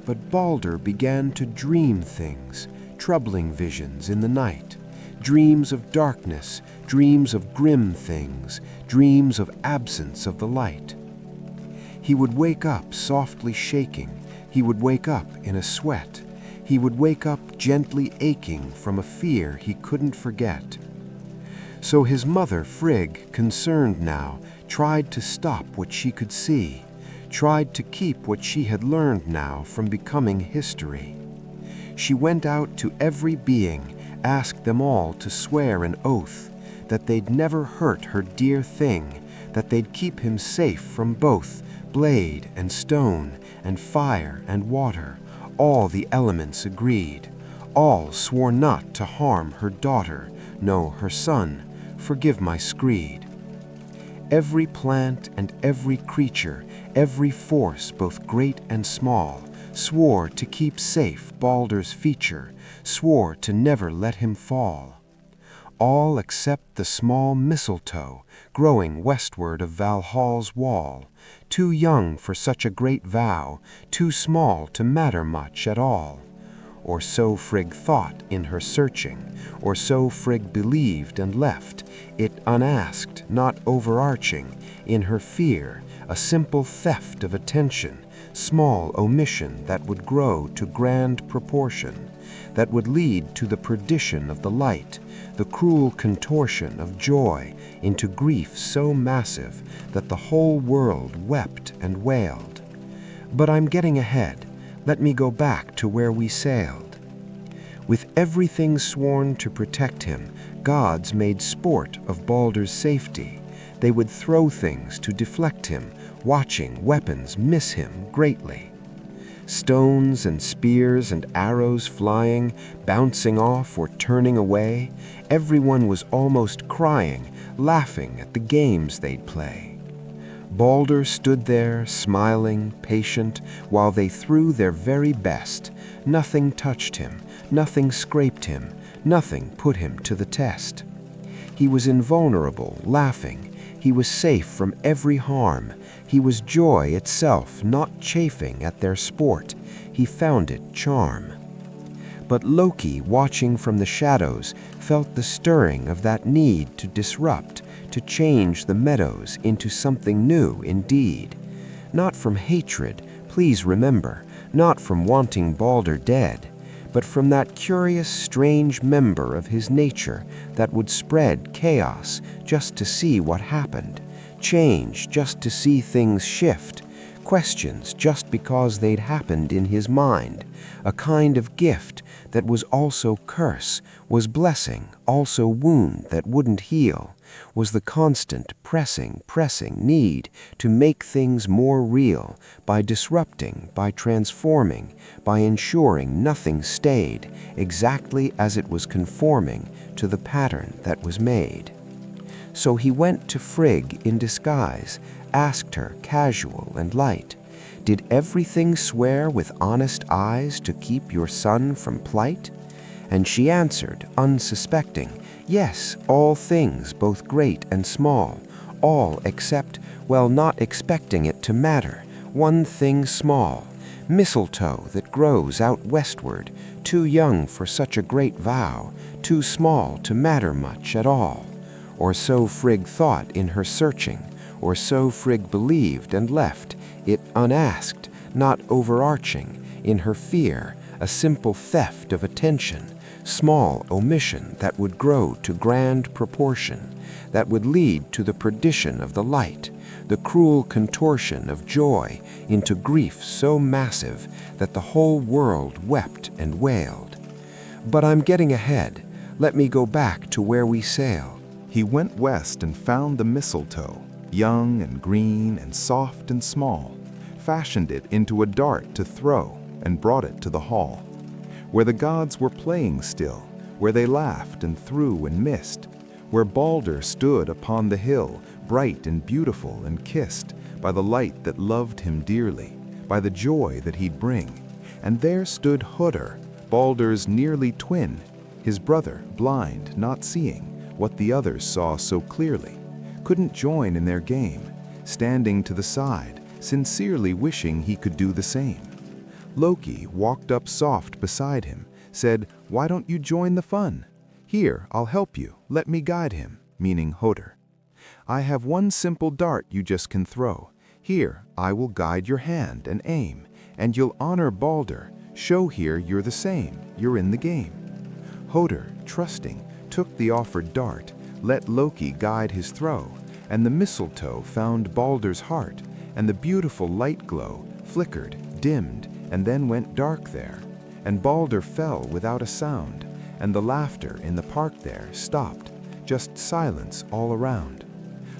But Baldr began to dream things, troubling visions in the night, dreams of darkness, dreams of grim things, dreams of absence of the light. He would wake up softly shaking, he would wake up in a sweat, he would wake up gently aching from a fear he couldn't forget. So his mother, Frigg, concerned now, tried to stop what she could see, tried to keep what she had learned now from becoming history. She went out to every being, asked them all to swear an oath that they'd never hurt her dear thing, that they'd keep him safe from both blade and stone and fire and water. All the elements agreed. All swore not to harm her daughter, no, her son. Forgive my screed. Every plant and every creature, every force both great and small, swore to keep safe Baldr's feature, swore to never let him fall. All except the small mistletoe growing westward of Valhall's wall, too young for such a great vow, too small to matter much at all. Or so Frigg thought in her searching, or so Frigg believed and left it unasked, not overarching, in her fear, a simple theft of attention, small omission that would grow to grand proportion, that would lead to the perdition of the light, the cruel contortion of joy into grief so massive that the whole world wept and wailed. But I'm getting ahead. Let me go back to where we sailed. With everything sworn to protect him, gods made sport of Baldr's safety. They would throw things to deflect him, watching weapons miss him greatly. Stones and spears and arrows flying, bouncing off or turning away, everyone was almost crying, laughing at the games they'd play. Baldr stood there, smiling, patient, while they threw their very best. Nothing touched him, nothing scraped him, nothing put him to the test. He was invulnerable, laughing. He was safe from every harm. He was joy itself, not chafing at their sport. He found it charm. But Loki, watching from the shadows, felt the stirring of that need to disrupt, to change the meadows into something new indeed. Not from hatred, please remember, not from wanting Baldr dead, but from that curious, strange member of his nature that would spread chaos just to see what happened, change just to see things shift, questions just because they'd happened in his mind, a kind of gift that was also curse, was blessing, also wound that wouldn't heal, was the constant pressing need to make things more real by disrupting, by transforming, by ensuring nothing stayed exactly as it was conforming to the pattern that was made. So he went to Frigg in disguise, asked her casual and light, "Did everything swear with honest eyes to keep your son from plight?" And she answered, unsuspecting, "Yes, all things, both great and small, all except, well, not expecting it to matter, one thing small, mistletoe that grows out westward, too young for such a great vow, too small to matter much at all." Or so Frigg thought in her searching, or so Frigg believed and left it unasked, not overarching, in her fear, a simple theft of attention, small omission that would grow to grand proportion, that would lead to the perdition of the light, the cruel contortion of joy into grief so massive that the whole world wept and wailed. But I'm getting ahead. Let me go back to where we sail. He went west and found the mistletoe, young and green and soft and small, fashioned it into a dart to throw, and brought it to the hall, where the gods were playing still, where they laughed and threw and missed, where Baldr stood upon the hill, bright and beautiful and kissed by the light that loved him dearly, by the joy that he'd bring. And there stood Hodr, Baldr's nearly twin, his brother, blind, not seeing what the others saw so clearly, couldn't join in their game, standing to the side, sincerely wishing he could do the same. Loki walked up soft beside him, said, "Why don't you join the fun? Here, I'll help you, let me guide him," meaning Hodr. "I have one simple dart you just can throw. Here, I will guide your hand and aim, and you'll honor Baldr, show here you're the same, you're in the game." Hodr, trusting, took the offered dart, let Loki guide his throw, and the mistletoe found Baldr's heart, and the beautiful light glow flickered, dimmed, and then went dark there, and Baldr fell without a sound, and the laughter in the park there stopped, just silence all around.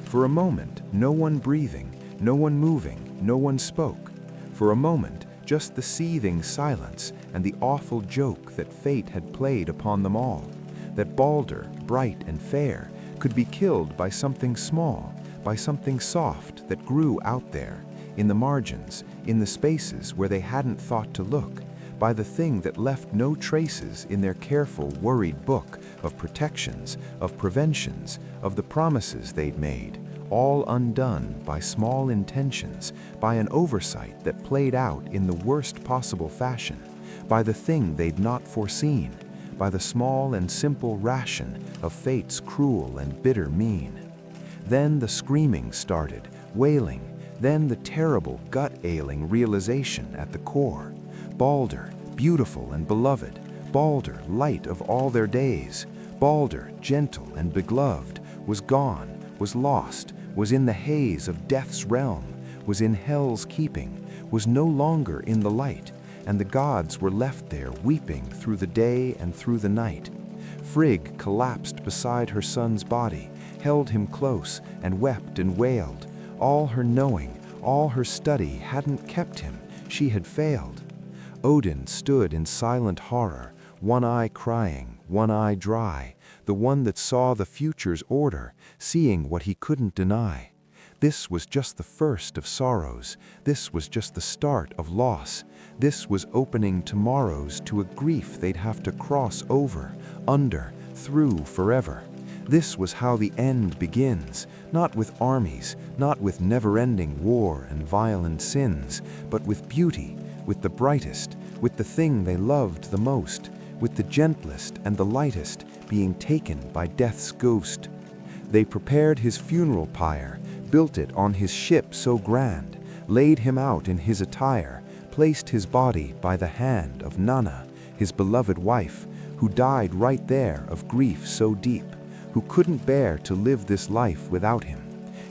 For a moment, no one breathing, no one moving, no one spoke. For a moment, just the seething silence and the awful joke that fate had played upon them all, that Baldr, bright and fair, could be killed by something small, by something soft that grew out there, in the margins, in the spaces where they hadn't thought to look, by the thing that left no traces in their careful, worried book of protections, of preventions, of the promises they'd made, all undone by small intentions, by an oversight that played out in the worst possible fashion, by the thing they'd not foreseen, by the small and simple ration of fate's cruel and bitter mien. Then the screaming started, wailing, then the terrible, gut-ailing realization at the core. Baldr, beautiful and beloved, Baldr, light of all their days, Baldr, gentle and beloved, was gone, was lost, was in the haze of death's realm, was in hell's keeping, was no longer in the light, and the gods were left there weeping through the day and through the night. Frigg collapsed beside her son's body, held him close, and wept and wailed. All her knowing, all her study hadn't kept him, she had failed. Odin stood in silent horror, one eye crying, one eye dry, the one that saw the future's order, seeing what he couldn't deny. This was just the first of sorrows, this was just the start of loss, this was opening tomorrows to a grief they'd have to cross over, under, through forever. This was how the end begins, not with armies, not with never-ending war and violent sins, but with beauty, with the brightest, with the thing they loved the most, with the gentlest and the lightest being taken by death's ghost. They prepared his funeral pyre, built it on his ship so grand, laid him out in his attire, placed his body by the hand of Nanna, his beloved wife, who died right there of grief so deep, who couldn't bear to live this life without him.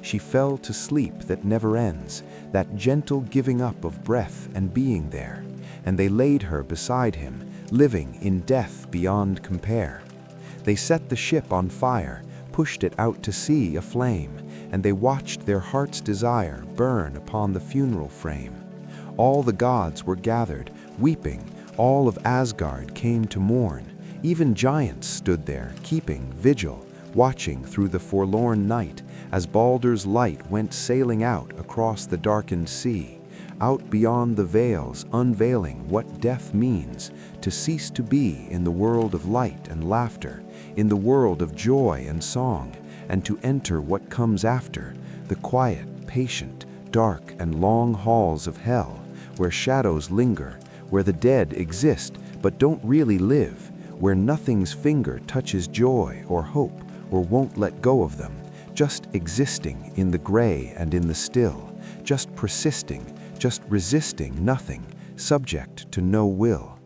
She fell to sleep that never ends, that gentle giving up of breath and being there, and they laid her beside him, living in death beyond compare. They set the ship on fire, pushed it out to sea aflame, and they watched their heart's desire burn upon the funeral frame. All the gods were gathered, weeping, all of Asgard came to mourn, even giants stood there, keeping vigil, watching through the forlorn night, as Baldr's light went sailing out across the darkened sea, out beyond the veils, unveiling what death means, to cease to be in the world of light and laughter, in the world of joy and song, and to enter what comes after, the quiet, patient, dark and long halls of hell, where shadows linger, where the dead exist but don't really live, where nothing's finger touches joy or hope or won't let go of them, just existing in the gray and in the still, just persisting, just resisting nothing, subject to no will.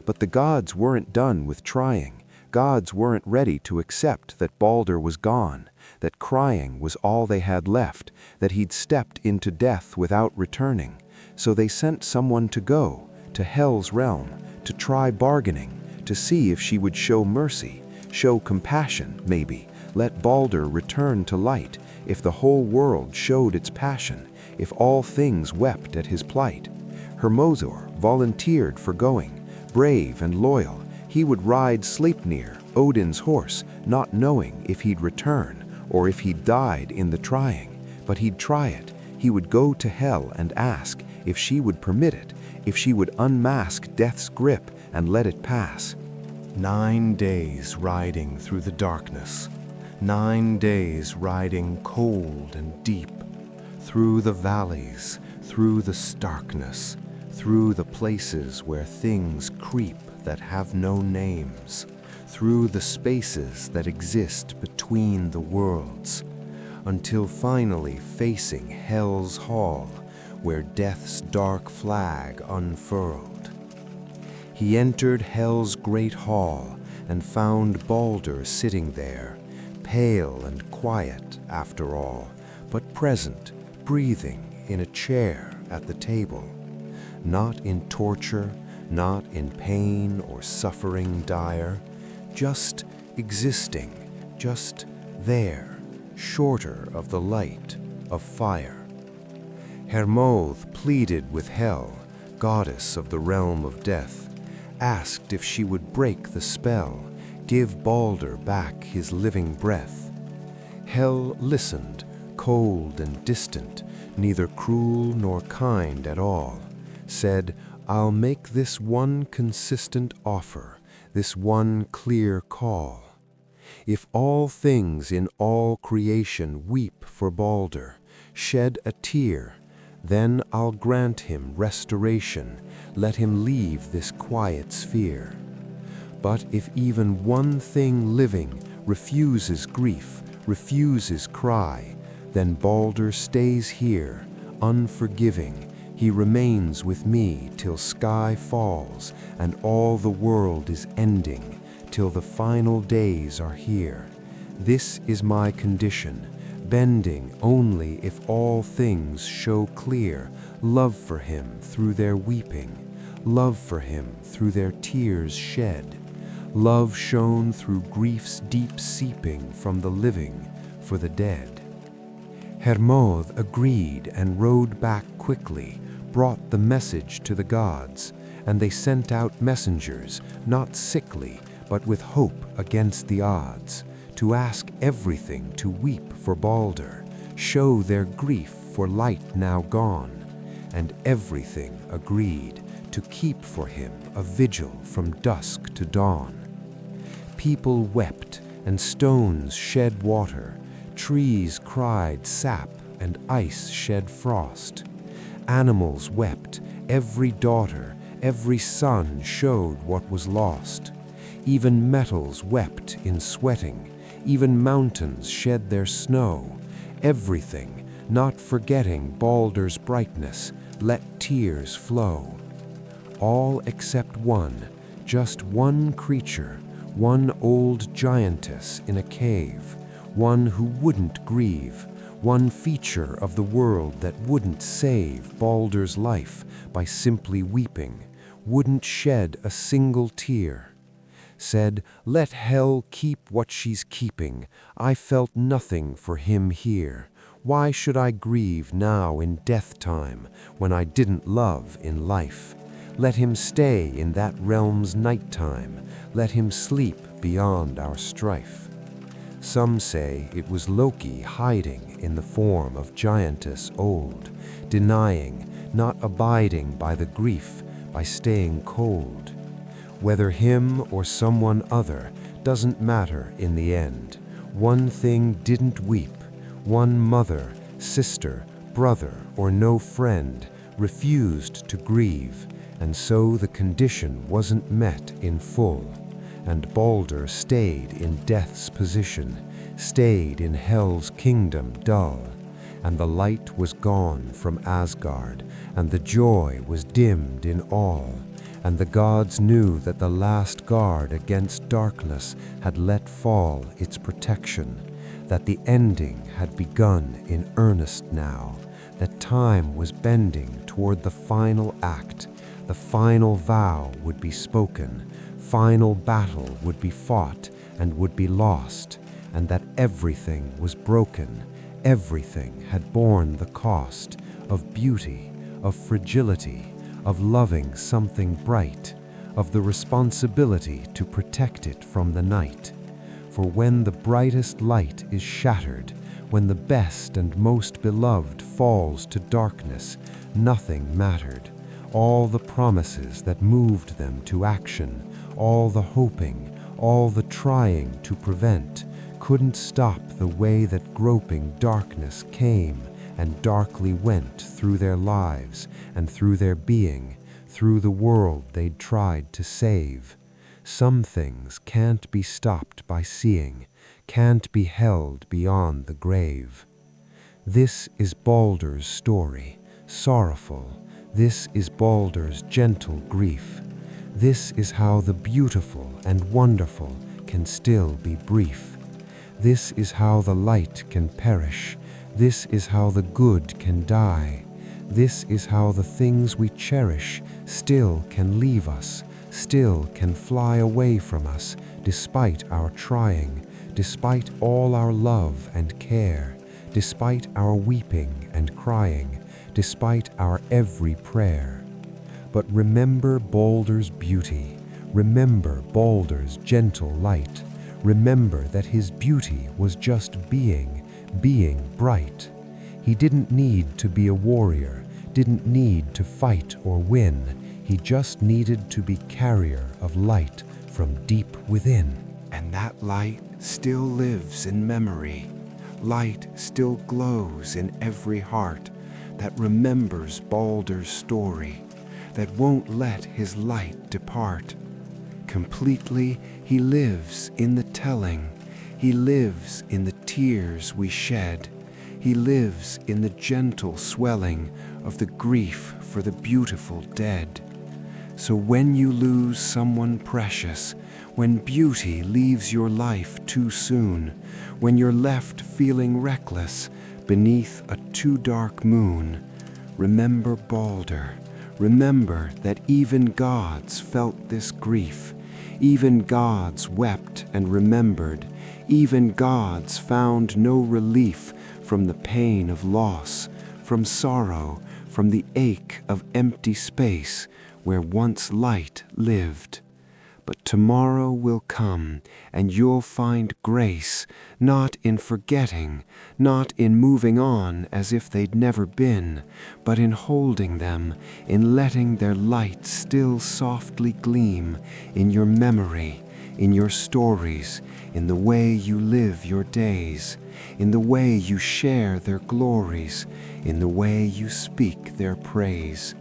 But the gods weren't done with trying. Gods weren't ready to accept that Baldr was gone, that crying was all they had left, that he'd stepped into death without returning. So they sent someone to go to Hell's realm, to try bargaining, to see if she would show mercy, show compassion, maybe, let Baldr return to light, if the whole world showed its passion, if all things wept at his plight. Hermodr volunteered for going, brave and loyal. He would ride Sleipnir, Odin's horse, not knowing if he'd return or if he'd died in the trying. But he'd try it. He would go to Hel and ask if she would permit it, if she would unmask death's grip and let it pass. 9 days riding through the darkness, 9 days riding cold and deep, through the valleys, through the starkness, through the places where things creep that have no names, through the spaces that exist between the worlds, until finally facing Hel's hall, where death's dark flag unfurled. He entered Hel's great hall and found Baldr sitting there, pale and quiet after all, but present, breathing in a chair at the table, not in torture, not in pain or suffering dire, just existing, just there, shorter of the light of fire. Hermod pleaded with Hel, goddess of the realm of death, asked if she would break the spell, give Baldr back his living breath. Hel listened, cold and distant, neither cruel nor kind at all, said, "I'll make this one consistent offer, this one clear call. If all things in all creation weep for Baldr, shed a tear, then I'll grant him restoration, let him leave this quiet sphere. But if even one thing living refuses grief, refuses cry, then Baldr stays here, unforgiving. He remains with me till sky falls and all the world is ending, till the final days are here. This is my condition, bending only if all things show clear love for him through their weeping, love for him through their tears shed, love shown through grief's deep seeping from the living for the dead." Hermod agreed and rode back quickly, brought the message to the gods, and they sent out messengers, not sickly, but with hope against the odds, to ask everything to weep for Baldr, show their grief for light now gone, and everything agreed to keep for him a vigil from dusk to dawn. People wept, and stones shed water, trees cried sap, and ice shed frost. Animals wept, every daughter, every son showed what was lost. Even metals wept in sweating, even mountains shed their snow. Everything, not forgetting Baldr's brightness, let tears flow. All except one, just one creature, one old giantess in a cave, one who wouldn't grieve, one feature of the world that wouldn't save Baldr's life by simply weeping, wouldn't shed a single tear. Said, "Let Hel keep what she's keeping. I felt nothing for him here. Why should I grieve now in death time when I didn't love in life? Let him stay in that realm's nighttime. Let him sleep beyond our strife." Some say it was Loki hiding in the form of giantess old, denying, not abiding by the grief, by staying cold. Whether him or someone other doesn't matter in the end. One thing didn't weep, one mother, sister, brother, or no friend refused to grieve, and so the condition wasn't met in full. And Baldr stayed in death's position, stayed in Hel's kingdom dull, and the light was gone from Asgard, and the joy was dimmed in all, and the gods knew that the last guard against darkness had let fall its protection, that the ending had begun in earnest now, that time was bending toward the final act, the final vow would be spoken, final battle would be fought and would be lost, and that everything was broken, everything had borne the cost of beauty, of fragility, of loving something bright, of the responsibility to protect it from the night. For when the brightest light is shattered, when the best and most beloved falls to darkness, nothing mattered. All the promises that moved them to action, all the hoping, all the trying to prevent, couldn't stop the way that groping darkness came and darkly went through their lives and through their being, through the world they'd tried to save. Some things can't be stopped by seeing, can't be held beyond the grave. This is Baldr's story, sorrowful. This is Baldr's gentle grief. This is how the beautiful and wonderful can still be brief. This is how the light can perish. This is how the good can die. This is how the things we cherish still can leave us, still can fly away from us, despite our trying, despite all our love and care, despite our weeping and crying, despite our every prayer. But remember Baldr's beauty, remember Baldr's gentle light, remember that his beauty was just being bright. He didn't need to be a warrior, didn't need to fight or win. He just needed to be carrier of light from deep within. And that light still lives in memory. Light still glows in every heart that remembers Baldr's story, that won't let his light depart. Completely, he lives in the telling. He lives in the tears we shed. He lives in the gentle swelling of the grief for the beautiful dead. So when you lose someone precious, when beauty leaves your life too soon, when you're left feeling reckless beneath a too dark moon, remember Baldr. Remember that even gods felt this grief. Even gods wept and remembered. Even gods found no relief from the pain of loss, from sorrow, from the ache of empty space where once light lived. But tomorrow will come, and you'll find grace, not in forgetting, not in moving on as if they'd never been, but in holding them, in letting their light still softly gleam in your memory, in your stories, in the way you live your days, in the way you share their glories, in the way you speak their praise.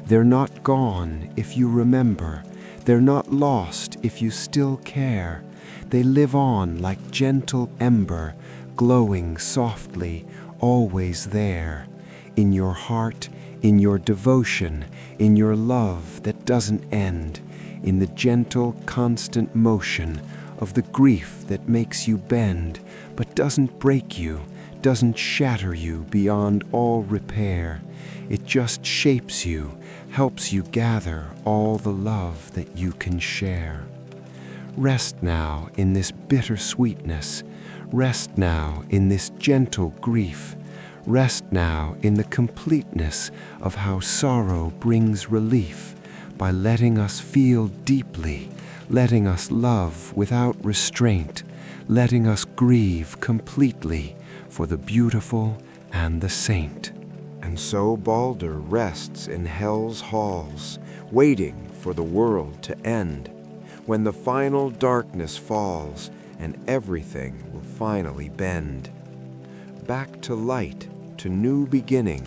They're not gone if you remember. They're not lost if you still care. They live on like gentle ember, glowing softly, always there. In your heart, in your devotion, in your love that doesn't end, in the gentle, constant motion of the grief that makes you bend, but doesn't break you, doesn't shatter you beyond all repair. It just shapes you, helps you gather all the love that you can share. Rest now in this bitter sweetness. Rest now in this gentle grief. Rest now in the completeness of how sorrow brings relief by letting us feel deeply, letting us love without restraint, letting us grieve completely for the beautiful and the saint. And so Baldr rests in Hell's halls, waiting for the world to end, when the final darkness falls and everything will finally bend. Back to light, to new beginning,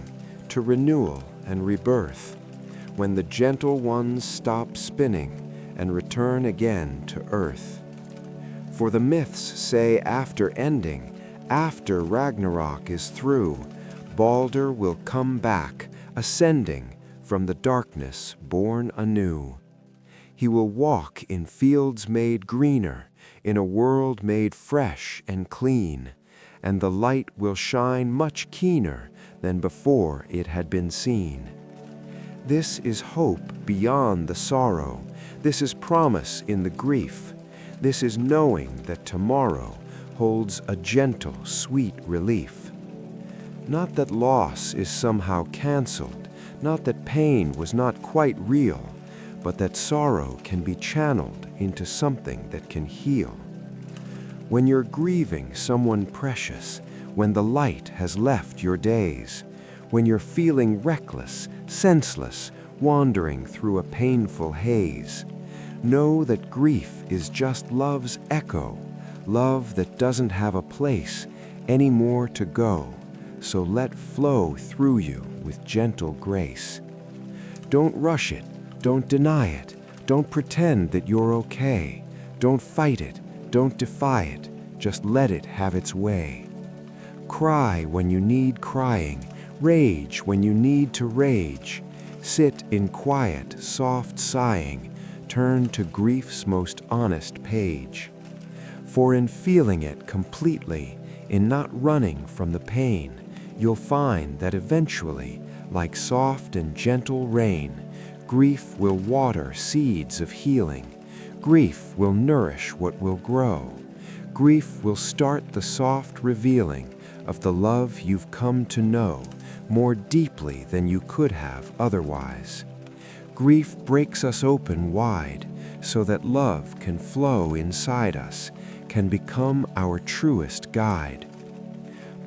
to renewal and rebirth, when the gentle ones stop spinning and return again to earth. For the myths say after ending, after Ragnarok is through, Baldr will come back, ascending from the darkness born anew. He will walk in fields made greener, in a world made fresh and clean, and the light will shine much keener than before it had been seen. This is hope beyond the sorrow. This is promise in the grief. This is knowing that tomorrow holds a gentle, sweet relief. Not that loss is somehow canceled, not that pain was not quite real, but that sorrow can be channeled into something that can heal. When you're grieving someone precious, when the light has left your days, when you're feeling reckless, senseless, wandering through a painful haze, know that grief is just love's echo, love that doesn't have a place anymore to go, so let flow through you with gentle grace. Don't rush it, don't deny it, don't pretend that you're okay, don't fight it, don't defy it, just let it have its way. Cry when you need crying, rage when you need to rage, sit in quiet, soft sighing, turn to grief's most honest page. For in feeling it completely, in not running from the pain, you'll find that eventually, like soft and gentle rain, grief will water seeds of healing. Grief will nourish what will grow. Grief will start the soft revealing of the love you've come to know more deeply than you could have otherwise. Grief breaks us open wide so that love can flow inside us, can become our truest guide.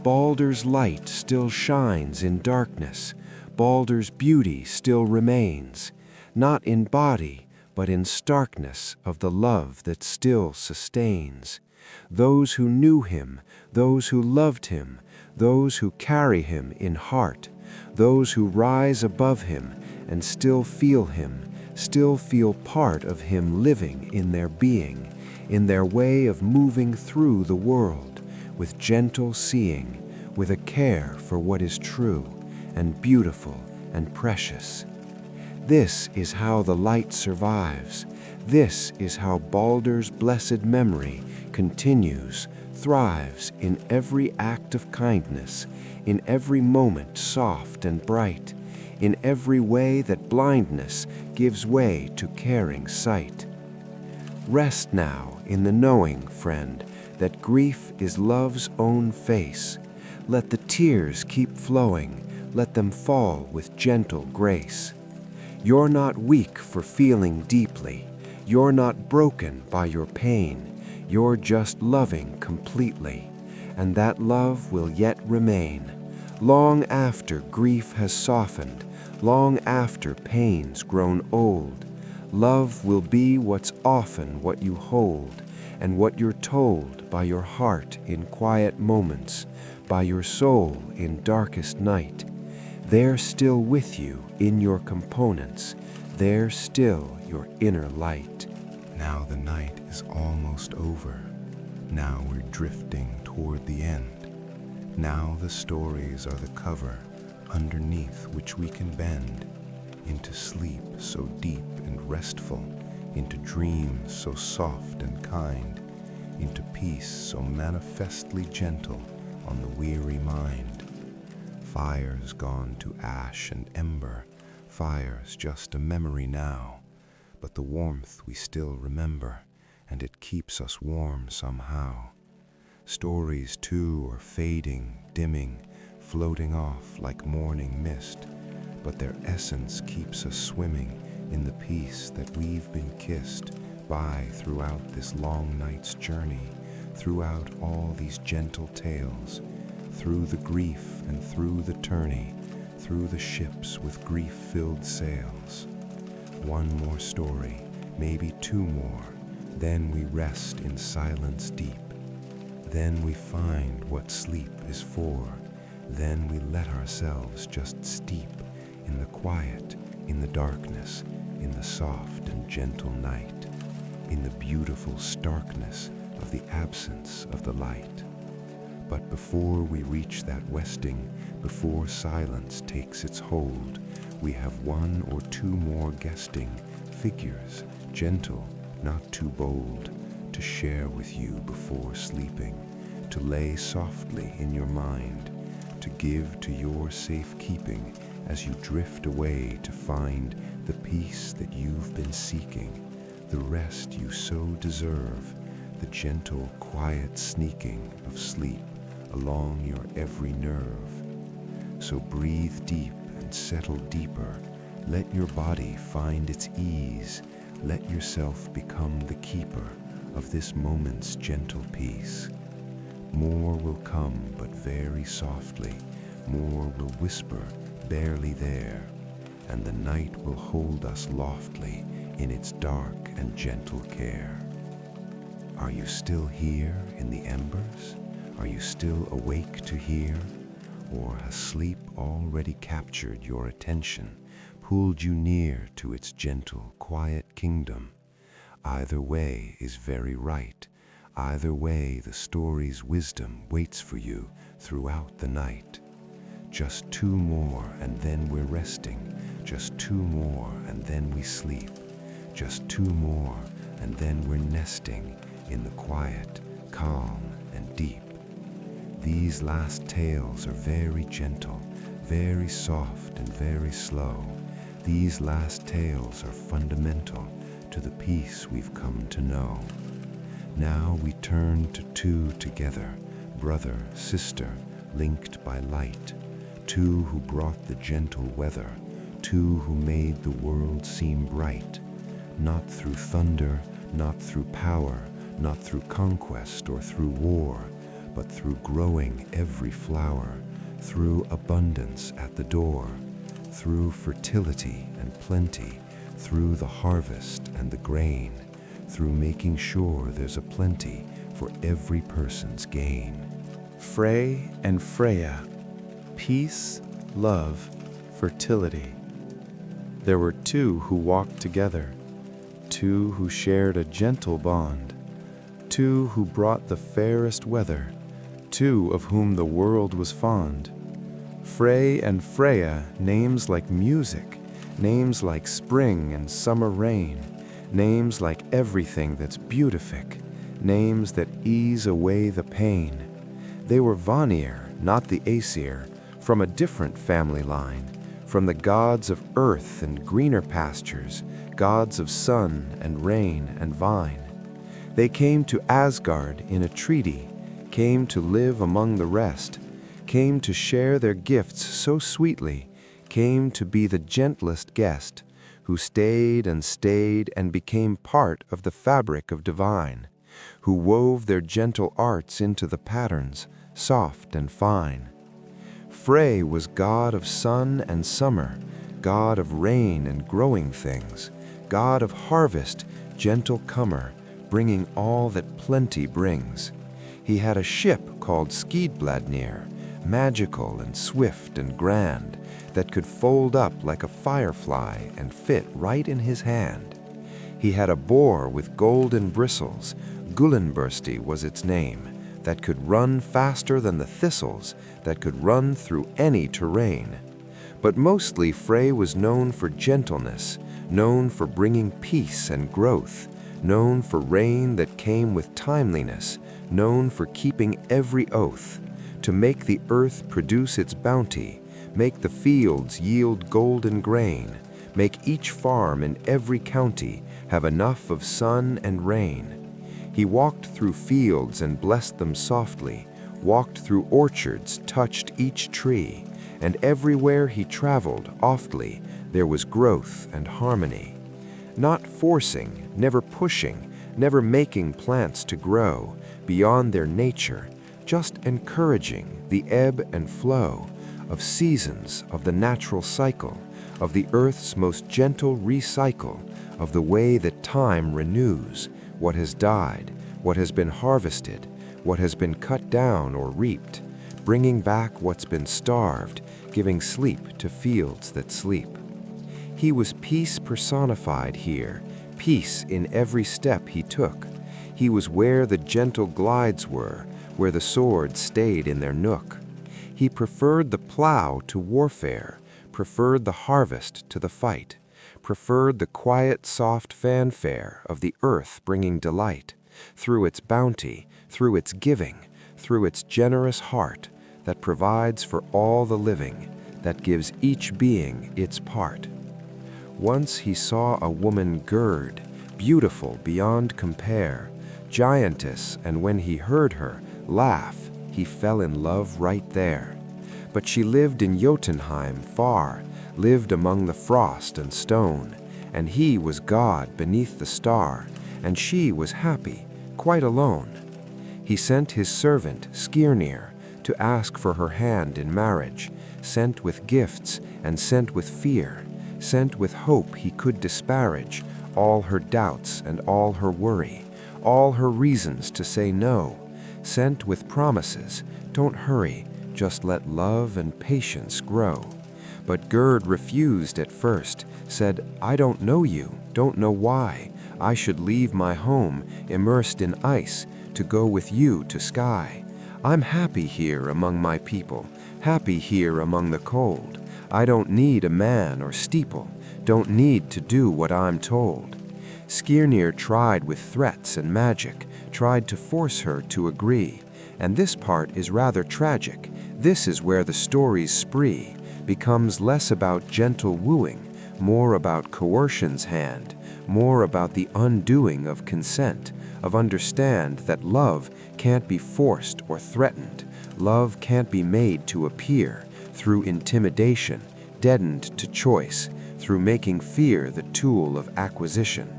Baldr's light still shines in darkness. Baldr's beauty still remains, not in body, but in starkness of the love that still sustains. Those who knew him, those who loved him, those who carry him in heart, those who rise above him and still feel him, still feel part of him living in their being, in their way of moving through the world, with gentle seeing, with a care for what is true and beautiful and precious. This is how the light survives. This is how Baldr's blessed memory continues, thrives in every act of kindness, in every moment soft and bright, in every way that blindness gives way to caring sight. Rest now in the knowing, friend, that grief is love's own face. Let the tears keep flowing, let them fall with gentle grace. You're not weak for feeling deeply. You're not broken by your pain. You're just loving completely, and that love will yet remain. Long after grief has softened, long after pain's grown old, love will be what's often what you hold, and what you're told by your heart in quiet moments, by your soul in darkest night. They're still with you in your components. They're still your inner light. Now the night is almost over. Now we're drifting toward the end. Now the stories are the cover, underneath which we can bend into sleep so deep and restful, into dreams so soft and kind, into peace so manifestly gentle on the weary mind. Fire's gone to ash and ember, fire's just a memory now, but the warmth we still remember, and it keeps us warm somehow. Stories too are fading, dimming, floating off like morning mist, but their essence keeps us swimming in the peace that we've been kissed by throughout this long night's journey, throughout all these gentle tales, through the grief and through the tourney, through the ships with grief-filled sails. One more story, maybe two more, then we rest in silence deep. Then we find what sleep is for. Then we let ourselves just steep in the quiet, in the darkness, in the soft and gentle night, in the beautiful starkness of the absence of the light. But before we reach that westing, before silence takes its hold, we have one or two more guesting figures, gentle, not too bold, to share with you before sleeping, to lay softly in your mind, to give to your safekeeping as you drift away to find the peace that you've been seeking, the rest you so deserve, the gentle, quiet sneaking of sleep along your every nerve. So breathe deep and settle deeper. Let your body find its ease. Let yourself become the keeper of this moment's gentle peace. More will come, but very softly. More will whisper, barely there. And the night will hold us loftly in its dark and gentle care. Are you still here in the embers? Are you still awake to hear? Or has sleep already captured your attention, pulled you near to its gentle, quiet kingdom? Either way is very right. Either way, the story's wisdom waits for you throughout the night. Just 2 more and then we're resting. Just 2 more and then we sleep. Just 2 more and then we're nesting in the quiet, calm, and deep. These last tales are very gentle, very soft and very slow. These last tales are fundamental to the peace we've come to know. Now we turn to 2 together, brother, sister, linked by light. 2 who brought the gentle weather, 2 who made the world seem bright. Not through thunder, not through power, not through conquest or through war, but through growing every flower, through abundance at the door, through fertility and plenty, through the harvest and the grain, through making sure there's a plenty for every person's gain. Frey and Freya, peace, love, fertility. There were 2 who walked together, 2 who shared a gentle bond, 2 who brought the fairest weather, 2 of whom the world was fond. Frey and Freya, names like music, names like spring and summer rain, names like everything that's beautific, names that ease away the pain. They were Vanir, not the Aesir, from a different family line, from the gods of earth and greener pastures, gods of sun and rain and vine. They came to Asgard in a treaty, came to live among the rest, came to share their gifts so sweetly, came to be the gentlest guest, who stayed and became part of the fabric of divine, who wove their gentle arts into the patterns, soft and fine. Frey was god of sun and summer, god of rain and growing things, god of harvest, gentle comer, bringing all that plenty brings. He had a ship called Skidbladnir, magical and swift and grand, that could fold up like a firefly and fit right in his hand. He had a boar with golden bristles, Gullinbursti was its name, that could run faster than the thistles, that could run through any terrain. But mostly Frey was known for gentleness, known for bringing peace and growth, known for rain that came with timeliness, known for keeping every oath, to make the earth produce its bounty, make the fields yield golden grain, make each farm in every county have enough of sun and rain. He walked through fields and blessed them softly, walked through orchards, touched each tree, and everywhere he traveled, oftly, there was growth and harmony. Not forcing, never pushing, never making plants to grow beyond their nature, just encouraging the ebb and flow of seasons, of the natural cycle, of the earth's most gentle recycle, of the way that time renews what has died, what has been harvested, what has been cut down or reaped, bringing back what's been starved, giving sleep to fields that sleep. He was peace personified here, peace in every step he took. He was where the gentle glides were, where the swords stayed in their nook. He preferred the plow to warfare, preferred the harvest to the fight, preferred the quiet, soft fanfare of the earth bringing delight, through its bounty, through its giving, through its generous heart that provides for all the living, that gives each being its part. Once he saw a woman gird, beautiful beyond compare, giantess, and when he heard her laugh, he fell in love right there. But she lived in Jotunheim far, lived among the frost and stone, and he was God beneath the star, and she was happy, quite alone. He sent his servant Skirnir to ask for her hand in marriage, sent with gifts and sent with fear, sent with hope he could disparage all her doubts and all her worry, all her reasons to say no, sent with promises, don't hurry, just let love and patience grow. But Gerd refused at first, said, I don't know you, don't know why I should leave my home immersed in ice to go with you to sky. I'm happy here among my people, happy here among the cold. I don't need a man or steeple, don't need to do what I'm told. Skirnir tried with threats and magic, tried to force her to agree. And this part is rather tragic. This is where the story's spree becomes less about gentle wooing, more about coercion's hand, more about the undoing of consent, of understand that love can't be forced or threatened. Love can't be made to appear through intimidation, deadened to choice, through making fear the tool of acquisition.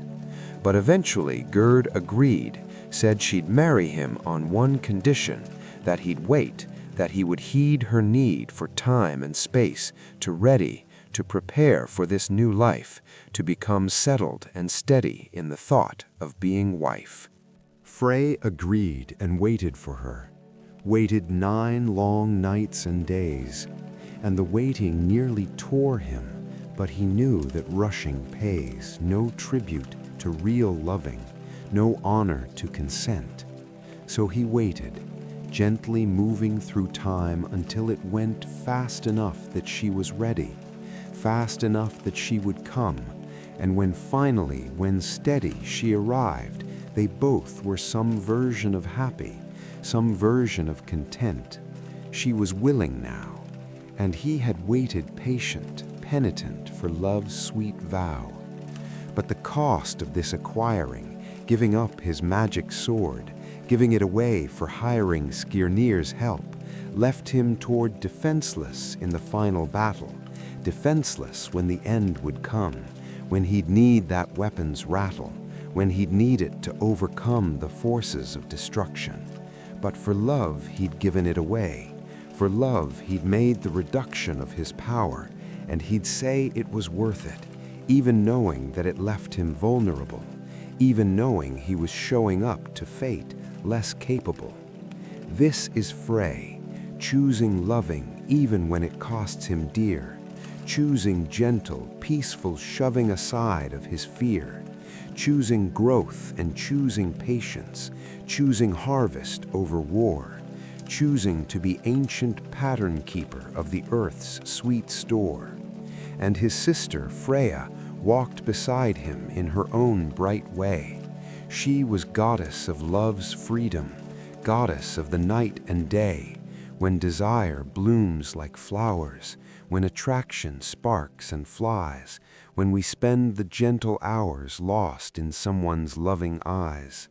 But eventually Gerd agreed, said she'd marry him on one condition, that he'd wait, that he would heed her need for time and space to ready, to prepare for this new life, to become settled and steady in the thought of being wife. Frey agreed and waited for her, waited 9 long nights and days, and the waiting nearly tore him, but he knew that rushing pays no tribute to real loving, no honor to consent. So he waited, gently moving through time until it went fast enough that she was ready, fast enough that she would come, and when finally, when steady, she arrived, they both were some version of happy, some version of content. She was willing now, and he had waited patient, penitent for love's sweet vow. But the cost of this acquiring, giving up his magic sword, giving it away for hiring Skirnir's help, left him toward defenseless in the final battle, defenseless when the end would come, when he'd need that weapon's rattle, when he'd need it to overcome the forces of destruction. But for love he'd given it away, for love he'd made the reduction of his power, and he'd say it was worth it, even knowing that it left him vulnerable, even knowing he was showing up to fate less capable. This is Frey, choosing loving even when it costs him dear, choosing gentle, peaceful shoving aside of his fear, choosing growth and choosing patience, choosing harvest over war, choosing to be ancient pattern keeper of the earth's sweet store. And his sister, Freya, walked beside him in her own bright way. She was goddess of love's freedom, goddess of the night and day, when desire blooms like flowers, when attraction sparks and flies, when we spend the gentle hours lost in someone's loving eyes.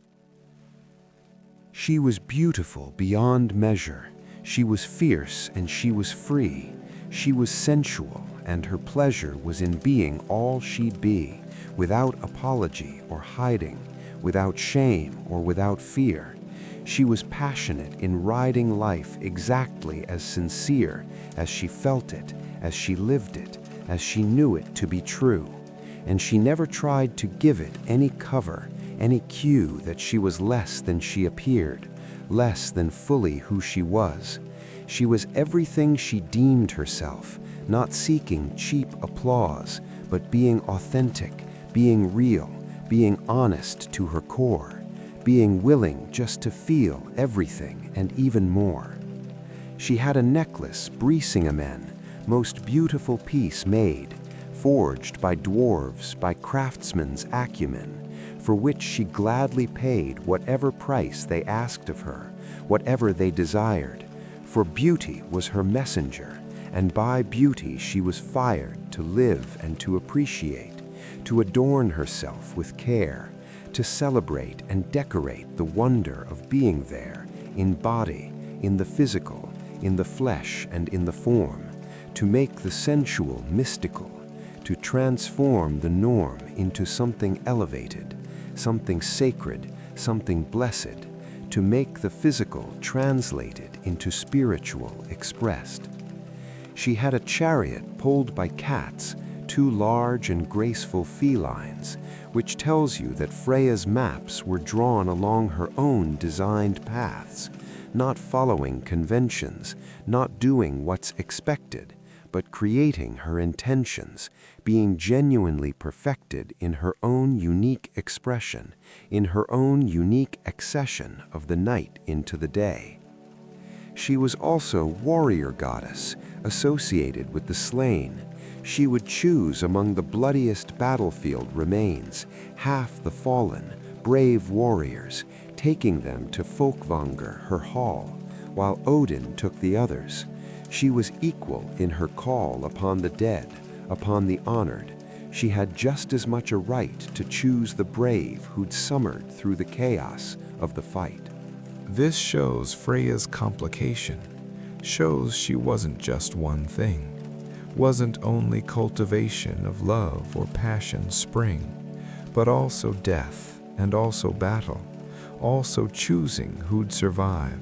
She was beautiful beyond measure, she was fierce and she was free, she was sensual, and her pleasure was in being all she'd be, without apology or hiding, without shame or without fear. She was passionate in riding life exactly as sincere as she felt it, as she lived it, as she knew it to be true. And she never tried to give it any cover, any cue that she was less than she appeared, less than fully who she was. She was everything she deemed herself, not seeking cheap applause, but being authentic, being real, being honest to her core, being willing just to feel everything and even more. She had a necklace Brisingamen, most beautiful piece made, forged by dwarves, by craftsmen's acumen, for which she gladly paid whatever price they asked of her, whatever they desired, for beauty was her messenger, and by beauty she was fired to live and to appreciate, to adorn herself with care, to celebrate and decorate the wonder of being there, in body, in the physical, in the flesh and in the form, to make the sensual mystical, to transform the norm into something elevated, something sacred, something blessed, to make the physical translated into spiritual expressed. She had a chariot pulled by cats, two large and graceful felines, which tells you that Freya's maps were drawn along her own designed paths, not following conventions, not doing what's expected, but creating her intentions, being genuinely perfected in her own unique expression, in her own unique accession of the night into the day. She was also warrior goddess, associated with the slain. She would choose among the bloodiest battlefield remains, half the fallen, brave warriors, taking them to Folkvanger, her hall, while Odin took the others. She was equal in her call upon the dead, upon the honored. She had just as much a right to choose the brave who'd summered through the chaos of the fight. This shows Freya's complication, shows she wasn't just one thing, wasn't only cultivation of love or passion spring, but also death and also battle, also choosing who'd survive.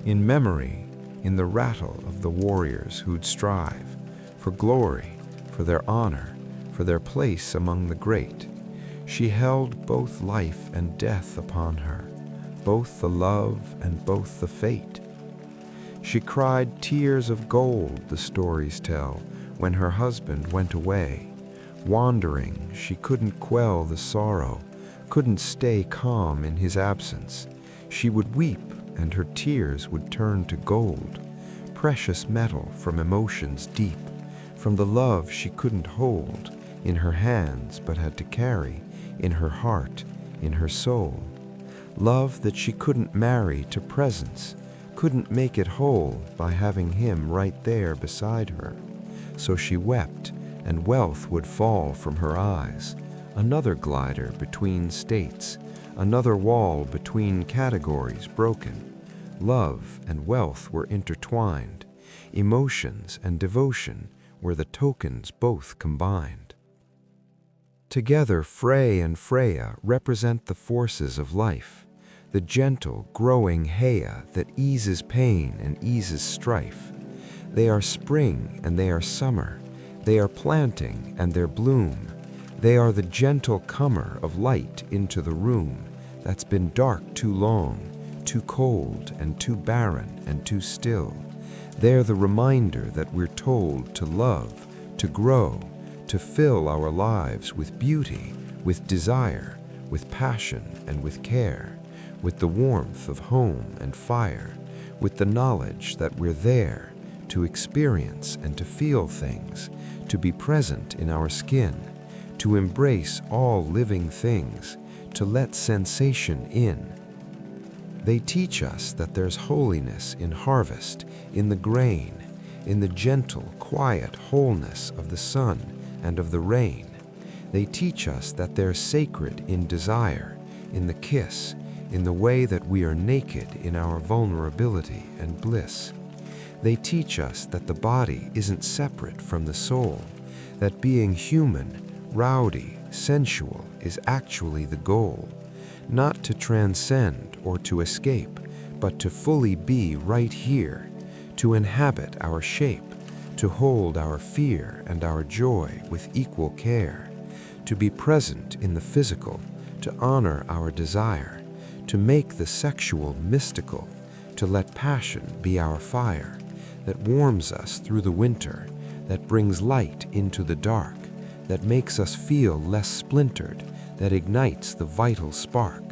In memory, in the rattle of the warriors who'd strive for glory, for their honor, for their place among the great, she held both life and death upon her, both the love and both the fate. She cried tears of gold, the stories tell, when her husband went away. Wandering, she couldn't quell the sorrow, couldn't stay calm in his absence. She would weep, and her tears would turn to gold, precious metal from emotions deep, from the love she couldn't hold in her hands but had to carry in her heart, in her soul. Love that she couldn't marry to presence, couldn't make it whole by having him right there beside her. So she wept, and wealth would fall from her eyes, another glider between states, another wall between categories broken. Love and wealth were intertwined, emotions and devotion were the tokens both combined. Together, Frey and Freya represent the forces of life, the gentle, growing Heia that eases pain and eases strife. They are spring and they are summer, they are planting and their bloom. They are the gentle comer of light into the room that's been dark too long, too cold and too barren and too still. They're the reminder that we're told to love, to grow, to fill our lives with beauty, with desire, with passion and with care, with the warmth of home and fire, with the knowledge that we're there to experience and to feel things, to be present in our skin, to embrace all living things, to let sensation in. They teach us that there's holiness in harvest, in the grain, in the gentle, quiet wholeness of the sun and of the rain. They teach us that they're sacred in desire, in the kiss, in the way that we are naked in our vulnerability and bliss. They teach us that the body isn't separate from the soul, that being human, rowdy, sensual is actually the goal, not to transcend or to escape, but to fully be right here, to inhabit our shape, to hold our fear and our joy with equal care, to be present in the physical, to honor our desire, to make the sexual mystical, to let passion be our fire, that warms us through the winter, that brings light into the dark, that makes us feel less splintered, that ignites the vital spark.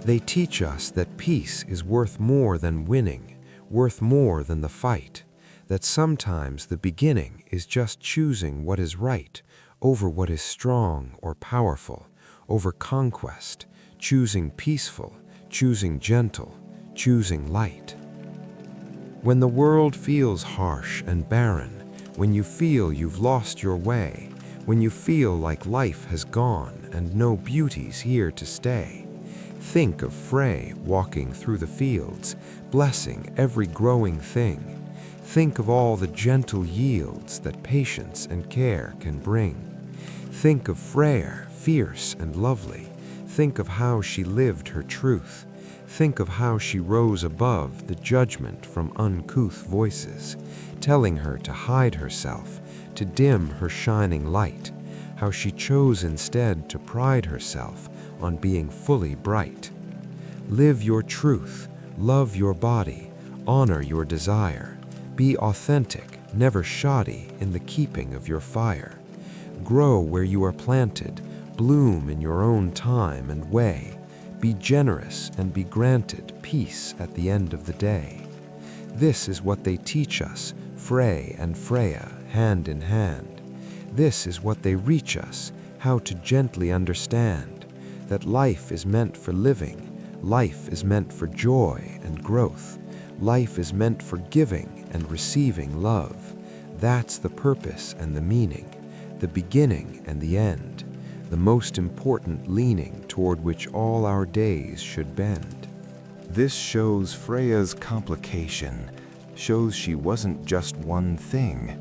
They teach us that peace is worth more than winning, worth more than the fight, that sometimes the beginning is just choosing what is right over what is strong or powerful, over conquest, choosing peaceful, choosing gentle, choosing light. When the world feels harsh and barren, when you feel you've lost your way, when you feel like life has gone and no beauty's here to stay. Think of Frey walking through the fields, blessing every growing thing. Think of all the gentle yields that patience and care can bring. Think of Freyr, fierce and lovely. Think of how she lived her truth. Think of how she rose above the judgment from uncouth voices, telling her to hide herself, to dim her shining light, how she chose instead to pride herself on being fully bright. Live your truth, love your body, honor your desire. Be authentic, never shoddy in the keeping of your fire. Grow where you are planted, bloom in your own time and way. Be generous and be granted peace at the end of the day. This is what they teach us, Frey and Freya, hand in hand. This is what they reach us, how to gently understand that life is meant for living, life is meant for joy and growth, life is meant for giving and receiving love. That's the purpose and the meaning, the beginning and the end, the most important leaning toward which all our days should bend. This shows Freya's complication, shows she wasn't just one thing,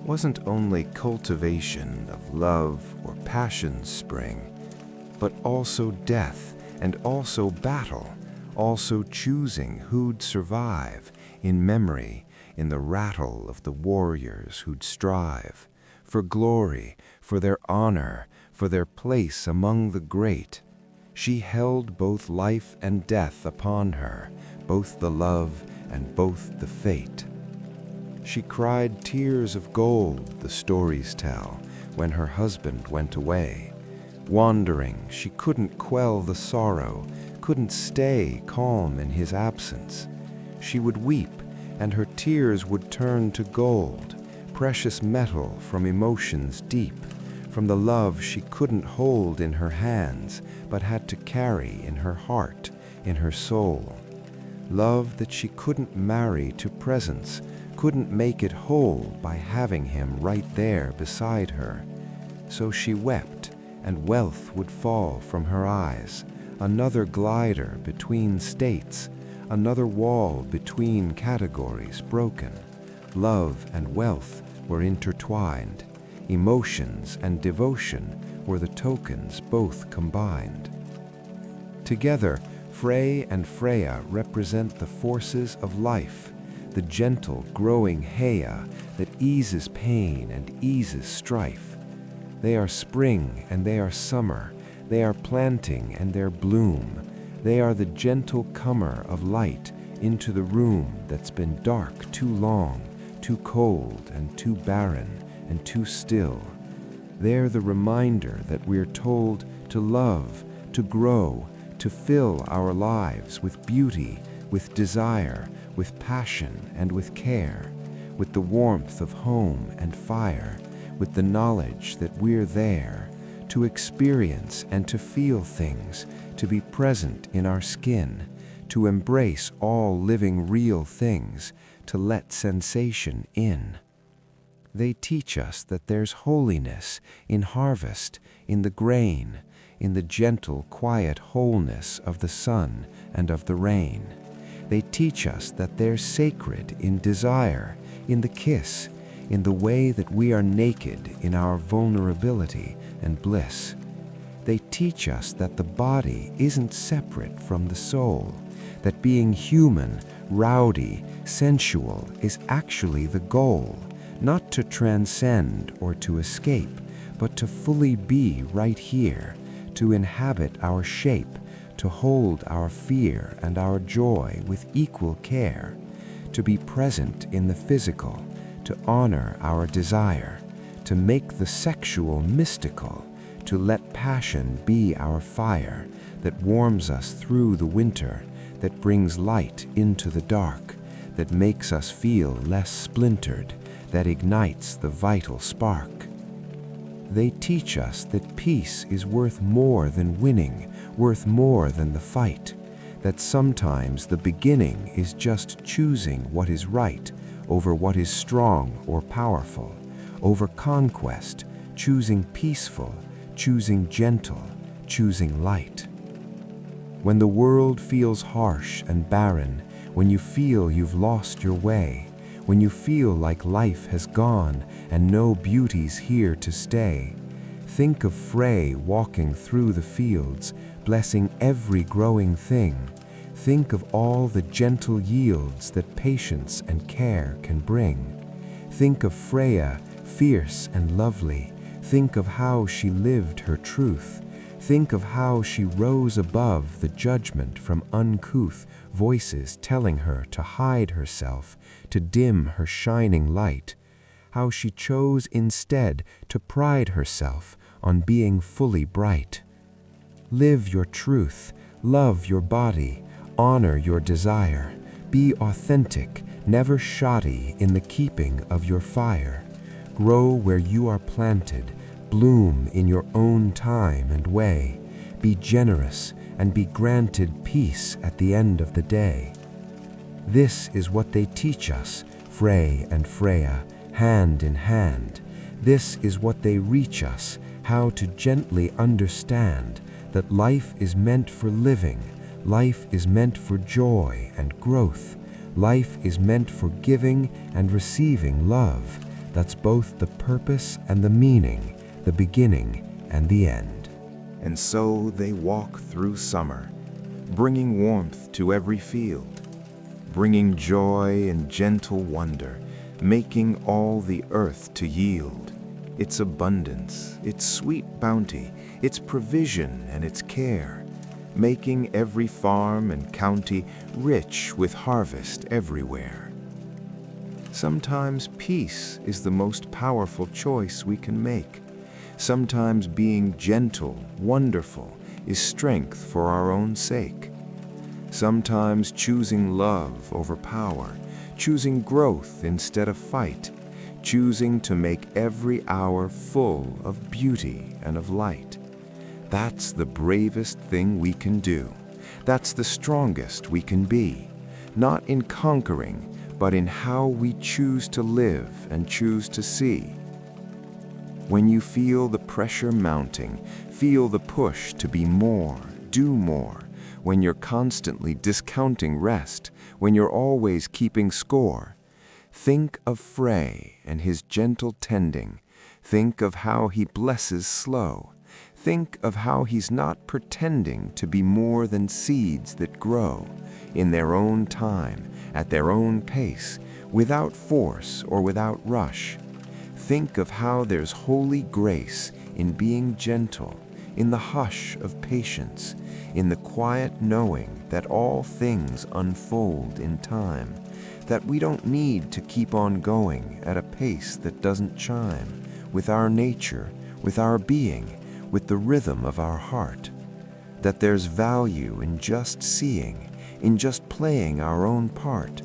wasn't only cultivation of love or passion's spring, but also death and also battle, also choosing who'd survive in memory, in the rattle of the warriors who'd strive for glory, for their honor, for their place among the great. She held both life and death upon her, both the love and both the fate. She cried tears of gold, the stories tell, when her husband went away. Wandering, she couldn't quell the sorrow, couldn't stay calm in his absence. She would weep, and her tears would turn to gold, precious metal from emotions deep, from the love she couldn't hold in her hands, but had to carry in her heart, in her soul. Love that she couldn't marry to presence, couldn't make it whole by having him right there beside her. So she wept, and wealth would fall from her eyes, another glider between states, another wall between categories broken. Love and wealth were intertwined. Emotions and devotion were the tokens both combined. Together, Frey and Freya represent the forces of life, the gentle, growing Heia that eases pain and eases strife. They are spring and they are summer, they are planting and their bloom. They are the gentle comer of light into the room that's been dark too long, too cold and too barren and too still. They're the reminder that we're told to love, to grow, to fill our lives with beauty, with desire, with passion and with care, with the warmth of home and fire, with the knowledge that we're there, to experience and to feel things, to be present in our skin, to embrace all living real things, to let sensation in. They teach us that there's holiness in harvest, in the grain, in the gentle, quiet wholeness of the sun and of the rain. They teach us that there's sacred in desire, in the kiss, in the way that we are naked in our vulnerability and bliss. They teach us that the body isn't separate from the soul, that being human, rowdy, sensual is actually the goal, not to transcend or to escape, but to fully be right here, to inhabit our shape, to hold our fear and our joy with equal care, to be present in the physical, to honor our desire, to make the sexual mystical, to let passion be our fire that warms us through the winter, that brings light into the dark, that makes us feel less splintered, that ignites the vital spark. They teach us that peace is worth more than winning, worth more than the fight, that sometimes the beginning is just choosing what is right over what is strong or powerful, over conquest, choosing peaceful, choosing gentle, choosing light. When the world feels harsh and barren, when you feel you've lost your way, when you feel like life has gone and no beauty's here to stay, think of Frey walking through the fields, blessing every growing thing. Think of all the gentle yields that patience and care can bring. Think of Freya, fierce and lovely. Think of how she lived her truth. Think of how she rose above the judgment from uncouth voices telling her to hide herself, to dim her shining light. How she chose instead to pride herself on being fully bright. Live your truth, love your body, honor your desire. Be authentic, never shoddy in the keeping of your fire. Grow where you are planted, bloom in your own time and way. Be generous and be granted peace at the end of the day. This is what they teach us, Frey and Freya, hand in hand. This is what they reach us, how to gently understand that life is meant for living, life is meant for joy and growth, life is meant for giving and receiving love. That's both the purpose and the meaning, the beginning and the end. And so they walk through summer, bringing warmth to every field, bringing joy and gentle wonder, making all the earth to yield its abundance, its sweet bounty, its provision and its care, making every farm and county rich with harvest everywhere. Sometimes peace is the most powerful choice we can make. Sometimes being gentle, wonderful, is strength for our own sake. Sometimes choosing love over power, choosing growth instead of fight, choosing to make every hour full of beauty and of light. That's the bravest thing we can do. That's the strongest we can be, not in conquering, but in how we choose to live and choose to see. When you feel the pressure mounting, feel the push to be more, do more, when you're constantly discounting rest, when you're always keeping score, think of Frey and his gentle tending. Think of how he blesses slow. Think of how he's not pretending to be more than seeds that grow in their own time, at their own pace, without force or without rush. Think of how there's holy grace in being gentle, in the hush of patience, in the quiet knowing that all things unfold in time, that we don't need to keep on going at a pace that doesn't chime with our nature, with our being, with the rhythm of our heart, that there's value in just seeing, in just playing our own part,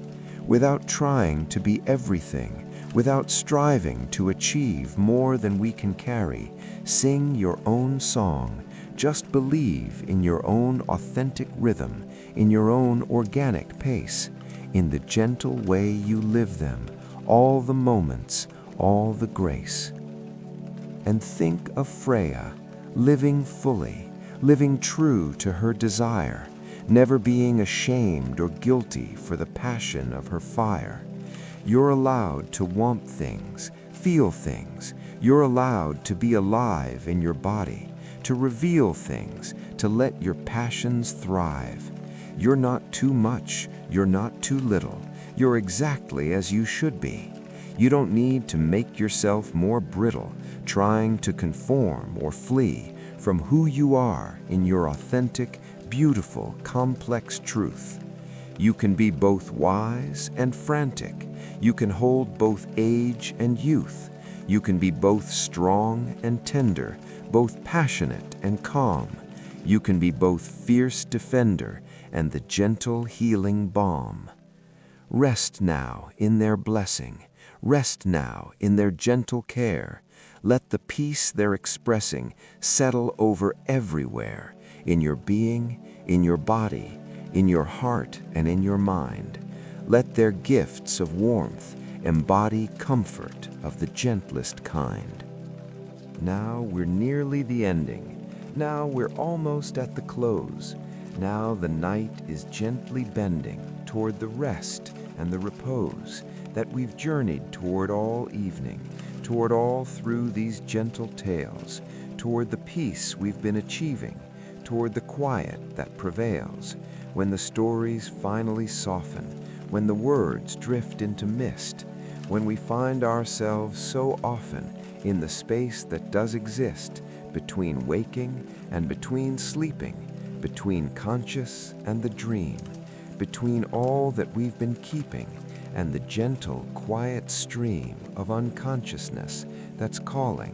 without trying to be everything, without striving to achieve more than we can carry. Sing your own song, just believe in your own authentic rhythm, in your own organic pace, in the gentle way you live them, all the moments, all the grace. And think of Freya, living fully, living true to her desire, never being ashamed or guilty for the passion of her fire. You're allowed to want things, feel things. You're allowed to be alive in your body, to reveal things, to let your passions thrive. You're not too much, you're not too little. You're exactly as you should be. You don't need to make yourself more brittle, trying to conform or flee from who you are in your authentic, beautiful, complex truth. You can be both wise and frantic. You can hold both age and youth. You can be both strong and tender, both passionate and calm. You can be both fierce defender and the gentle healing balm. Rest now in their blessing. Rest now in their gentle care. Let the peace they're expressing settle over everywhere, in your being, in your body, in your heart, and in your mind. Let their gifts of warmth embody comfort of the gentlest kind. Now we're nearly the ending. Now we're almost at the close. Now the night is gently bending toward the rest and the repose that we've journeyed toward all evening, toward all through these gentle tales, toward the peace we've been achieving, toward the quiet that prevails, when the stories finally soften, when the words drift into mist, when we find ourselves so often in the space that does exist between waking and between sleeping, between conscious and the dream, between all that we've been keeping and the gentle, quiet stream of unconsciousness that's calling,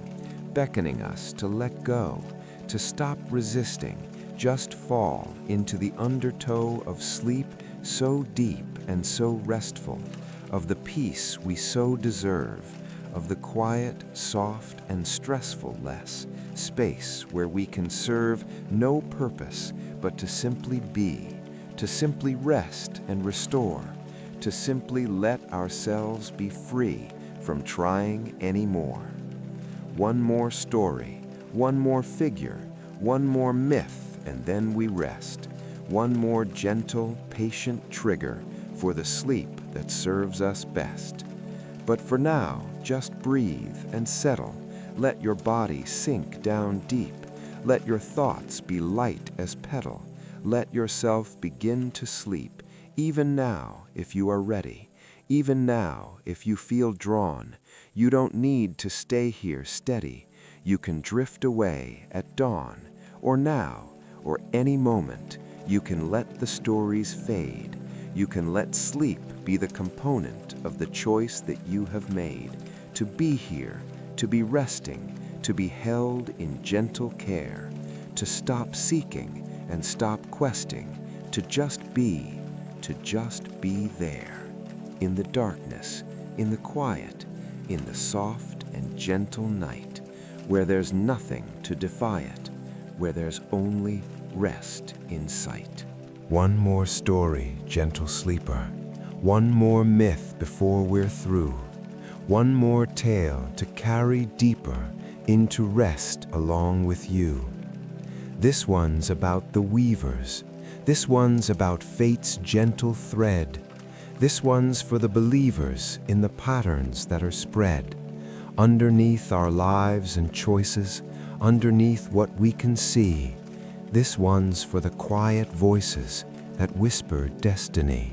beckoning us to let go, to stop resisting, just fall into the undertow of sleep so deep and so restful, of the peace we so deserve, of the quiet, soft, and stressful less, space where we can serve no purpose but to simply be, to simply rest and restore, to simply let ourselves be free from trying anymore. One more story, one more figure, one more myth, and then we rest. One more gentle, patient trigger for the sleep that serves us best. But for now, just breathe and settle. Let your body sink down deep. Let your thoughts be light as petal. Let yourself begin to sleep, even now if you are ready. Even now if you feel drawn. You don't need to stay here steady. You can drift away at dawn, or now, or any moment. You can let the stories fade. You can let sleep be the component of the choice that you have made, to be here, to be resting, to be held in gentle care, to stop seeking and stop questing, to just be there, in the darkness, in the quiet, in the soft and gentle night, where there's nothing to defy it, where there's only rest in sight. One more story, gentle sleeper. One more myth before we're through. One more tale to carry deeper into rest along with you. This one's about the weavers. This one's about fate's gentle thread. This one's for the believers in the patterns that are spread underneath our lives and choices, underneath what we can see. This one's for the quiet voices that whisper destiny.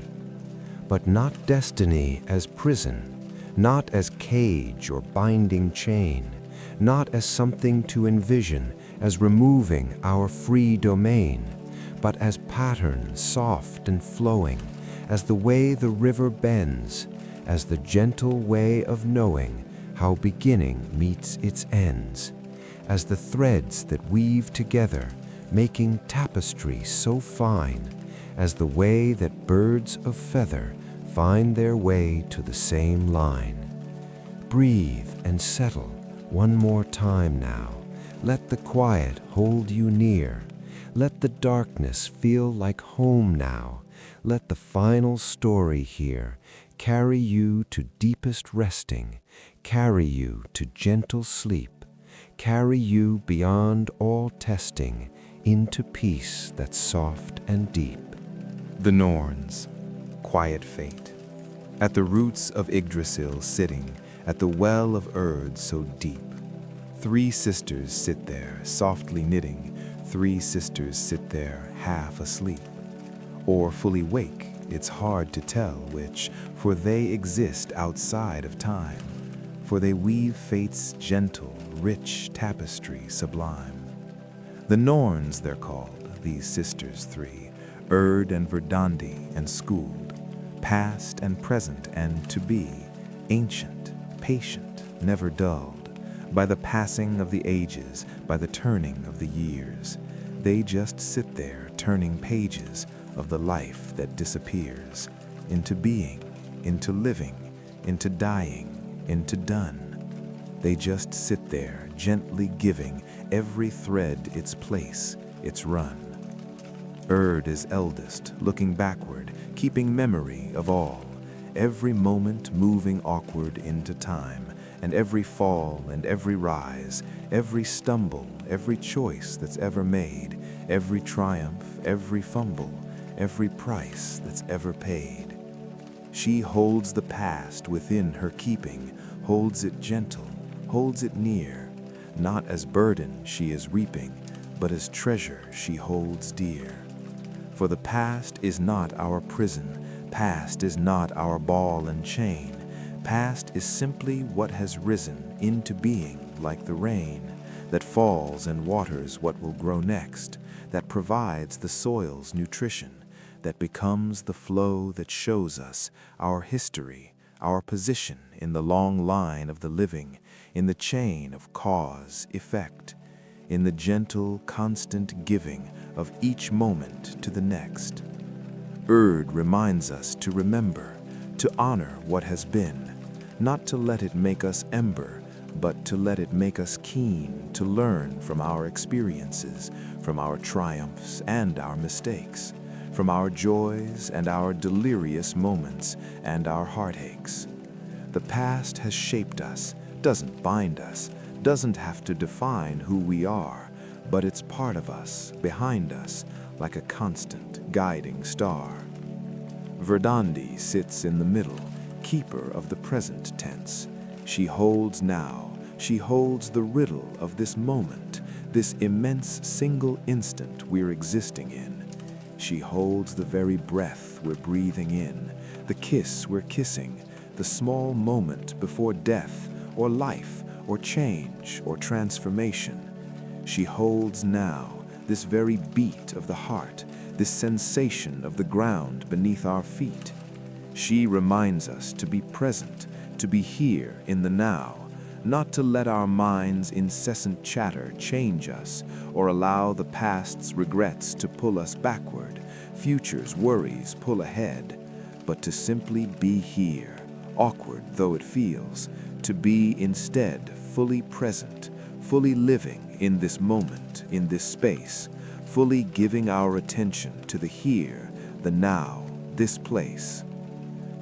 But not destiny as prison, not as cage or binding chain, not as something to envision as removing our free domain, but as pattern soft and flowing, as the way the river bends, as the gentle way of knowing how beginning meets its ends, as the threads that weave together, making tapestry so fine, as the way that birds of feather find their way to the same line. Breathe and settle one more time now. Let the quiet hold you near. Let the darkness feel like home now. Let the final story here carry you to deepest resting, carry you to gentle sleep, carry you beyond all testing into peace that's soft and deep. The Norns, quiet fate, at the roots of Yggdrasil sitting, at the well of Erd so deep. 3 sisters sit there, softly knitting. 3 sisters sit there, half asleep. Or fully wake, it's hard to tell which, for they exist outside of time. For they weave fate's gentle, rich tapestry sublime. The Norns they're called, these sisters 3, Erd and Verdandi and schooled, past and present and to be, ancient, patient, never dulled, by the passing of the ages, by the turning of the years. They just sit there turning pages of the life that disappears, into being, into living, into dying, into done. They just sit there gently giving every thread its place, its run. Erd is eldest, looking backward, keeping memory of all, every moment moving awkward into time, and every fall and every rise, every stumble, every choice that's ever made, every triumph, every fumble, every price that's ever paid. She holds the past within her keeping, holds it gentle, holds it near, not as burden she is reaping, but as treasure she holds dear. For the past is not our prison, past is not our ball and chain, past is simply what has risen into being like the rain, that falls and waters what will grow next, that provides the soil's nutrition, that becomes the flow that shows us our history, our position in the long line of the living, in the chain of cause, effect, in the gentle, constant giving of each moment to the next. Urd reminds us to remember, to honor what has been, not to let it make us ember, but to let it make us keen to learn from our experiences, from our triumphs and our mistakes, from our joys and our delirious moments and our heartaches. The past has shaped us, doesn't bind us, doesn't have to define who we are, but it's part of us, behind us, like a constant guiding star. Verdandi sits in the middle, keeper of the present tense. She holds now, she holds the riddle of this moment, this immense single instant we're existing in. She holds the very breath we're breathing in, the kiss we're kissing, the small moment before death or life or change or transformation. She holds now this very beat of the heart, this sensation of the ground beneath our feet. She reminds us to be present, to be here in the now, not to let our mind's incessant chatter change us or allow the past's regrets to pull us backward, future's worries pull ahead, but to simply be here, awkward though it feels, to be instead fully present, fully living in this moment, in this space, fully giving our attention to the here, the now, this place.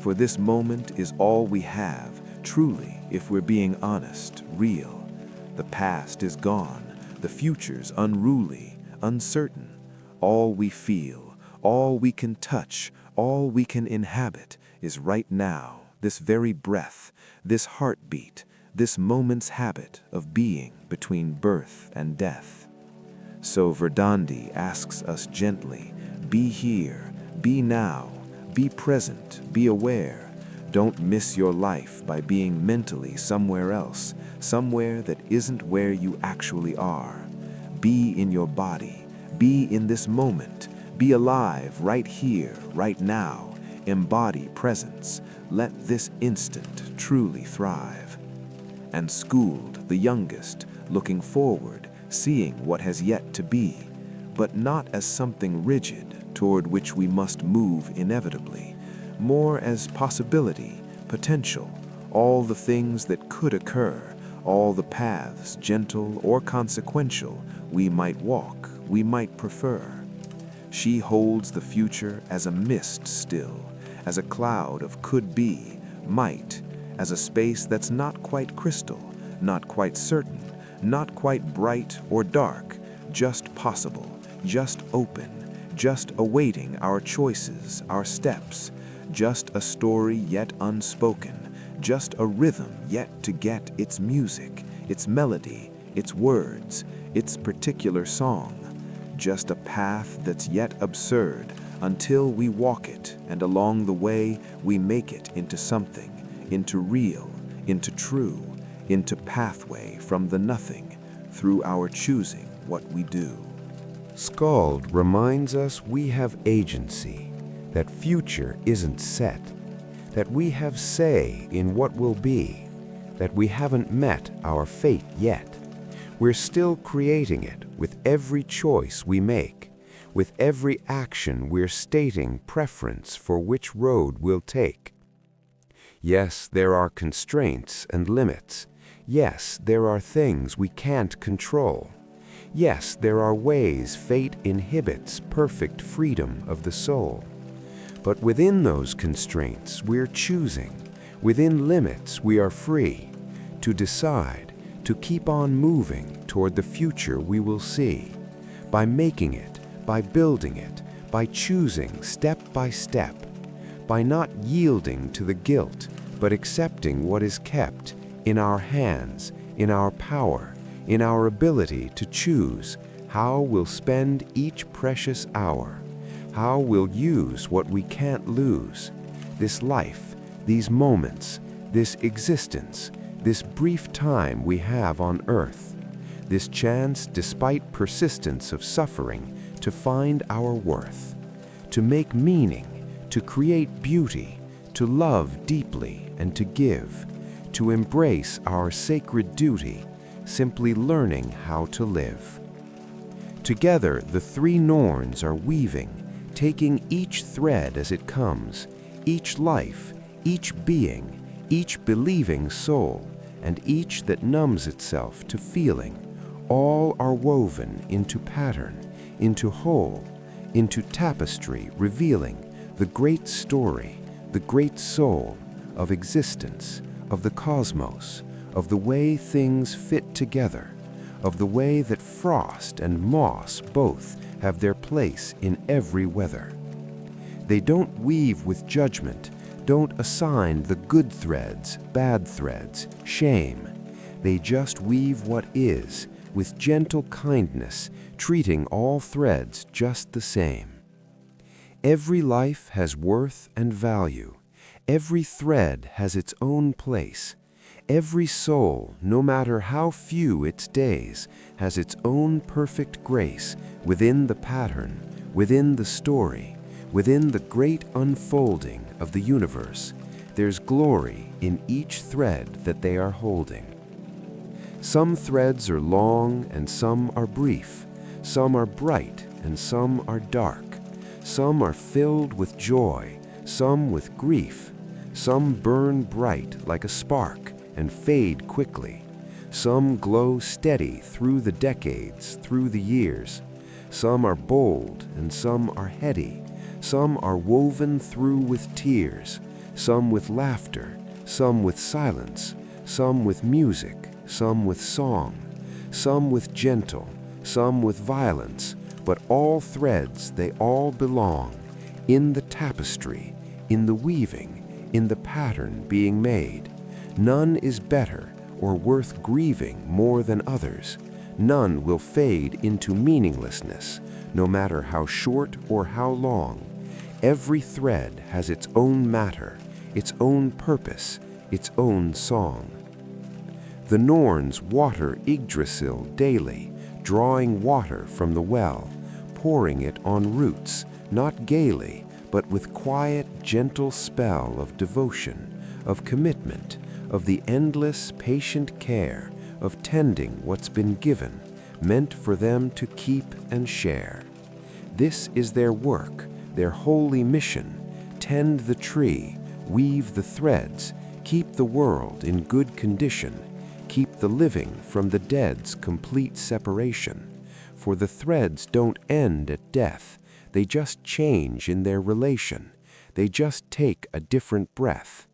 For this moment is all we have, truly, if we're being honest, real. The past is gone, the future's unruly, uncertain. All we feel, all we can touch, all we can inhabit is right now, this very breath, this heartbeat, this moment's habit of being between birth and death. So Verdandi asks us gently, be here, be now, be present, be aware. Don't miss your life by being mentally somewhere else, somewhere that isn't where you actually are. Be in your body, be in this moment, be alive right here, right now. Embody presence, let this instant truly thrive. And Skuld, the youngest, looking forward, seeing what has yet to be, but not as something rigid toward which we must move inevitably, more as possibility, potential, all the things that could occur, all the paths, gentle or consequential, we might walk, we might prefer. She holds the future as a mist still, as a cloud of could be, might, as a space that's not quite crystal, not quite certain, not quite bright or dark, just possible, just open, just awaiting our choices, our steps, just a story yet unspoken, just a rhythm yet to get its music, its melody, its words, its particular song, just a path that's yet absurd until we walk it, and along the way we make it into something, into real, into true, into pathway from the nothing, through our choosing what we do. Skald reminds us we have agency, that future isn't set, that we have say in what will be, that we haven't met our fate yet. We're still creating it with every choice we make, with every action we're stating preference for which road we'll take. Yes, there are constraints and limits. Yes, there are things we can't control. Yes, there are ways fate inhibits perfect freedom of the soul. But within those constraints, we're choosing. Within limits, we are free to decide, to keep on moving toward the future we will see, by making it, by building it, by choosing step by step, by not yielding to the guilt, but accepting what is kept in our hands, in our power, in our ability to choose how we'll spend each precious hour, how we'll use what we can't lose, this life, these moments, this existence, this brief time we have on earth, this chance, despite persistence of suffering, to find our worth, to make meaning, to create beauty, to love deeply and to give, to embrace our sacred duty, simply learning how to live. Together, the three Norns are weaving, taking each thread as it comes, each life, each being, each believing soul, and each that numbs itself to feeling, all are woven into pattern, into whole, into tapestry revealing the great story, the great soul of existence, of the cosmos, of the way things fit together, of the way that frost and moss both have their place in every weather. They don't weave with judgment, don't assign the good threads, bad threads, shame. They just weave what is, with gentle kindness, treating all threads just the same. Every life has worth and value. Every thread has its own place. Every soul, no matter how few its days, has its own perfect grace within the pattern, within the story, within the great unfolding of the universe. There's glory in each thread that they are holding. Some threads are long and some are brief. Some are bright and some are dark. Some are filled with joy, some with grief. Some burn bright like a spark and fade quickly. Some glow steady through the decades, through the years. Some are bold and some are heady. Some are woven through with tears. Some with laughter, some with silence. Some with music, some with song. Some with gentle, some with violence. But all threads, they all belong in the tapestry, in the weaving, in the pattern being made. None is better or worth grieving more than others. None will fade into meaninglessness, no matter how short or how long. Every thread has its own matter, its own purpose, its own song. The Norns water Yggdrasil daily, drawing water from the well, pouring it on roots, not gaily, but with quiet, gentle spell of devotion, of commitment, of the endless, patient care, of tending what's been given, meant for them to keep and share. This is their work, their holy mission: tend the tree, weave the threads, keep the world in good condition, keep the living from the dead's complete separation. For the threads don't end at death, they just change in their relation, they just take a different breath.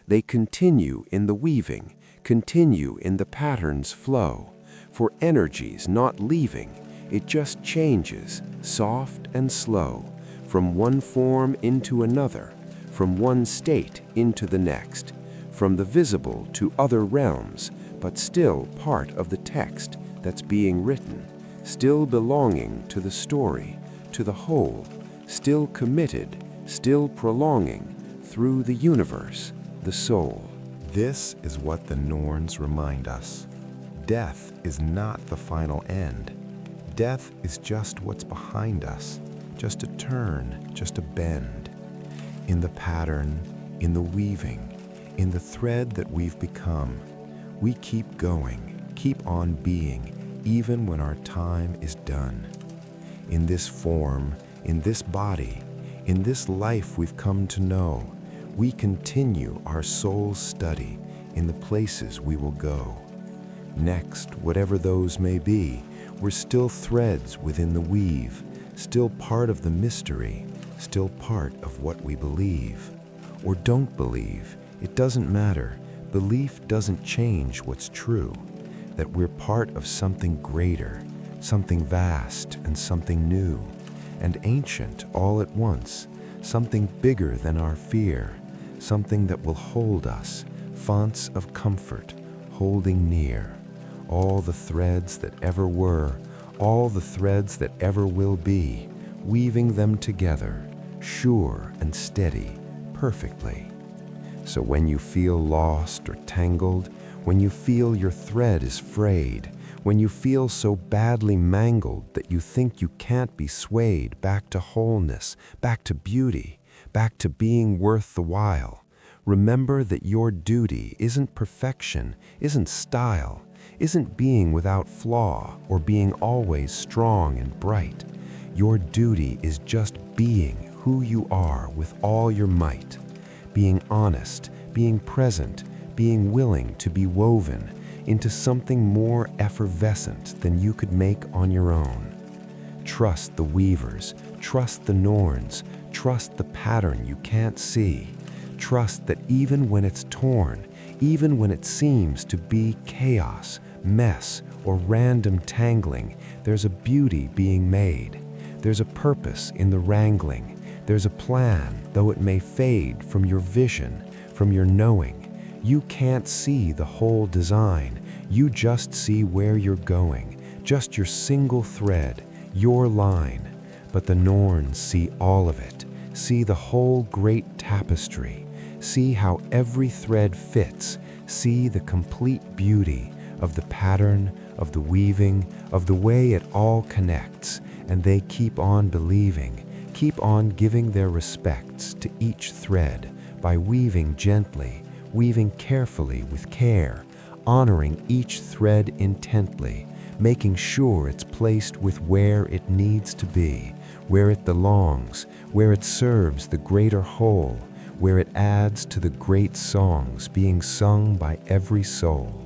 They continue in the weaving, continue in the pattern's flow, for energy's not leaving, it just changes, soft and slow, from one form into another, from one state into the next, from the visible to other realms, but still part of the text that's being written, still belonging to the story, to the whole, still committed, still prolonging through the universe, the soul. This is what the Norns remind us. Death is not the final end. Death is just what's behind us, just a turn, just a bend. In the pattern, in the weaving, in the thread that we've become, we keep going, keep on being, even when our time is done. In this form, in this body, in this life we've come to know, we continue our soul's study in the places we will go. Next, whatever those may be, we're still threads within the weave, still part of the mystery, still part of what we believe. Or don't believe, it doesn't matter, Belief doesn't change what's true, that we're part of something greater, something vast and something new, and ancient all at once, something bigger than our fear, something that will hold us, fonts of comfort, holding near, all the threads that ever were, all the threads that ever will be, weaving them together, sure and steady, perfectly. So when you feel lost or tangled, when you feel your thread is frayed, when you feel so badly mangled that you think you can't be swayed back to wholeness, back to beauty, back to being worth the while, remember that your duty isn't perfection, isn't style, isn't being without flaw or being always strong and bright. Your duty is just being who you are with all your might, being honest, being present, being willing to be woven into something more effervescent than you could make on your own. Trust the weavers, trust the Norns, trust the pattern you can't see. Trust that even when it's torn, even when it seems to be chaos, mess, or random tangling, there's a beauty being made. There's a purpose in the wrangling. There's a plan, though it may fade from your vision, from your knowing. You can't see the whole design. You just see where you're going, just your single thread, your line. But the Norns see all of it, see the whole great tapestry, see how every thread fits, see the complete beauty of the pattern, of the weaving, of the way it all connects, and they keep on believing, keep on giving their respects to each thread by weaving gently, weaving carefully with care, honoring each thread intently, making sure it's placed with where it needs to be, where it belongs, where it serves the greater whole, where it adds to the great songs being sung by every soul.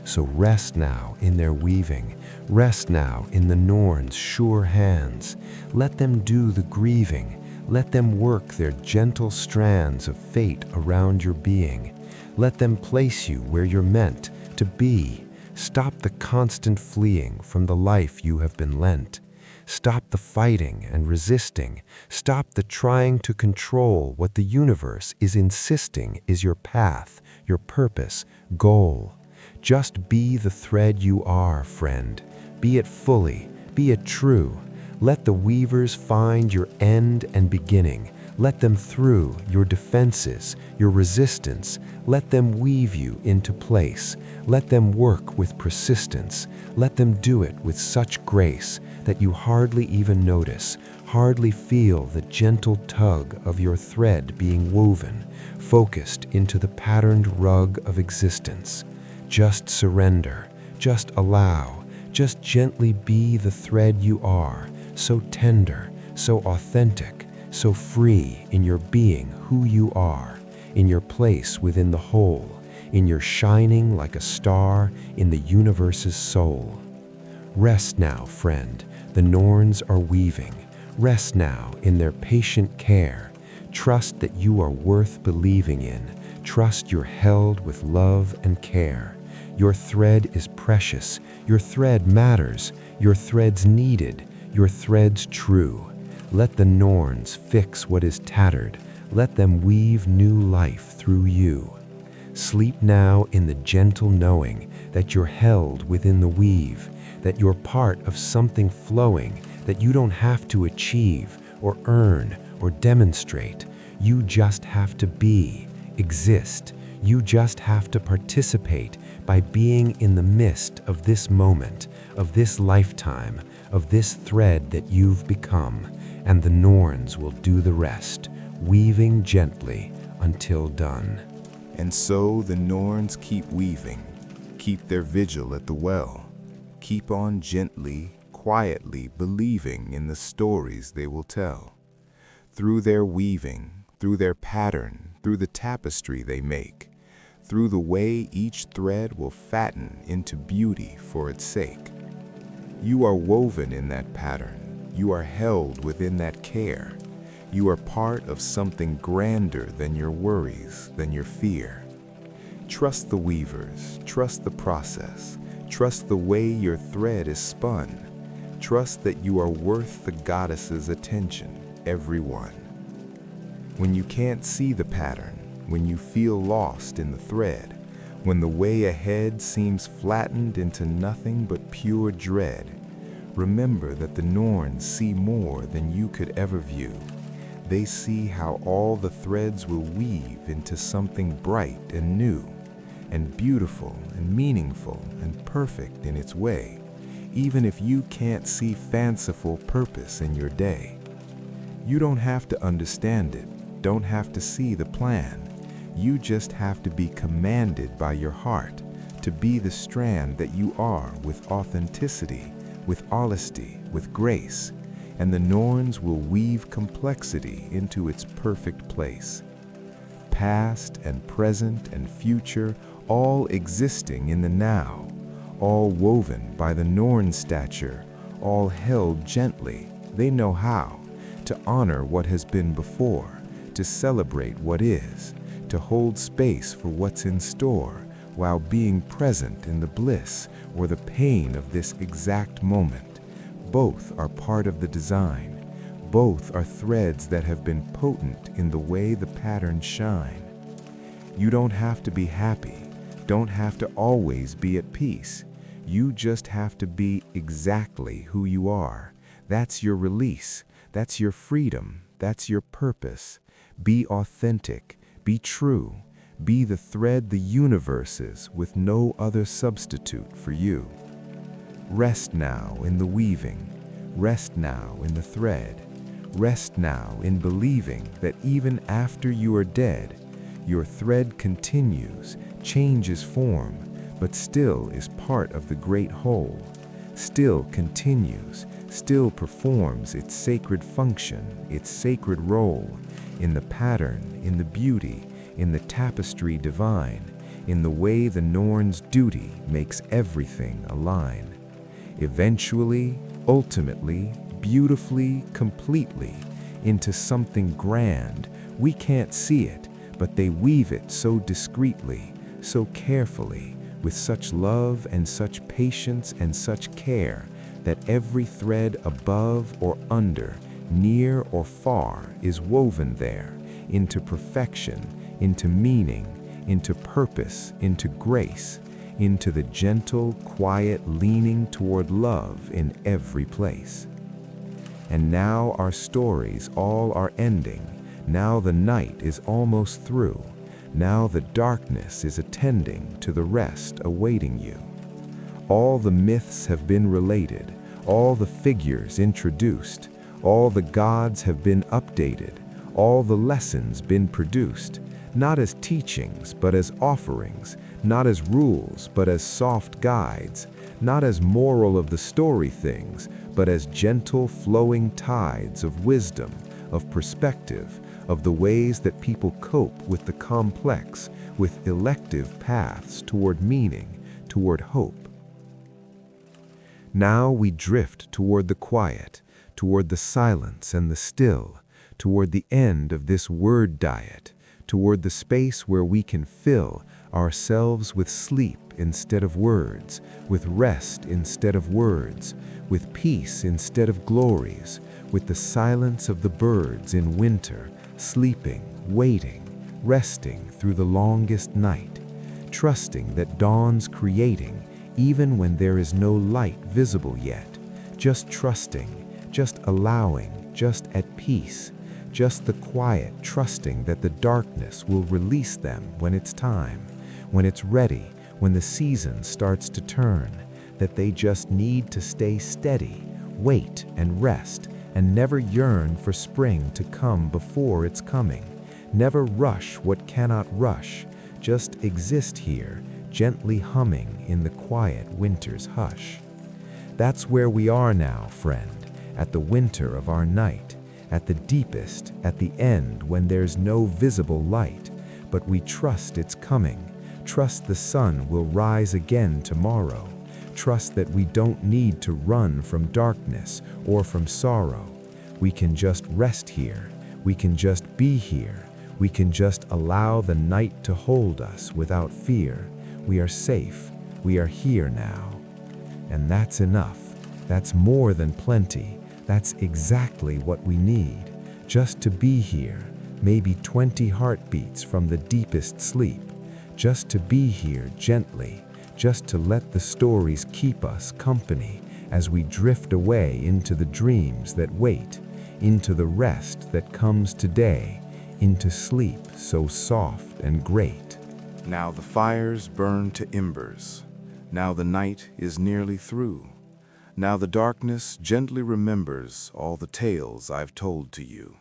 So rest now in their weaving, rest now in the Norns' sure hands. Let them do the grieving, let them work their gentle strands of fate around your being. Let them place you where you're meant to be. Stop the constant fleeing from the life you have been lent. Stop the fighting and resisting. Stop the trying to control what the universe is insisting is your path, your purpose, goal. Just be the thread you are, friend. Be it fully, be it true. Let the weavers find your end and beginning. Let them through your defenses, your resistance. Let them weave you into place. Let them work with persistence. Let them do it with such grace that you hardly even notice, hardly feel the gentle tug of your thread being woven, focused into the patterned rug of existence. Just surrender, just allow, just gently be the thread you are, so tender, so authentic, so free in your being who you are, in your place within the whole, in your shining like a star in the universe's soul. Rest now, friend, the Norns are weaving. Rest now in their patient care. Trust that you are worth believing in. Trust you're held with love and care. Your thread is precious. Your thread matters. Your thread's needed. Your thread's true. Let the Norns fix what is tattered. Let them weave new life through you. Sleep now in the gentle knowing that you're held within the weave, that you're part of something flowing that you don't have to achieve or earn or demonstrate. You just have to be, exist. You just have to participate by being in the midst of this moment, of this lifetime, of this thread that you've become, and the Norns will do the rest, weaving gently until done. And so the Norns keep weaving, keep their vigil at the well, keep on gently, quietly believing in the stories they will tell. Through their weaving, through their pattern, through the tapestry they make, through the way each thread will fatten into beauty for its sake. You are woven in that pattern. You are held within that care. You are part of something grander than your worries, than your fear. Trust the weavers, trust the process, trust the way your thread is spun. Trust that you are worth the goddess's attention, every one. When you can't see the pattern, when you feel lost in the thread, when the way ahead seems flattened into nothing but pure dread, remember that the Norns see more than you could ever view. They see how all the threads will weave into something bright and new, and beautiful and meaningful and perfect in its way, even if you can't see fanciful purpose in your day. You don't have to understand it, don't have to see the plan. You just have to be commanded by your heart to be the strand that you are, with authenticity, with honesty, with grace, and the Norns will weave complexity into its perfect place. Past and present and future, all existing in the now, all woven by the Norn stature, all held gently. They know how to honor what has been before, to celebrate what is, to hold space for what's in store, while being present in the bliss or the pain of this exact moment. Both are part of the design. Both are threads that have been potent in the way the patterns shine. You don't have to be happy, don't have to always be at peace. You just have to be exactly who you are. That's your release, that's your freedom, that's your purpose. Be authentic, be true, be the thread the universe is, with no other substitute for you. Rest now in the weaving, rest now in the thread, rest now in believing that even after you are dead, your thread continues, changes form, but still is part of the great whole, still continues, still performs its sacred function, its sacred role, in the pattern, in the beauty, in the tapestry divine, in the way the Norn's duty makes everything align. Eventually, ultimately, beautifully, completely, into something grand. We can't see it, but they weave it so discreetly, so carefully, with such love and such patience and such care, that every thread above or under, near or far, is woven there, into perfection, into meaning, into purpose, into grace, into the gentle, quiet leaning toward love in every place. And now our stories all are ending. Now the night is almost through. Now the darkness is attending to the rest awaiting you. All the myths have been related, all the figures introduced, all the gods have been updated, all the lessons been produced, not as teachings but as offerings, not as rules but as soft guides, not as moral of the story things, but as gentle flowing tides of wisdom, of perspective, of the ways that people cope with the complex, with elective paths toward meaning, toward hope. Now we drift toward the quiet, toward the silence and the still, toward the end of this word diet, toward the space where we can fill ourselves with sleep instead of words, with rest instead of words, with peace instead of glories, with the silence of the birds in winter, sleeping, waiting, resting through the longest night, trusting that dawn's creating even when there is no light visible yet, just trusting, just allowing, just at peace, just the quiet trusting that the darkness will release them when it's time, when it's ready, when the season starts to turn, that they just need to stay steady, wait and rest, and never yearn for spring to come before its coming, never rush what cannot rush, just exist here, gently humming in the quiet winter's hush. That's where we are now, friend, at the winter of our night, at the deepest, at the end when there's no visible light, but we trust it's coming, trust the sun will rise again tomorrow, trust that we don't need to run from darkness or from sorrow. We can just rest here, we can just be here, We can just allow the night to hold us without fear. We are safe. We are here now. And that's enough. That's more than plenty. That's exactly what we need. Just to be here, maybe 20 heartbeats from the deepest sleep. Just to be here gently. Just to let the stories keep us company as we drift away into the dreams that wait, into the rest that comes today, into sleep so soft and great. Now the fires burn to embers. Now the night is nearly through. Now the darkness gently remembers all the tales I've told to you.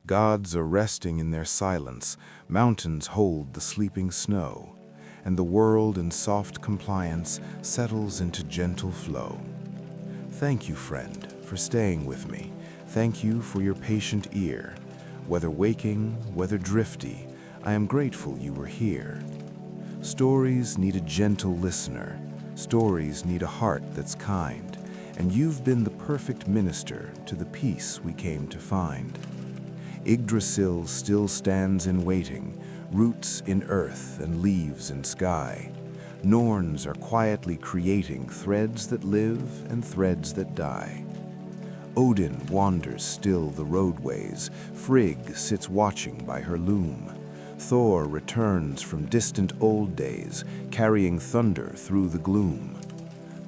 Gods are resting in their silence, mountains hold the sleeping snow, and the world in soft compliance settles into gentle flow. Thank you, friend, for staying with me. Thank you for your patient ear. Whether waking, whether drifty, I am grateful you were here. Stories need a gentle listener. Stories need a heart that's kind, and you've been the perfect minister to the peace we came to find. Yggdrasil still stands in waiting, roots in earth and leaves in sky. Norns are quietly creating threads that live and threads that die. Odin wanders still the roadways, Frigg sits watching by her loom. Thor returns from distant old days, carrying thunder through the gloom.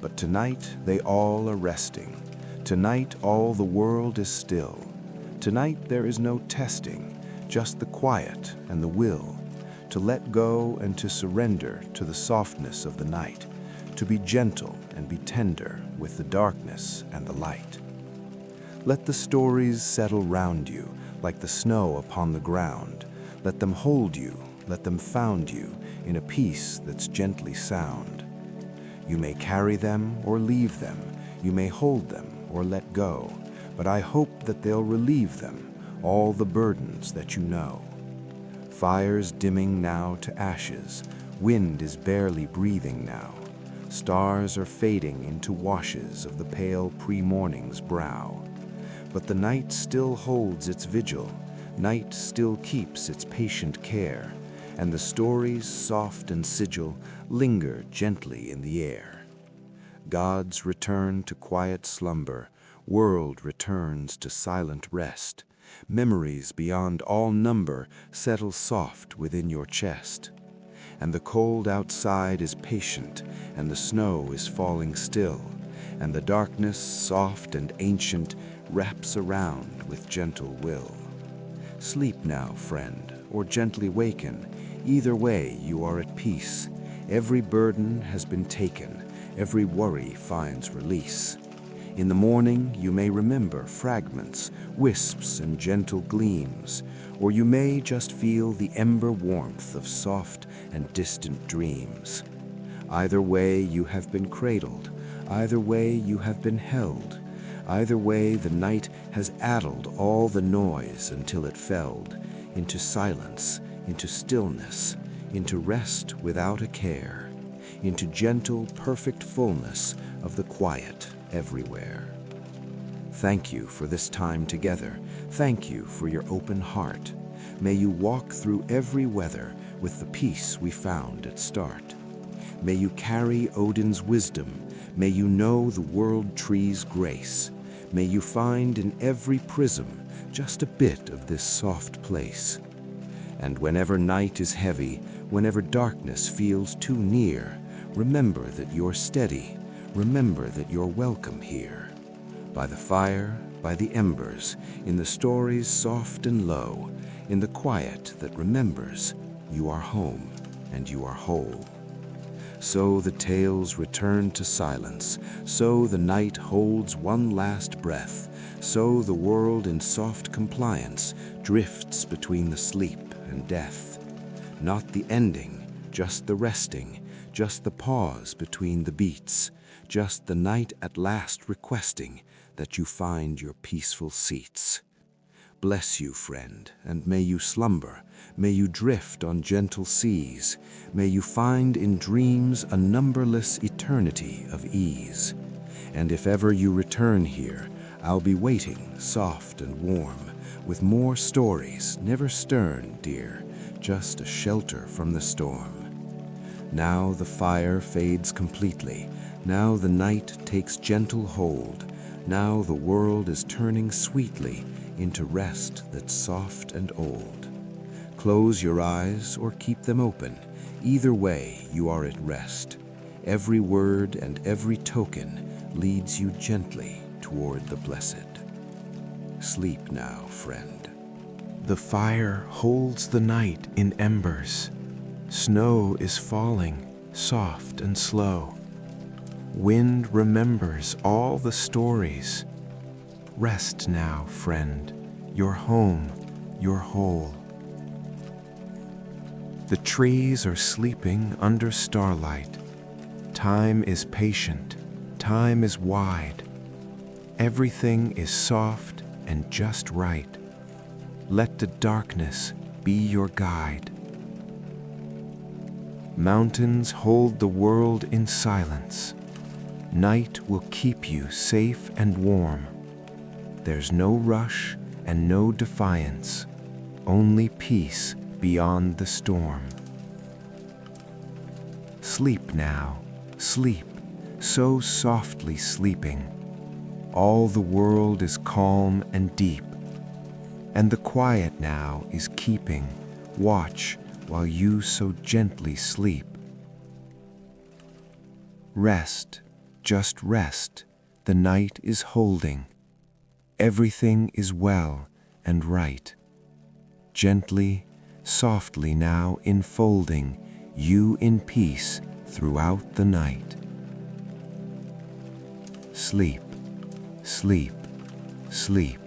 But tonight they all are resting. Tonight all the world is still. Tonight there is no testing, just the quiet and the will to let go and to surrender to the softness of the night, to be gentle and be tender with the darkness and the light. Let the stories settle round you like the snow upon the ground. Let them hold you, let them found you in a peace that's gently sound. You may carry them or leave them, you may hold them or let go, but I hope that they'll relieve them, all the burdens that you know. Fires dimming now to ashes, wind is barely breathing now. Stars are fading into washes of the pale pre-morning's brow. But the night still holds its vigil, night still keeps its patient care, and the stories, soft and sigil, linger gently in the air. Gods return to quiet slumber, world returns to silent rest. Memories beyond all number settle soft within your chest. And the cold outside is patient, and the snow is falling still, and the darkness, soft and ancient, wraps around with gentle will. Sleep now, friend, or gently waken. Either way, you are at peace. Every burden has been taken. Every worry finds release. In the morning, you may remember fragments, wisps, and gentle gleams, or you may just feel the ember warmth of soft and distant dreams. Either way, you have been cradled. Either way, you have been held. Either way, the night has addled all the noise until it felled into silence, into stillness, into rest without a care, into gentle, perfect fullness of the quiet everywhere. Thank you for this time together. Thank you for your open heart. May you walk through every weather with the peace we found at start. May you carry Odin's wisdom. May you know the world tree's grace. May you find in every prism just a bit of this soft place. And whenever night is heavy, whenever darkness feels too near, remember that you're steady. Remember that you're welcome here. By the fire, by the embers, in the stories soft and low, in the quiet that remembers, you are home and you are whole. So the tales return to silence, so the night holds one last breath, so the world in soft compliance drifts between the sleep and death. Not the ending, just the resting, just the pause between the beats, just the night at last requesting that you find your peaceful seats. Bless you, friend, and may you slumber, may you drift on gentle seas, may you find in dreams a numberless eternity of ease. And if ever you return here, I'll be waiting, soft and warm, with more stories, never stern, dear, just a shelter from the storm. Now the fire fades completely, now the night takes gentle hold, now the world is turning sweetly into rest that's soft and old. Close your eyes or keep them open, either way you are at rest. Every word and every token leads you gently toward the blessed. Sleep now, friend. The fire holds the night in embers. Snow is falling, soft and slow. Wind remembers all the stories. Rest now, friend, your home, your whole. The trees are sleeping under starlight. Time is patient, time is wide. Everything is soft and just right. Let the darkness be your guide. Mountains hold the world in silence. Night will keep you safe and warm. There's no rush and no defiance, only peace beyond the storm. Sleep now, sleep, so softly sleeping. All the world is calm and deep, and the quiet now is keeping watch while you so gently sleep. Rest, just rest, the night is holding. Everything is well and right. Gently, softly now enfolding you in peace throughout the night. Sleep, sleep, sleep.